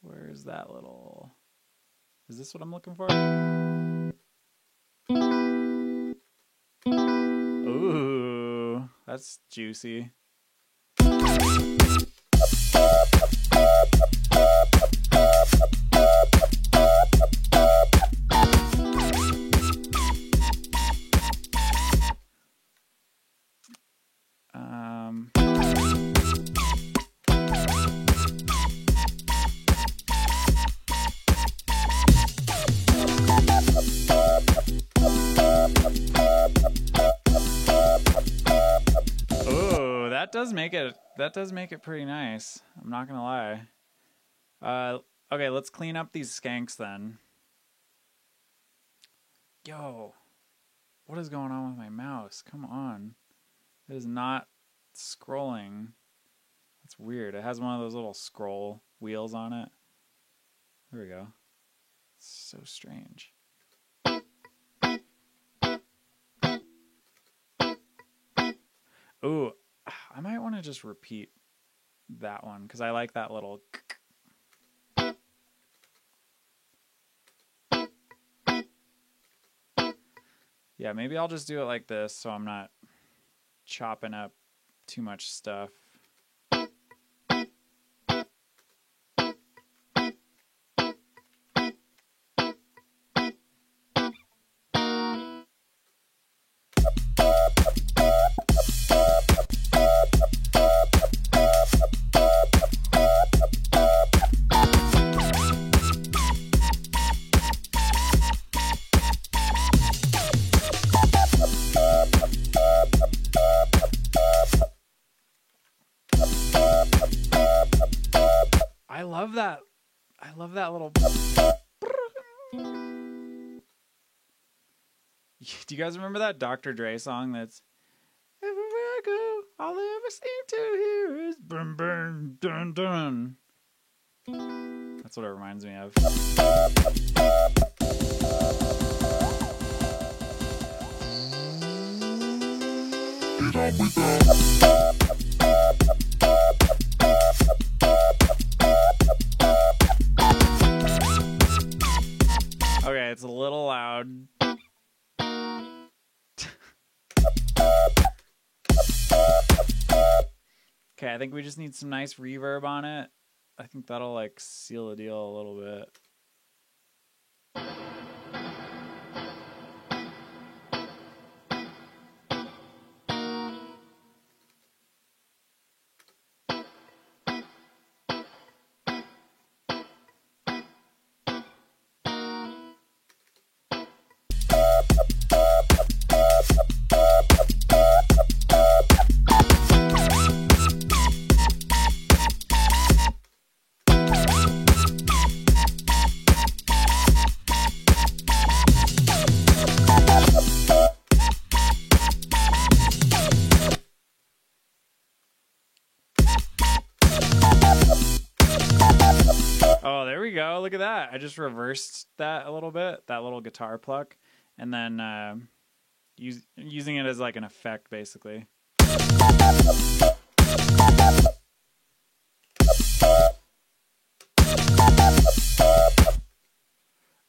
Where's that little? Is this what I'm looking for? Ooh, that's juicy. That does make it pretty nice. I'm not gonna lie. Okay, let's clean up these skanks then. Yo, what is going on with my mouse? Come on, it is not scrolling. That's weird. It has one of those little scroll wheels on it. There we go. It's so strange. Ooh. I might want to just repeat that one because I like that little. Yeah, maybe I'll just do it like this so I'm not chopping up too much stuff. I love that little. Do you guys remember that Dr. Dre song that's everywhere I go, all I ever seem to hear is burn, burn, dun, dun. That's what it reminds me of. Okay, it's a little loud. Okay, I think we just need some nice reverb on it. I think that'll like seal the deal a little bit. Oh, there we go. Look at that. I just reversed that a little bit, that little guitar pluck, and then using it as like an effect, basically.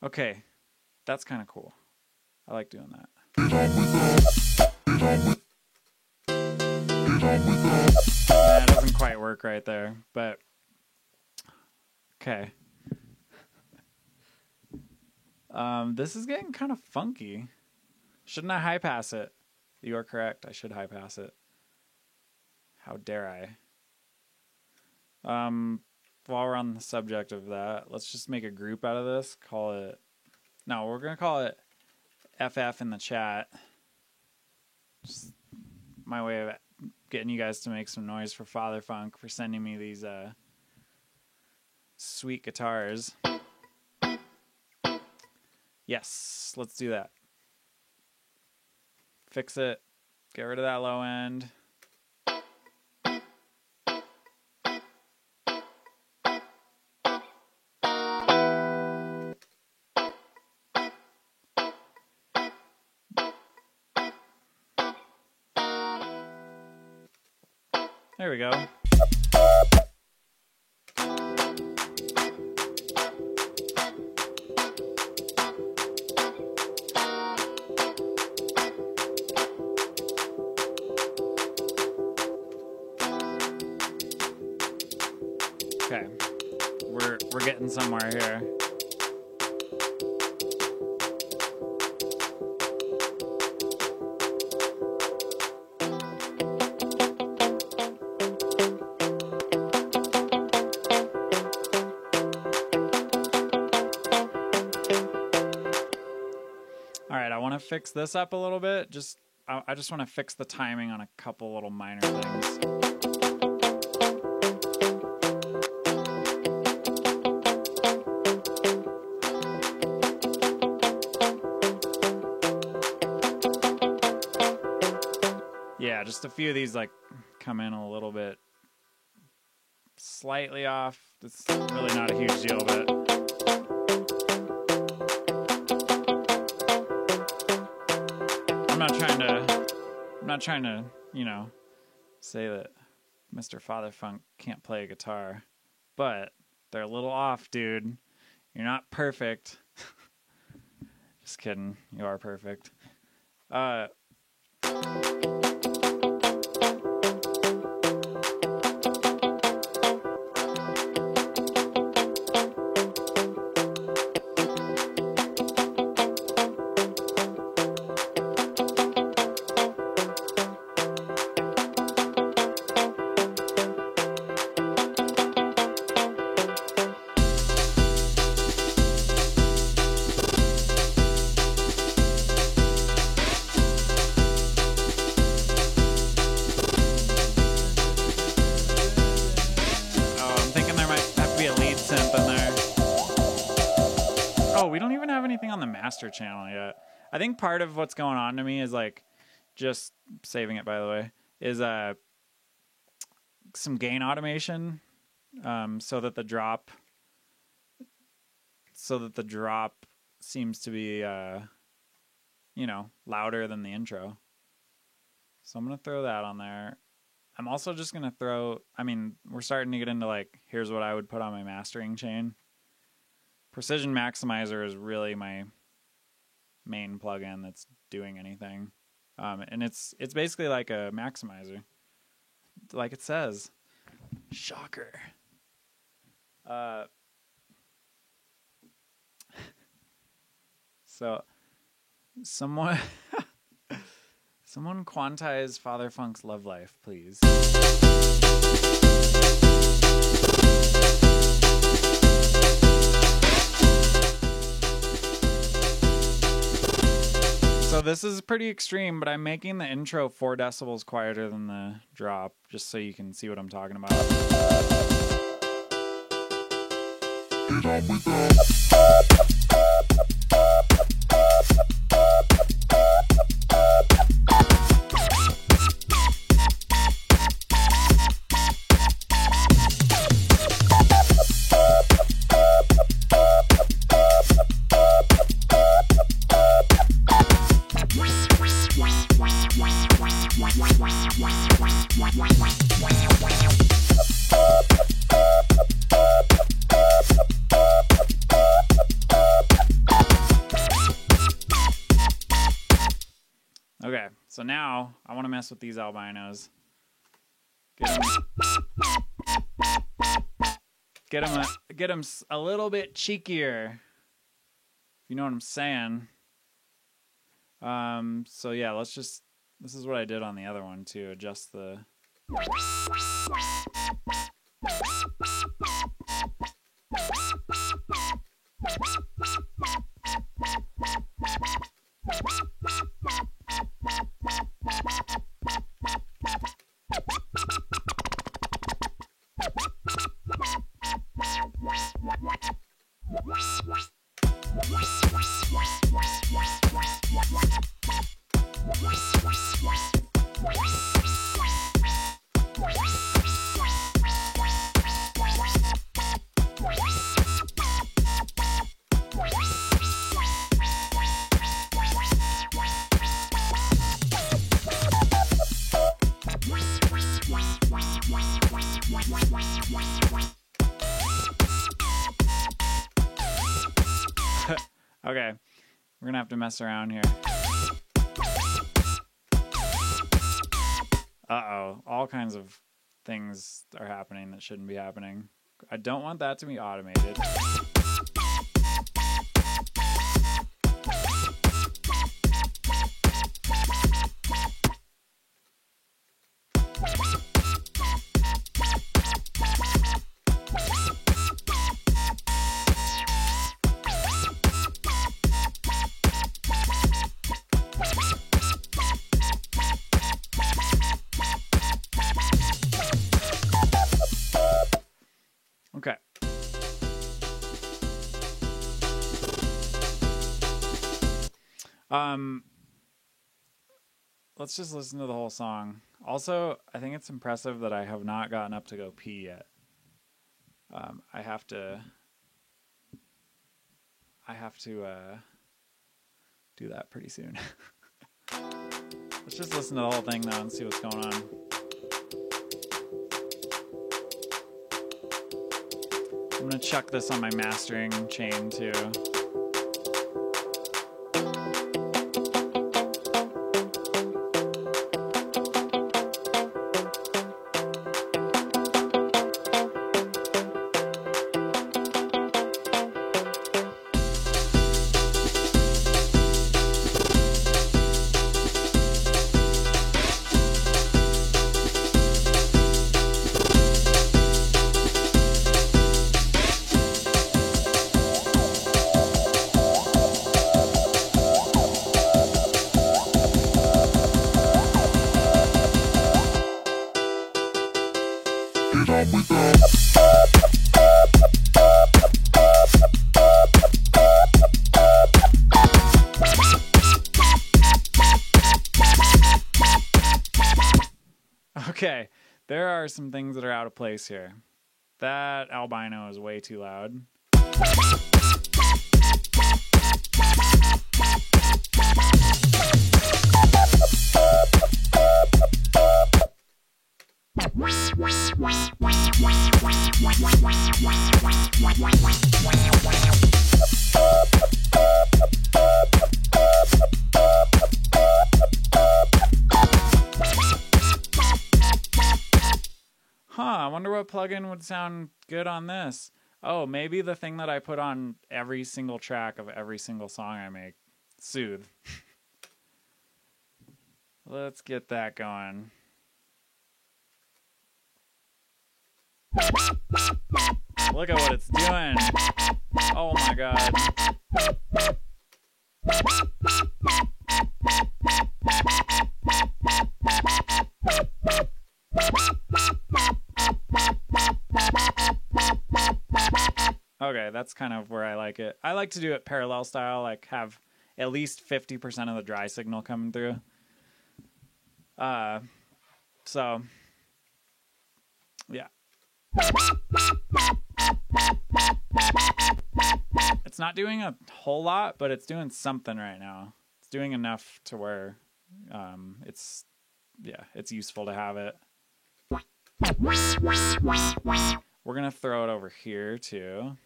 Okay, that's kind of cool. I like doing that. That doesn't quite work right there, but okay. This is getting kind of funky. Shouldn't I high pass it? You are correct. I should high pass it. How dare I? While we're on the subject of that, let's just make a group out of this. Call it... No, we're going to call it FF in the chat. Just my way of getting you guys to make some noise for Father Funk for sending me these sweet guitars. Yes, let's do that. Fix it. Get rid of that low end. There we go. Okay, we're getting somewhere here. All right, I want to fix this up a little bit. I just want to fix the timing on a couple little minor things. Yeah, just a few of these like come in a little bit slightly off. It's really not a huge deal, but I'm not trying to, you know, say that Mr. Father Funk can't play a guitar, but they're a little off, dude. You're not perfect. Just kidding. You are perfect. We don't even have anything on the master channel yet. I think part of what's going on to me is like, just saving it by the way, is some gain automation, so that the drop seems to be you know, louder than the intro. So I'm gonna throw that on there. I'm also just gonna throw, I mean, we're starting to get into like, here's what I would put on my mastering chain. Precision Maximizer is really my main plugin that's doing anything. And it's basically like a maximizer. Like it says. Shocker. So someone quantize Father Funk's Love Life, please. So this is pretty extreme, but I'm making the intro 4 decibels quieter than the drop, just so you can see what I'm talking about. Okay, so now I want to mess with these albinos. Get them a little bit cheekier. If you know what I'm saying. So yeah, this is what I did on the other one to adjust the. Okay, we're gonna have to mess around here. Uh-oh, all kinds of things are happening that shouldn't be happening. I don't want that to be automated. Okay. Let's just listen to the whole song. Also, I think it's impressive that I have not gotten up to go pee yet. I have to do that pretty soon. Let's just listen to the whole thing though and see what's going on. I'm gonna chuck this on my mastering chain too. Okay, there are some things that are out of place here. That albino is way too loud. Huh, I wonder what plugin would sound good on this. Oh, maybe the thing that I put on every single track of every single song I make. Soothe. Let's get that going. Look at what it's doing. Oh my god. Okay, that's kind of where I like it. I like to do it parallel style, like have at least 50% of the dry signal coming through. So yeah. It's not doing a whole lot, but it's doing something right now. It's doing enough to where it's useful to have it. We're gonna throw it over here too.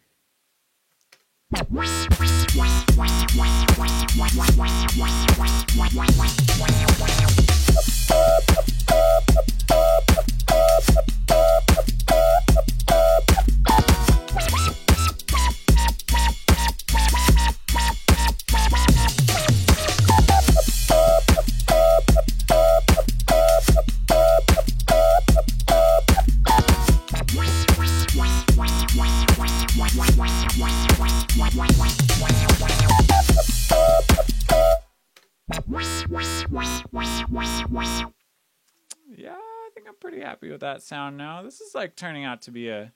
Yeah, I think I'm pretty happy with that sound now. This is like turning out to be a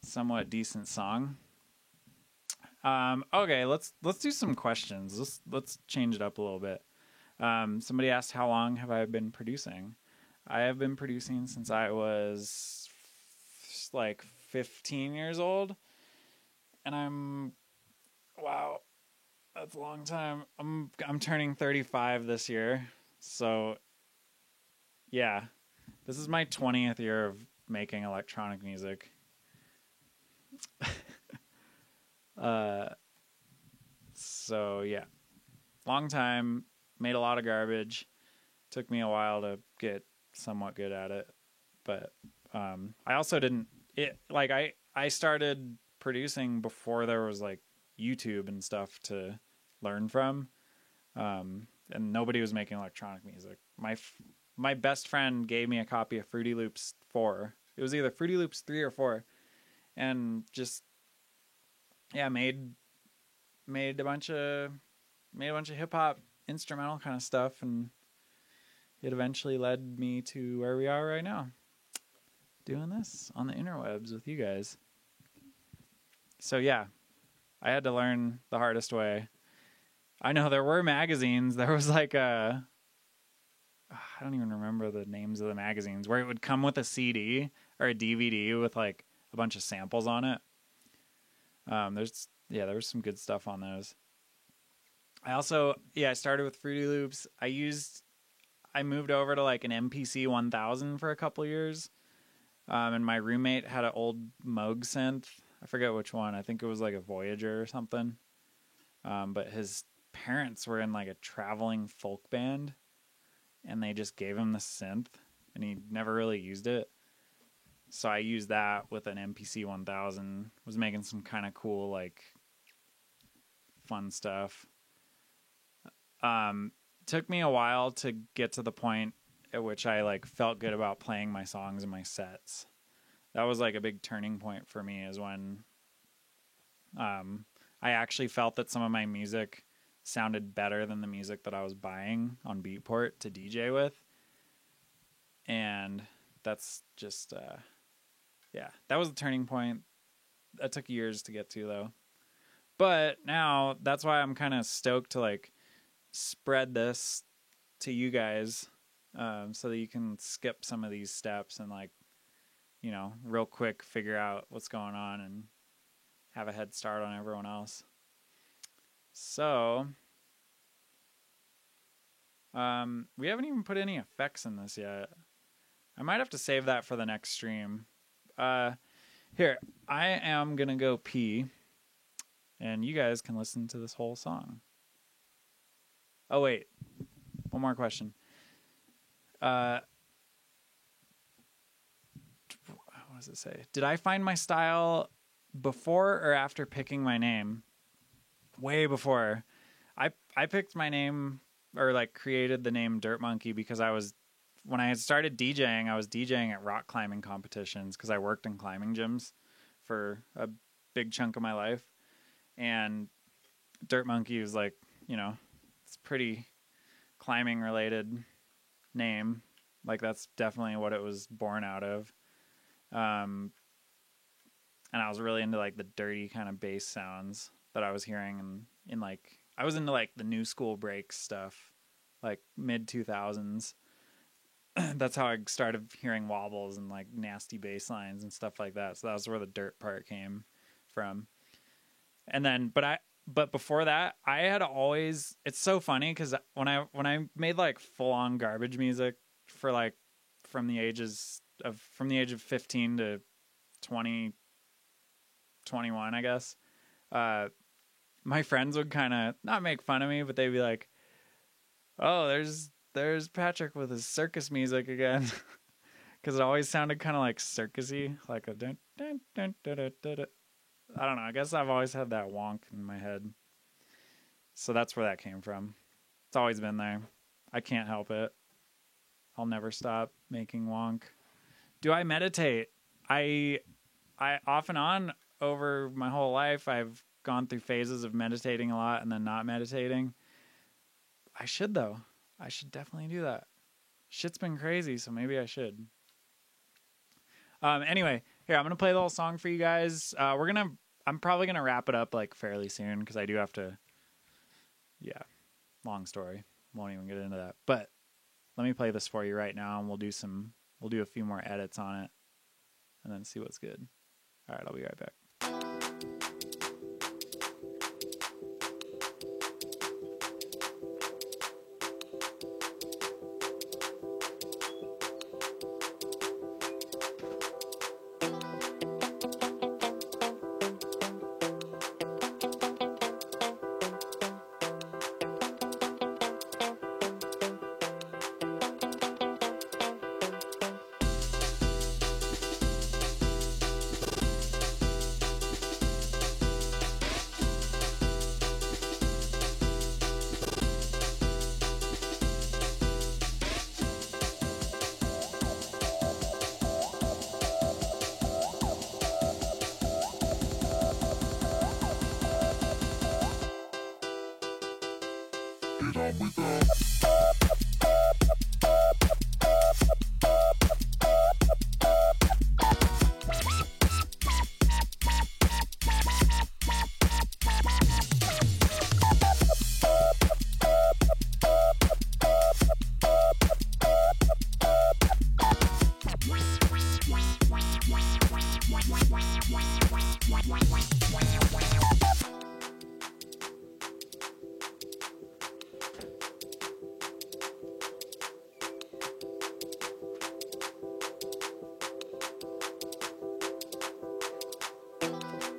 somewhat decent song. Okay, let's do some questions. Let's change it up a little bit. Somebody asked, how long have I been producing? I have been producing since I was like 15 years old, and wow, that's a long time. I'm turning 35 this year, so yeah, this is my 20th year of making electronic music. So yeah, long time, made a lot of garbage. Took me a while to get somewhat good at it, but I also I started producing before there was like YouTube and stuff to learn from, and nobody was making electronic music. My best friend gave me a copy of Fruity Loops 4. It was either Fruity Loops 3 or 4, and just made a bunch of hip hop instrumental kind of stuff, and it eventually led me to where we are right now, doing this on the interwebs with you guys. So yeah, I had to learn the hardest way. I know there were magazines. There was like I don't even remember the names of the magazines, where it would come with a CD or a DVD with like a bunch of samples on it. There was some good stuff on those. I also, I started with Fruity Loops. I moved over to like an MPC 1000 for a couple years. And my roommate had an old Moog synth. I forget which one. I think it was like a Voyager or something. But his parents were in like a traveling folk band, and they just gave him the synth, and he never really used it. So I used that with an MPC 1000. Was making some kind of cool, like, fun stuff. Took me a while to get to the point at which I like felt good about playing my songs in my sets. That was like a big turning point for me, is when I actually felt that some of my music sounded better than the music that I was buying on Beatport to DJ with. And that's just that was a turning point. That took years to get to, though. But now that's why I'm kind of stoked to like spread this to you guys, so that you can skip some of these steps and like, real quick figure out what's going on and have a head start on everyone else. So we haven't even put any effects in this yet. I might have to save that for the next stream. Here, I am gonna go pee, and you guys can listen to this whole song. Oh wait, one more question. What does it say? Did I find my style before or after picking my name, way before, I picked my name, or like created the name Dirt Monkey, because when I had started DJing, I was DJing at rock climbing competitions because I worked in climbing gyms for a big chunk of my life. And Dirt Monkey was like, you know, it's pretty climbing related name. Like that's definitely what it was born out of. And I was really into like the dirty kind of bass sounds that I was hearing in like, I was into like the new school breaks stuff, like mid 2000s. That's how I started hearing wobbles and like nasty bass lines and stuff like that. So that was where the dirt part came from. And then, but before that, I had always, it's so funny because when I made like full on garbage music for like from the age of 15 to 20, 21, I guess, my friends would kind of not make fun of me, but they'd be like, oh, there's Patrick with his circus music again. Because it always sounded kind of like circusy, like a dun, dun, dun, dun, dun, dun, dun. I don't know. I guess I've always had that wonk in my head. So that's where that came from. It's always been there. I can't help it. I'll never stop making wonk. Do I meditate? I off and on over my whole life, I've gone through phases of meditating a lot and then not meditating. I should, though. I should definitely do that. Shit's been crazy, so maybe I should. Anyway, here, I'm going to play the whole song for you guys. I'm probably going to wrap it up like fairly soon because I do have to, long story. Won't even get into that. But let me play this for you right now and we'll do a few more edits on it and then see what's good. All right, I'll be right back.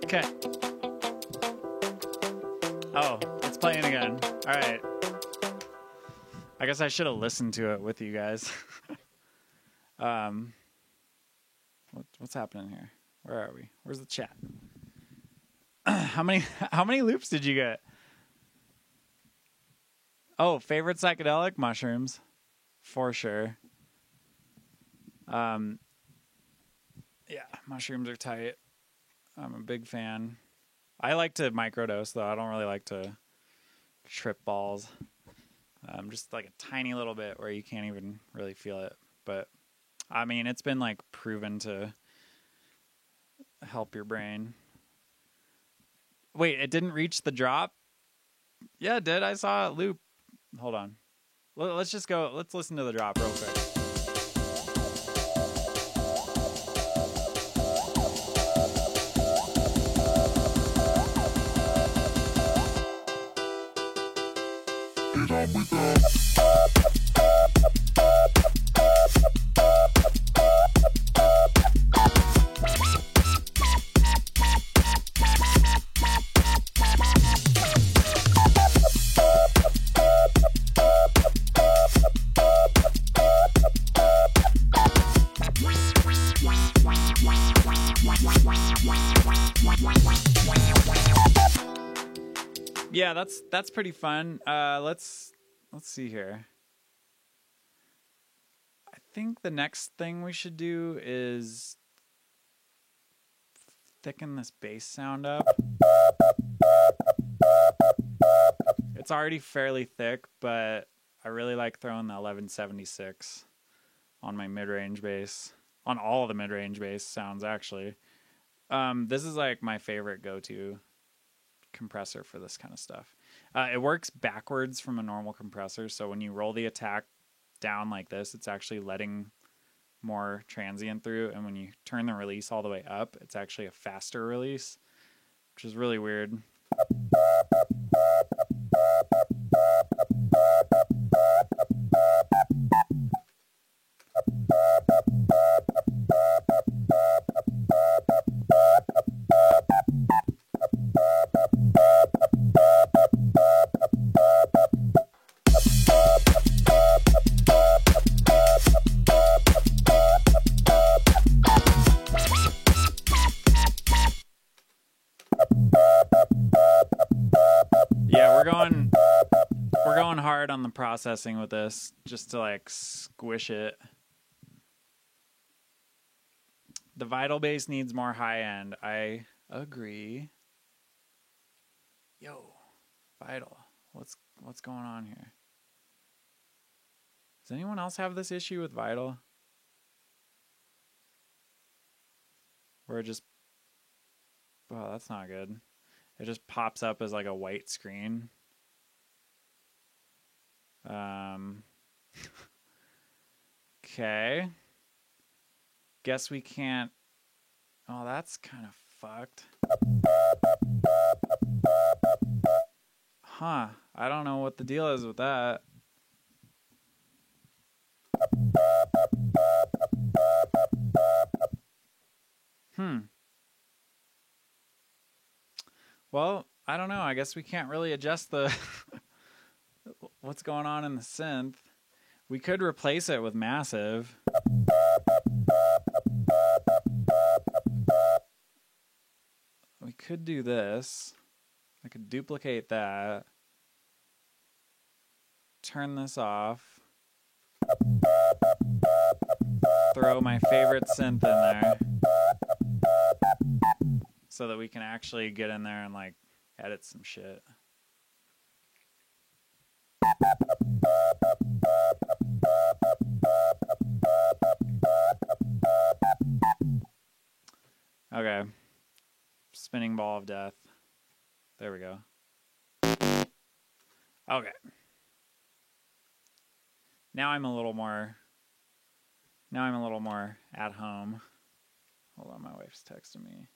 Okay. Oh, it's playing again. All right. I guess I should have listened to it with you guys. What's happening here? Where are we? Where's the chat? How many loops did you get? Oh, favorite psychedelic? Mushrooms. For sure. Yeah, mushrooms are tight. I'm a big fan. I like to microdose, though. I don't really like to trip balls. Just like a tiny little bit where you can't even really feel it. But, I mean, it's been, like, proven to help your brain. Wait, it didn't reach the drop? Yeah, it did. I saw it loop. Hold on. Let's just go. Let's listen to the drop real quick. Yeah, that's pretty fun. Let's see here. I think the next thing we should do is thicken this bass sound up. It's already fairly thick, but I really like throwing the 1176 on my mid-range bass, on all of the mid-range bass sounds actually. This is like my favorite go-to compressor for this kind of stuff. It works backwards from a normal compressor, so when you roll the attack down like this, it's actually letting more transient through, and when you turn the release all the way up, it's actually a faster release, which is really weird. Yeah, we're going hard on the processing with this, just to like squish it. The Vital bass needs more high end. I agree. Yo, Vital, what's going on here? Does anyone else have this issue with Vital? Where it just, oh, that's not good. It just pops up as like a white screen. Okay. Guess we can't. Oh, that's kind of fucked. Huh. I don't know what the deal is with that. Well, I don't know. I guess we can't really adjust the what's going on in the synth. We could replace it with Massive. We could do this. I could duplicate that. Turn this off. Throw my favorite synth in there. So that we can actually get in there and like edit some shit. Okay. Spinning ball of death. There we go. Okay. Now I'm a little more at home. Hold on, my wife's texting me.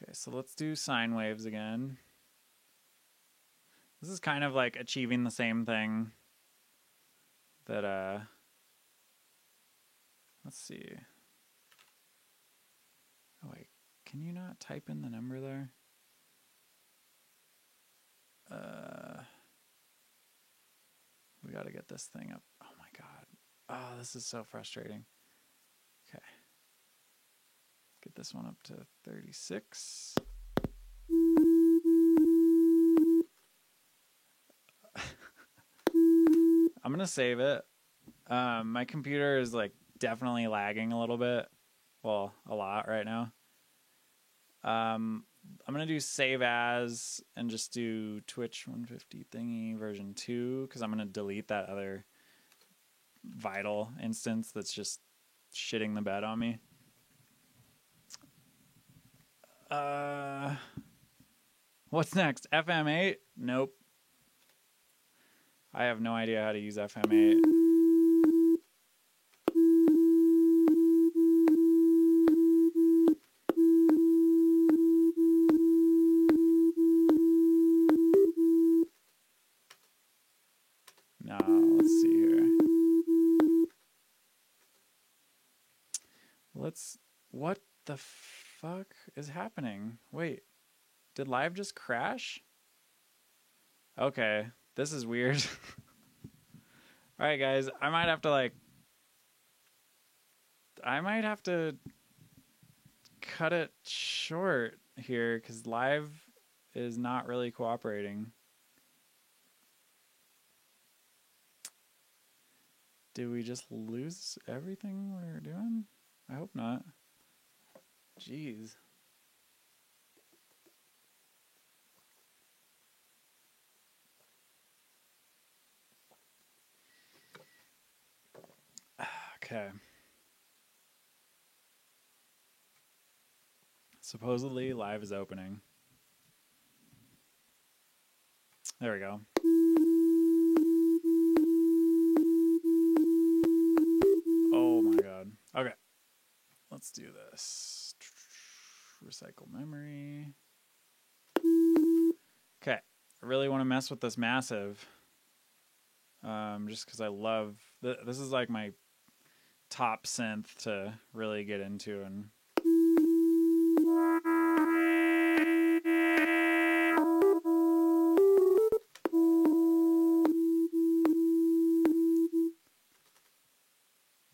Okay, so let's do sine waves again. This is kind of like achieving the same thing that, let's see. Oh, wait, can you not type in the number there? We got to get this thing up. Oh my God. Oh, this is so frustrating. Okay. Get this one up to 36. I'm going to save it. My computer is like definitely lagging a little bit. Well, a lot right now. I'm going to do save as and just do Twitch 150 thingy version 2 because I'm going to delete that other Vital instance that's just shitting the bed on me. What's next? FM8? Nope. I have no idea how to use FM8. No, let's see here. What the fuck is happening? Wait, did live just crash? Okay, this is weird. All right, guys, I might have to cut it short here because live is not really cooperating. Did we just lose everything we were doing? I hope not. Jeez. Okay. Supposedly live is opening. There we go. Oh my god. Okay. Let's do this. Recycle memory. Okay. I really want to mess with this massive. Just because I love... This is like my top synth to really get into and...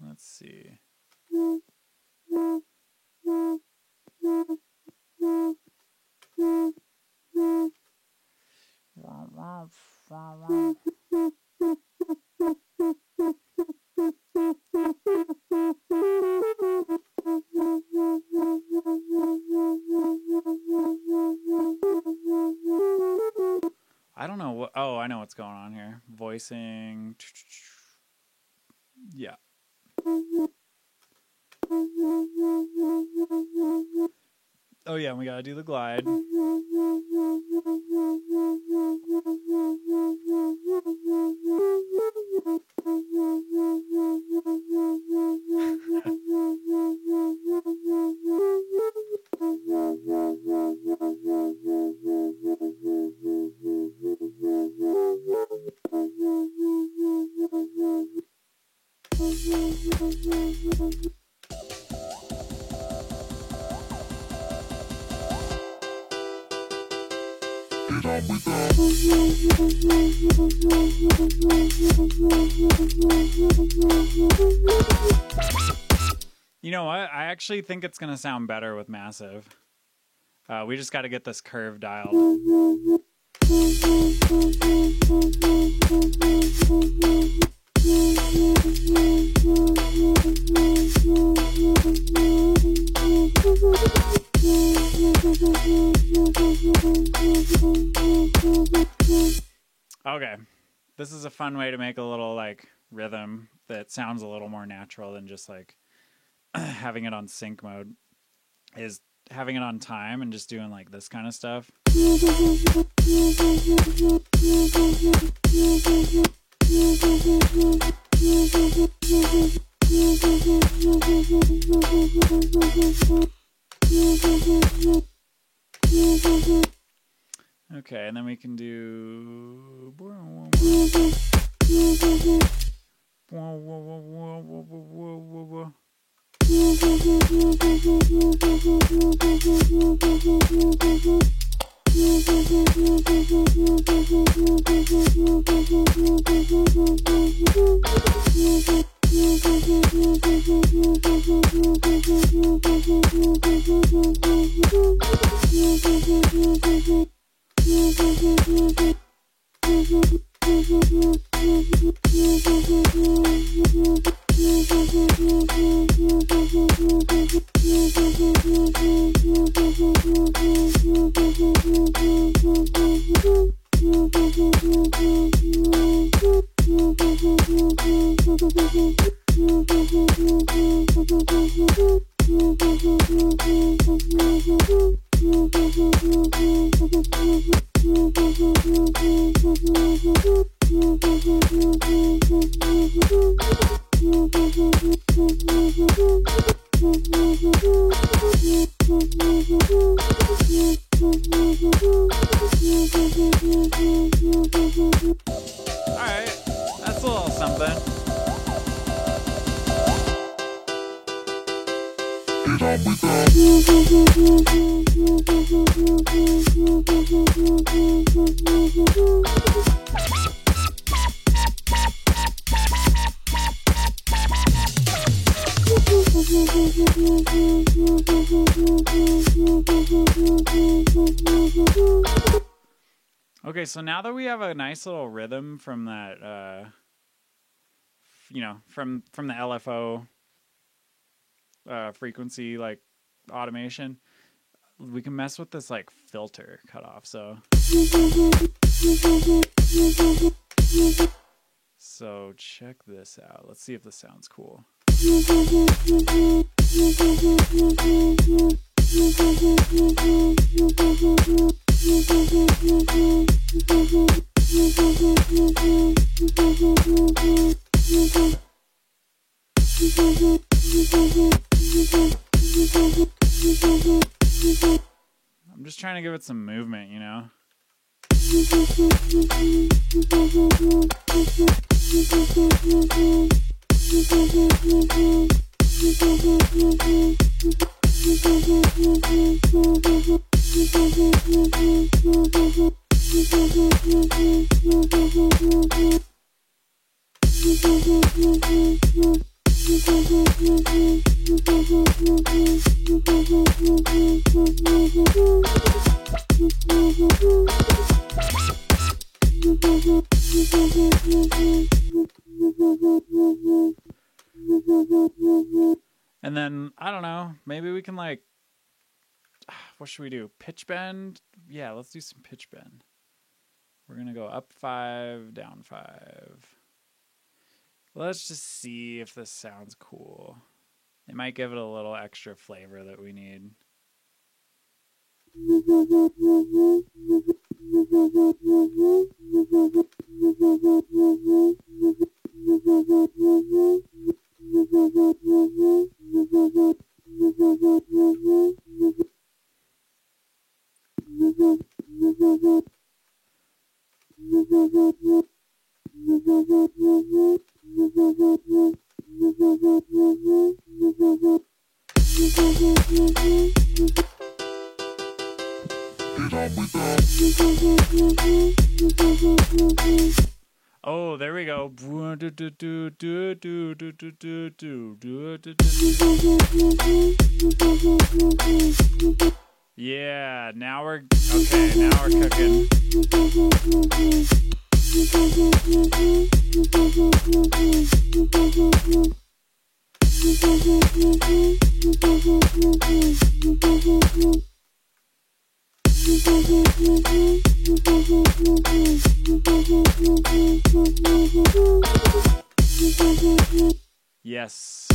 Let's see. I don't know what... Oh, I know what's going on here. Voicing... Yeah. Oh yeah, we gotta do the glide. You know what? I actually think it's going to sound better with massive. We just got to get this curve dialed. Okay. This is a fun way to make a little like rhythm that sounds a little more natural than just like having it on sync mode. Is having it on time and just doing like this kind of stuff. Okay, and then we can do... Alright, that's a little something. Okay, so now that we have a nice little rhythm from that, from the LFO frequency like automation, we can mess with this like filter cutoff. So check this out. Let's see if this sounds cool. I'm just trying to give it some movement, you know? And then, I don't know, maybe we can like, what should we do? Pitch bend? Yeah, let's do some pitch bend. We're going to go up 5, down 5. Let's just see if this sounds cool. It might give it a little extra flavor that we need. Oh, there we go. Yeah, now we're okay. Now we're cooking. Yes.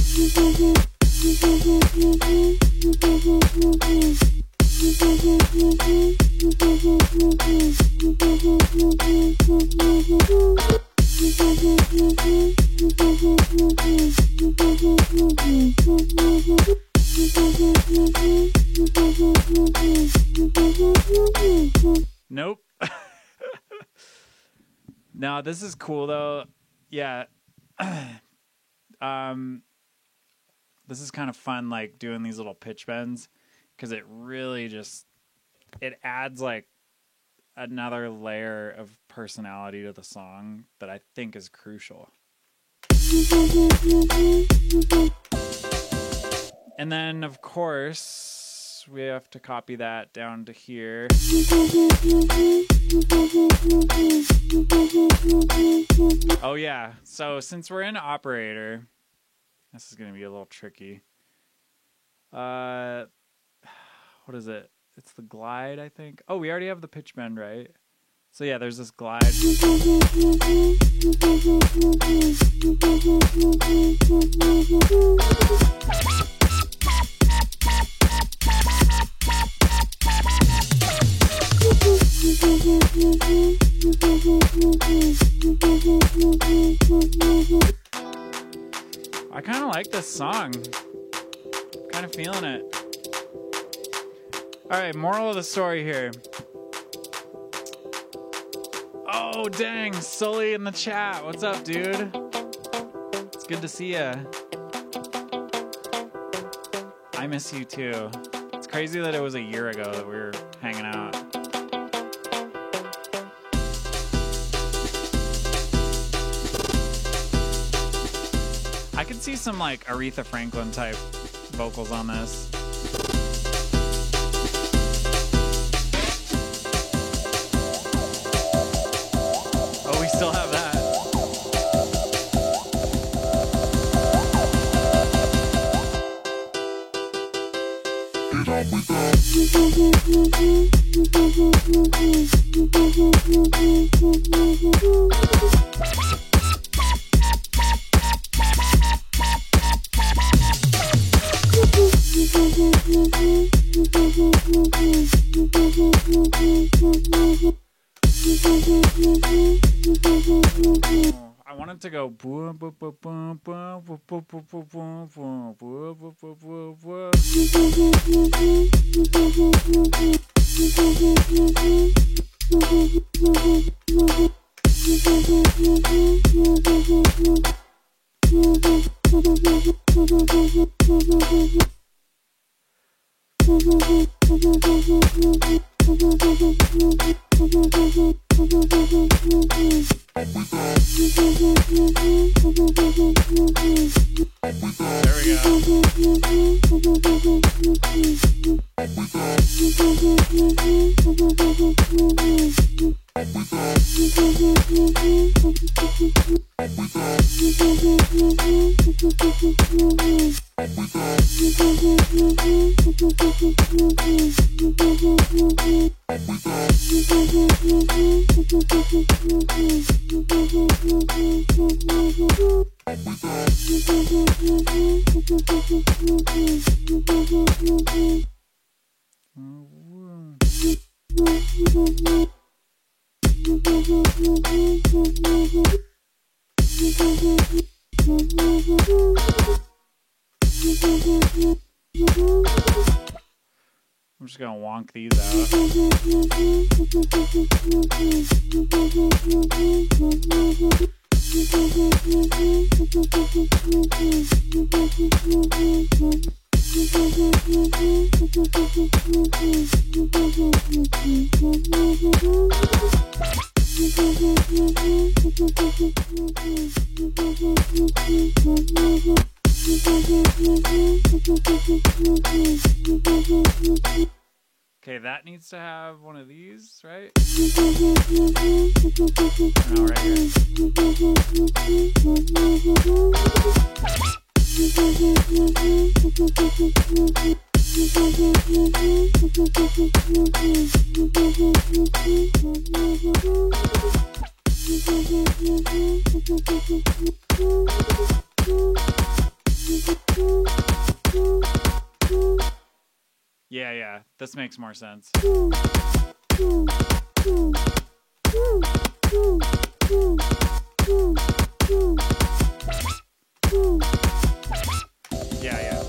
Nope. No, this is cool though. Yeah. This is kind of fun, like doing these little pitch bends, because it really just, it adds like another layer of personality to the song that I think is crucial. And then of course we have to copy that down to here. Oh yeah, so since we're in operator, this is going to be a little tricky. What is it? It's the glide, I think. Oh, we already have the pitch bend, right? So yeah, there's this glide. I kind of like this song. Kind of feeling it. All right, moral of the story here. Oh, dang, Sully in the chat. What's up, dude? It's good to see ya. I miss you too. It's crazy that it was a year ago that we were hanging out. I could see some like Aretha Franklin type vocals on this. Oh, we still have that. I wanted to go. I'm just gonna wonk these Okay, that needs to have one of these, right? No, right here. Yeah, this makes more sense. Yeah.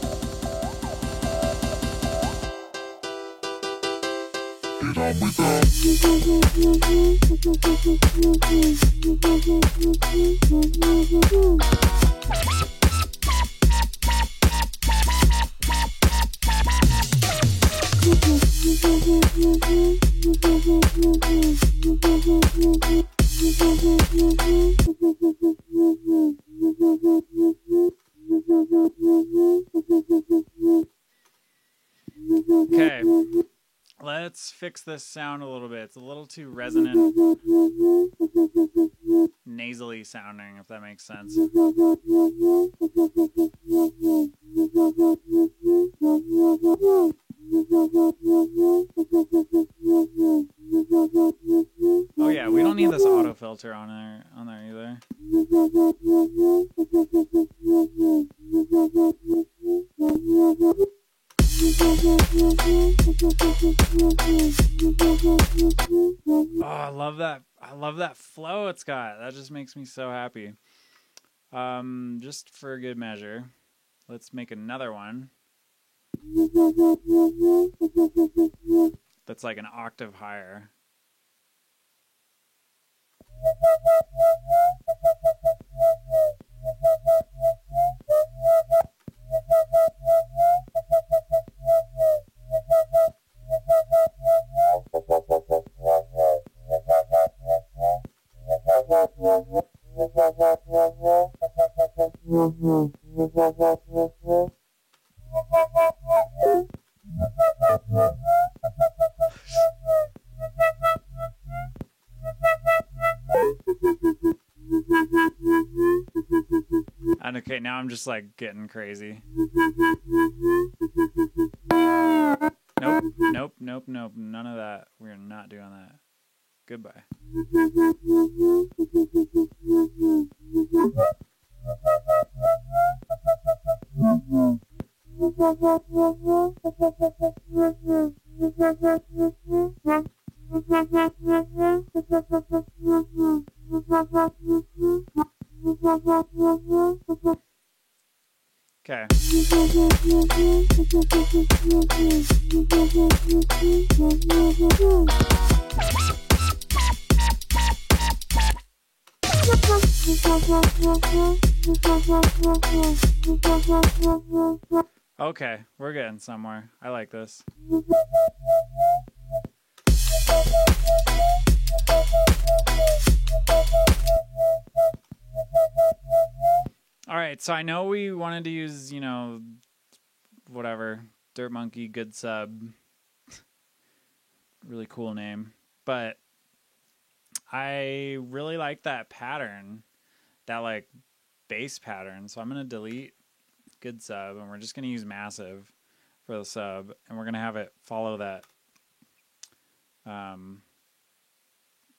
Okay, let's fix this sound a little bit. It's a little too resonant, nasally sounding, if that makes sense. Oh yeah, we don't need this auto filter on there either. Oh, I love that. I love that flow it's got. That just makes me so happy. Just for good measure, let's make another one that's like an octave higher. And okay, now I'm just like getting crazy. Nope. None of that. We're not doing that. Goodbye. Okay. Okay, we're getting somewhere. I like this. All right, so I know we wanted to use, you know, whatever, Dirt Monkey, Good Sub, really cool name, but I really like that pattern, that like bass pattern, so I'm going to delete Good Sub, and we're just going to use Massive for the sub, and we're going to have it follow that,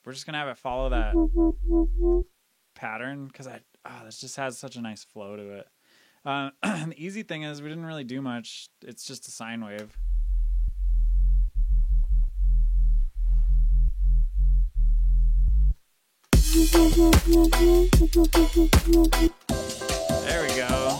we're just going to have it follow that pattern, because this just has such a nice flow to it. The easy thing is we didn't really do much. It's just a sine wave. There we go.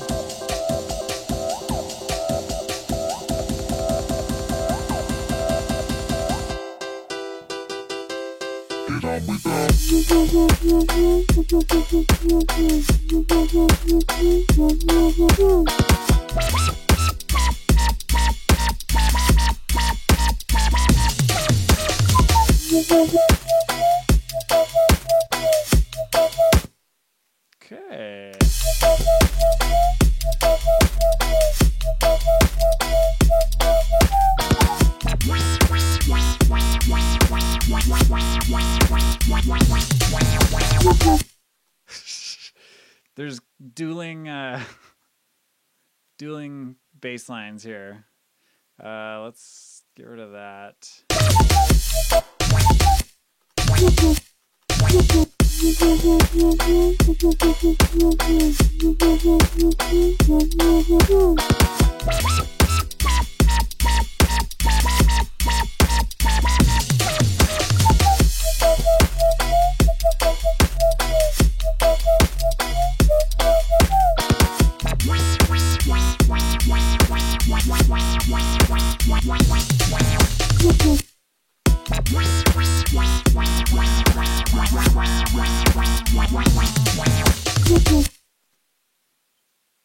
Okay. There's dueling bass lines here. Let's get rid of that.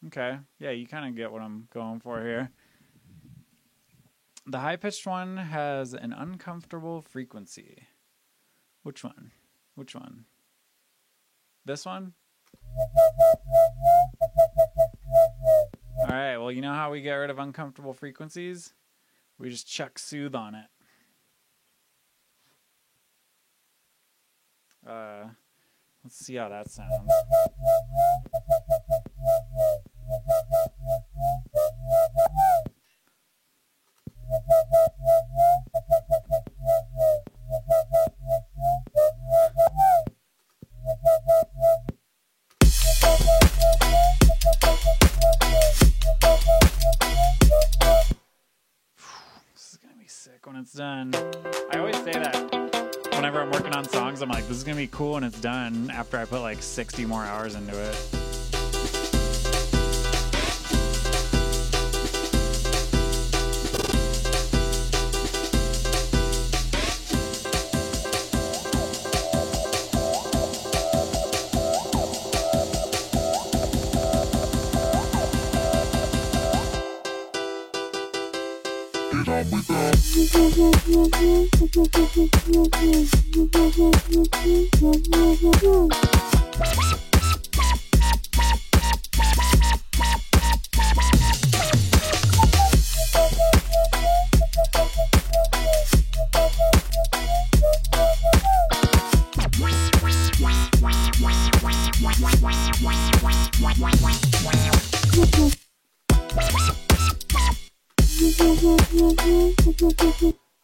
Okay, yeah, you kind of get what I'm going for here. The high-pitched one has an uncomfortable frequency. Which one? Which one? This one? Alright, well, you know how we get rid of uncomfortable frequencies? We just chuck soothe on it. Let's see how that sounds. This is gonna be sick when it's done. I always say that whenever I'm working on songs, I'm like, this is gonna be cool when it's done after I put like 60 more hours into it.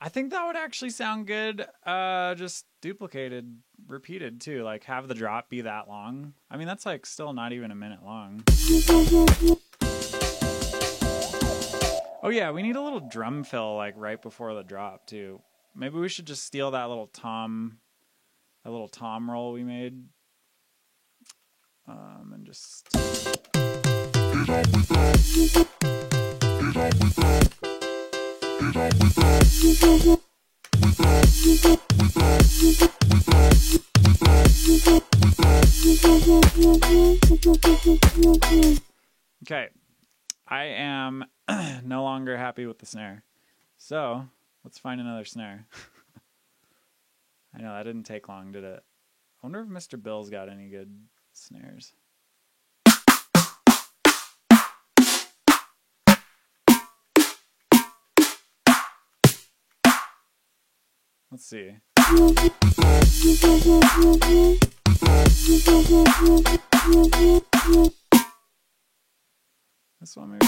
I think that would actually sound good. Just duplicated, repeated too. Like have the drop be that long. I mean, that's like still not even a minute long. Oh yeah, we need a little drum fill like right before the drop too. Maybe we should just steal that little tom roll we made. And just okay. I am no longer happy with the snare. So, let's find another snare. I know, that didn't take long, did it? I wonder if Mr. Bill's got any good snares. Let's see. This one maybe.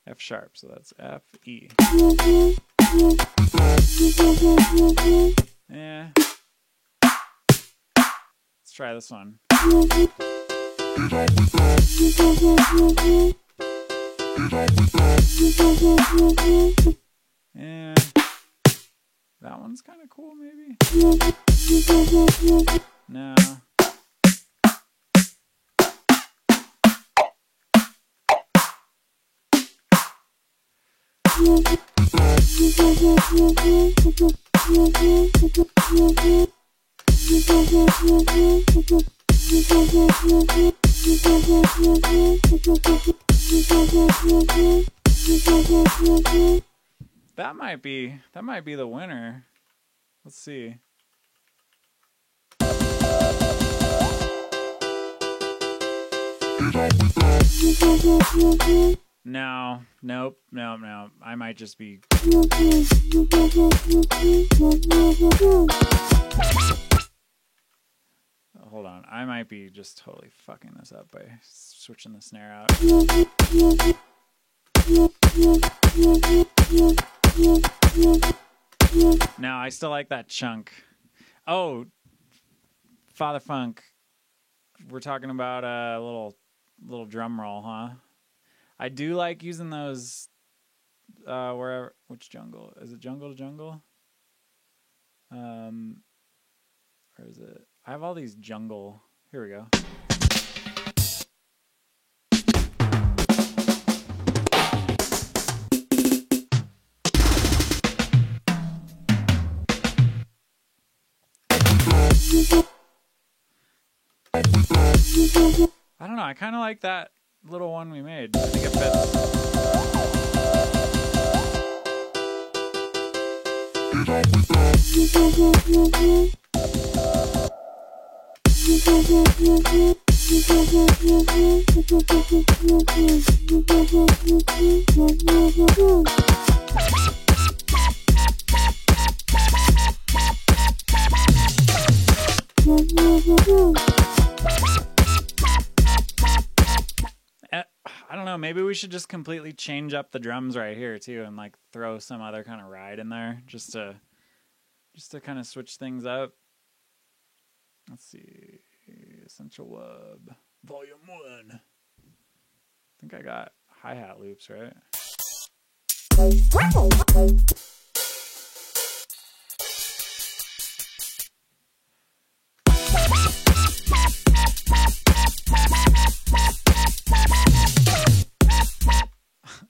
F sharp, so that's F, E. Yeah. Let's try this one. Yeah. That one's kind of cool, maybe? No. That might be the winner. Let's see. No, nope, no. I might just be. Hold on, I might be just totally fucking this up by switching the snare out. No, I still like that chunk. Oh, Father Funk, we're talking about a little drum roll, huh? I do like using those. Wherever, which jungle is it? Jungle to jungle. Or is it? I have all these jungle. Here we go. I don't know. I kind of like that little one we made. I think it fits. I don't know, maybe we should just completely change up the drums right here too and like throw some other kind of ride in there just to kind of switch things up. Let's see. Essential Wub Volume 1. I think I got hi-hat loops, right?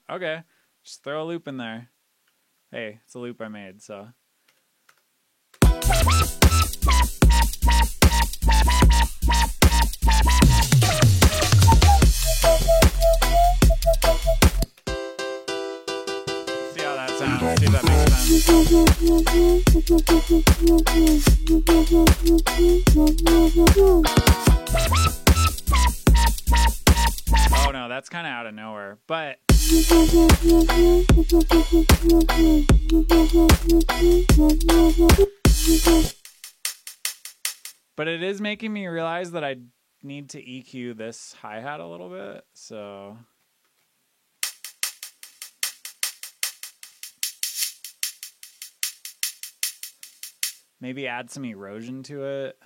Okay, just throw a loop in there. Hey, it's a loop I made, so. See how that sounds, see if that makes sense. Oh no, that's kind of out of nowhere, but. But it is making me realize that I need to EQ this hi-hat a little bit. So maybe add some erosion to it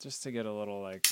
just to get a little like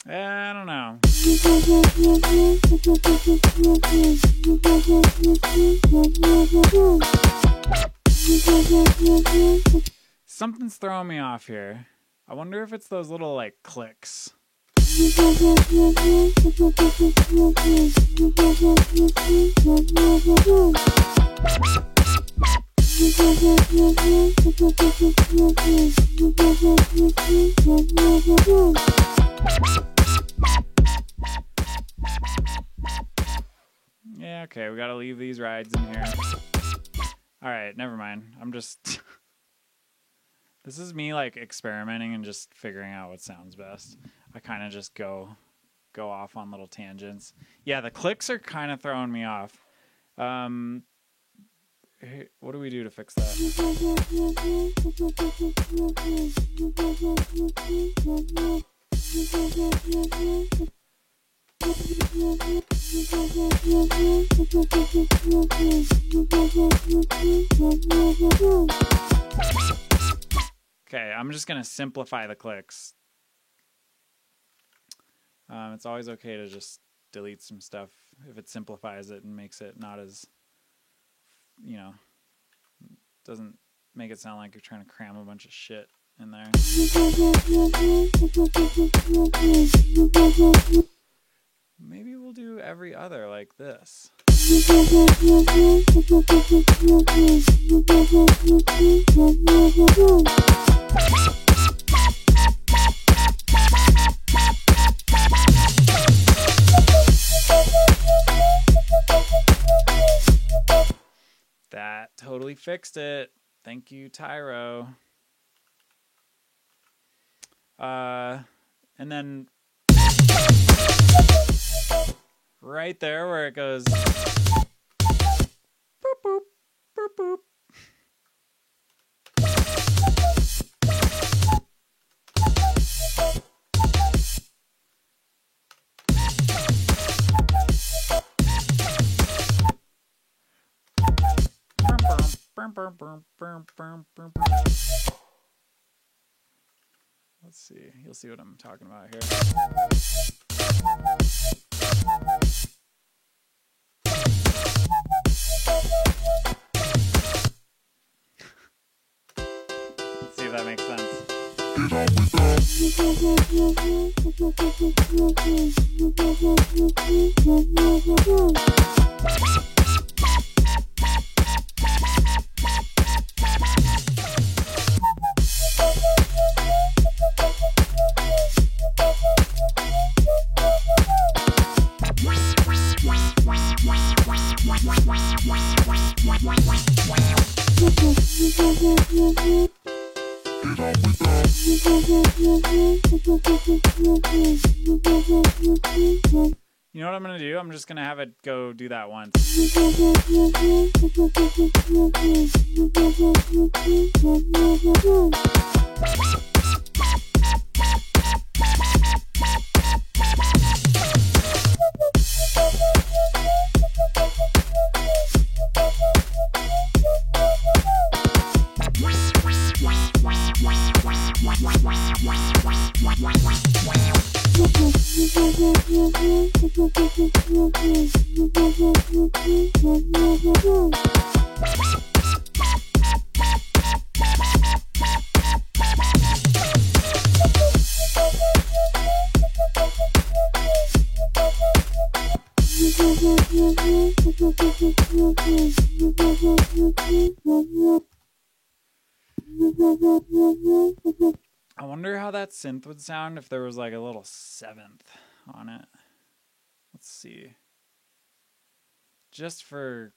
I don't know. Something's throwing me off here. I wonder if it's those little like clicks. Yeah, okay, we gotta leave these rides in here. Alright, never mind. I'm just... This is me, like, experimenting and just figuring out what sounds best. I kind of just go off on little tangents. Yeah, the clicks are kind of throwing me off. What do we do to fix that? Okay, I'm just gonna simplify the clicks. It's always okay to just delete some stuff if it simplifies it and makes it not as, you know, doesn't make it sound like you're trying to cram a bunch of shit in there. Maybe we'll do every other like this. That totally fixed it. Thank you, Tyro. And then right there where it goes boop boop boop boop. Let's see. You'll see what I'm talking about here. Let's see if that makes sense. You know what I'm going to do? I'm just going to have it go do that once. I wonder how that synth would sound if there was like a little seventh on it. Let's see. Just for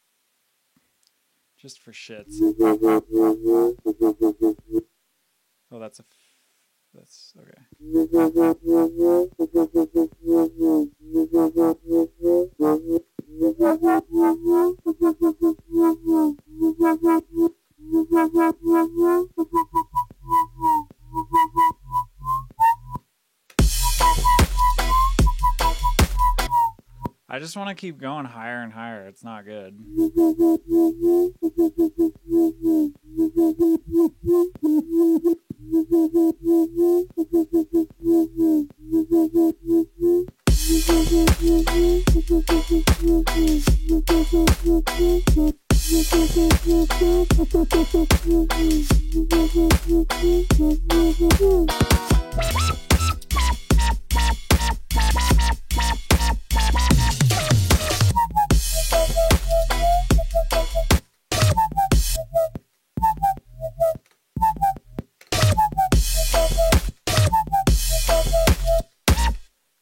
shits. Oh, that's okay. I just want to keep going higher and higher. It's not good.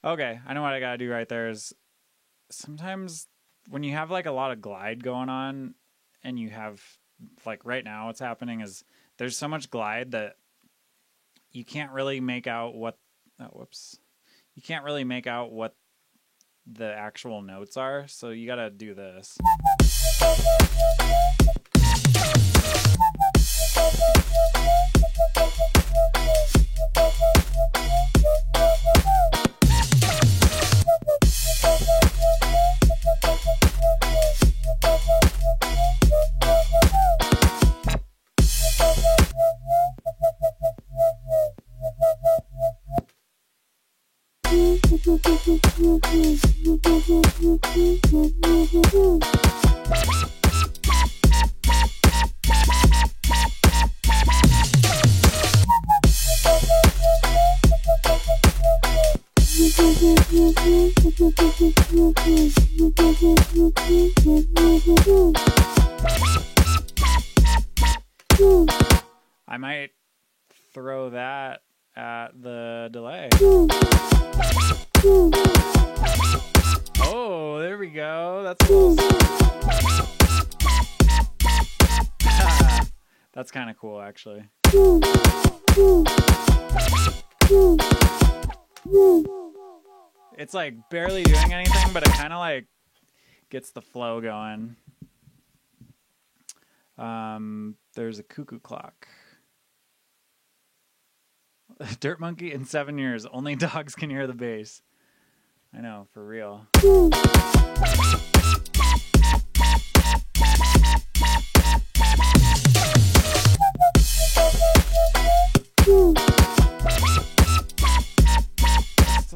Okay, I know what I gotta do right there is sometimes when you have like a lot of glide going on and you have like right now what's happening is there's so much glide that you can't really make out what you can't really make out what the actual notes are, so you gotta do this. I might throw that at the delay. Oh, there we go. That's cool. That's kind of cool, actually. It's like barely doing anything, but it kind of like gets the flow going. There's a cuckoo clock. Dirt Monkey in 7 years. Only dogs can hear the bass. I know, for real. Still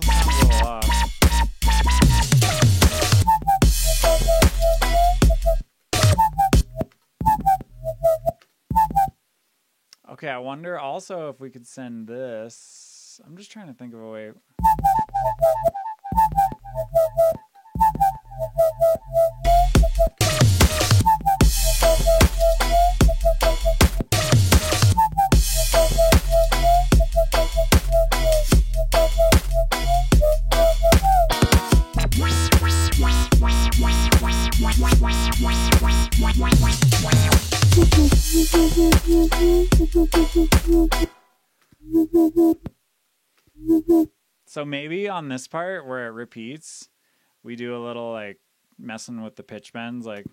sounds a little off. Okay, I wonder also if we could send this. I'm just trying to think of a way. So maybe on this part where it repeats, we do a little like messing with the pitch bends, like.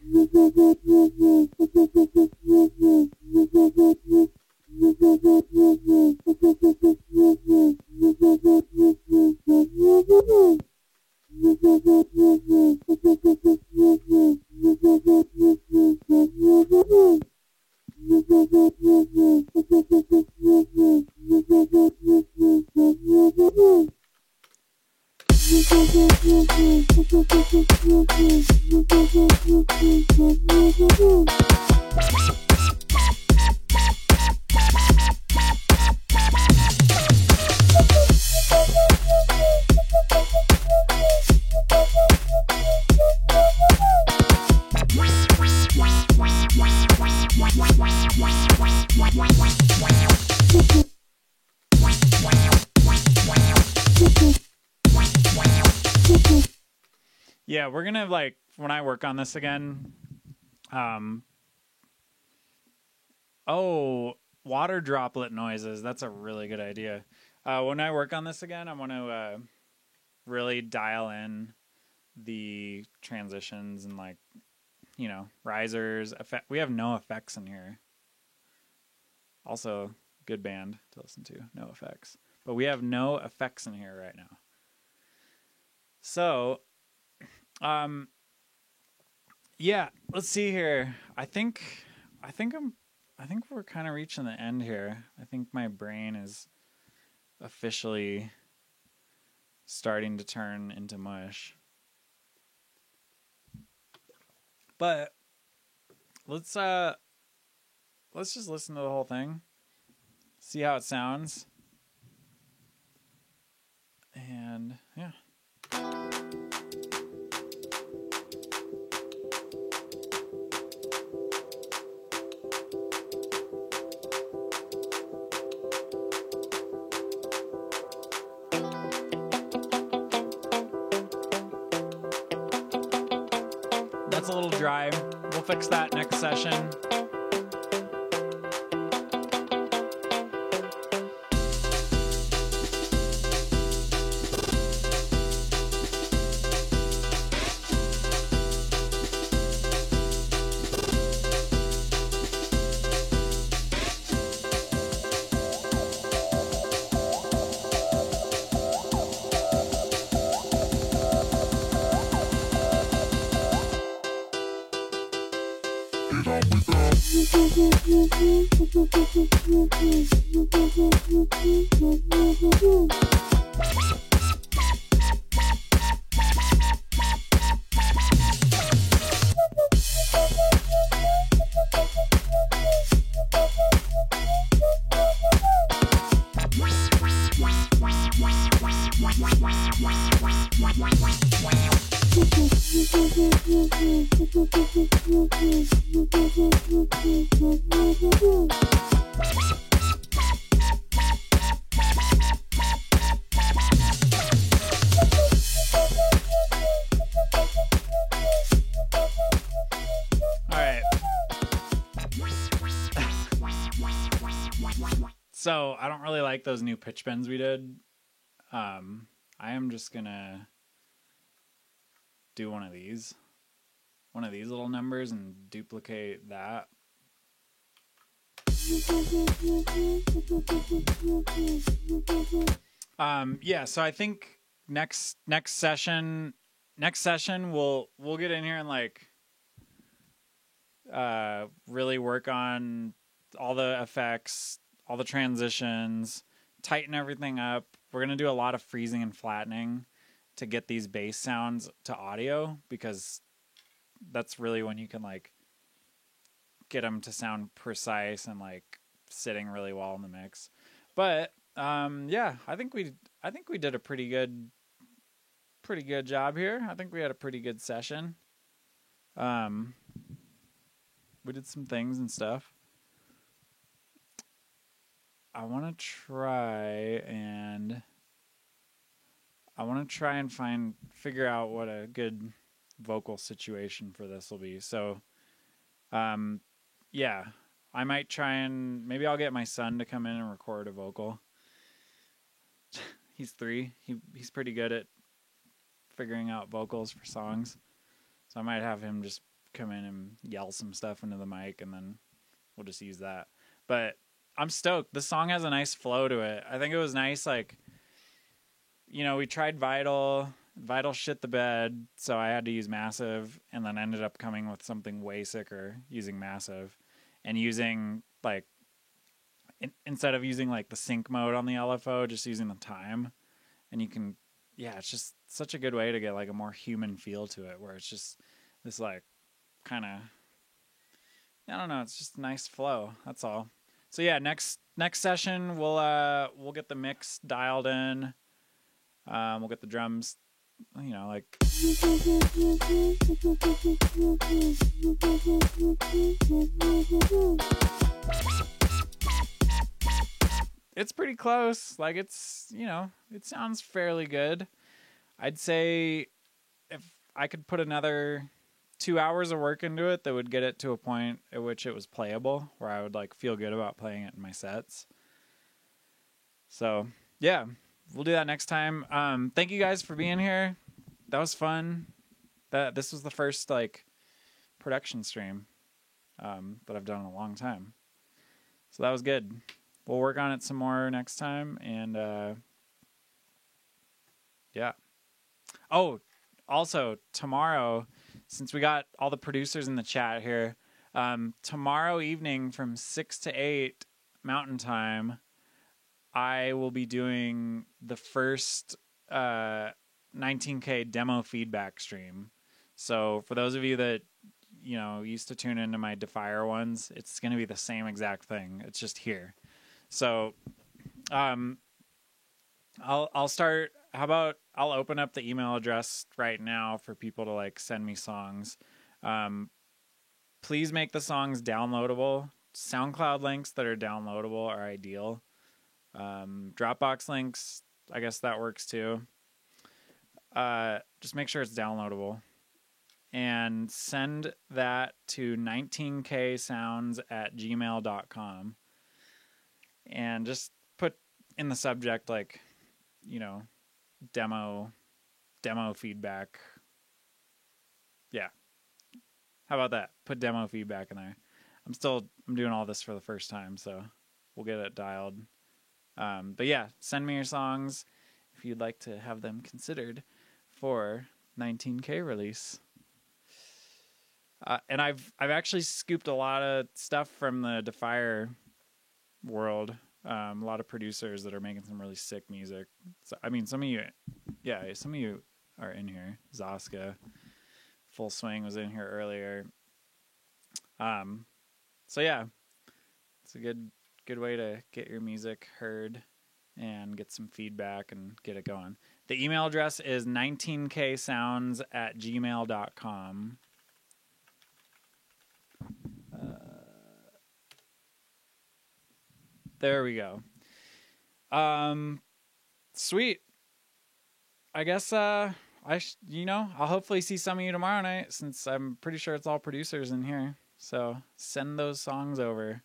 Yeah, we're gonna like when I work on this again. Oh, water droplet noises. That's a really good idea. When I work on this again, I want to really dial in the transitions and like, you know, risers. Effect. We have no effects in here. Also, good band to listen to. No effects, but we have no effects in here right now. So, yeah. Let's see here. I think we're kind of reaching the end here. I think my brain is officially starting to turn into mush. But let's just listen to the whole thing. See how it sounds. And yeah. That's a little dry. We'll fix that next session. So I don't really like those new pitch bends we did. I am just gonna do one of these little numbers and duplicate that. Yeah, so I think next session we'll get in here and like really work on all the effects, all the transitions, tighten everything up. We're going to do a lot of freezing and flattening to get these bass sounds to audio, because that's really when you can like get them to sound precise and like sitting really well in the mix. But yeah, I think we did a pretty good job here. I think we had a pretty good session. We did some things and stuff. I want to try and figure out what a good vocal situation for this will be. So, yeah, I might try and maybe I'll get my son to come in and record a vocal. He's 3. He's pretty good at figuring out vocals for songs. So I might have him just come in and yell some stuff into the mic, and then we'll just use that. But I'm stoked. This song has a nice flow to it. I think it was nice, like, you know, we tried Vital shit the bed, so I had to use Massive, and then ended up coming with something way sicker using Massive, and using, like, instead of using, like, the sync mode on the LFO, just using the time. And you can, yeah, it's just such a good way to get, like, a more human feel to it, where it's just this, like, kind of, I don't know, it's just a nice flow. That's all. So yeah, next session we'll get the mix dialed in. We'll get the drums you know, like it's pretty close. Like it's, you know, it sounds fairly good. I'd say if I could put another 2 hours of work into it, that would get it to a point at which it was playable, where I would like feel good about playing it in my sets. So yeah, we'll do that next time. Thank you guys for being here. That was fun. This was the first like production stream that I've done in a long time. So that was good. We'll work on it some more next time, and yeah. Oh, also tomorrow, since we got all the producers in the chat here, tomorrow evening from 6 to 8 Mountain Time, I will be doing the first 19K demo feedback stream. So for those of you that, you know, used to tune into my Defier ones, it's going to be the same exact thing. It's just here. So I'll start. How about I'll open up the email address right now for people to like send me songs. Please make the songs downloadable. SoundCloud links that are downloadable are ideal. Dropbox links, I guess that works too. Just make sure it's downloadable. And send that to 19ksounds@gmail.com. And just put in the subject, like, you know, demo feedback. Yeah. How about that? Put demo feedback in there. I'm doing all this for the first time, so we'll get it dialed. But yeah, send me your songs if you'd like to have them considered for 19K release. And I've actually scooped a lot of stuff from the Defier world. A lot of producers that are making some really sick music. So, I mean, some of you are in here. Zoska, Full Swing was in here earlier. So yeah, it's a good way to get your music heard and get some feedback and get it going. The email address is 19ksounds@gmail.com. There we go. Sweet. I guess I'll hopefully see some of you tomorrow night, since I'm pretty sure it's all producers in here. So send those songs over.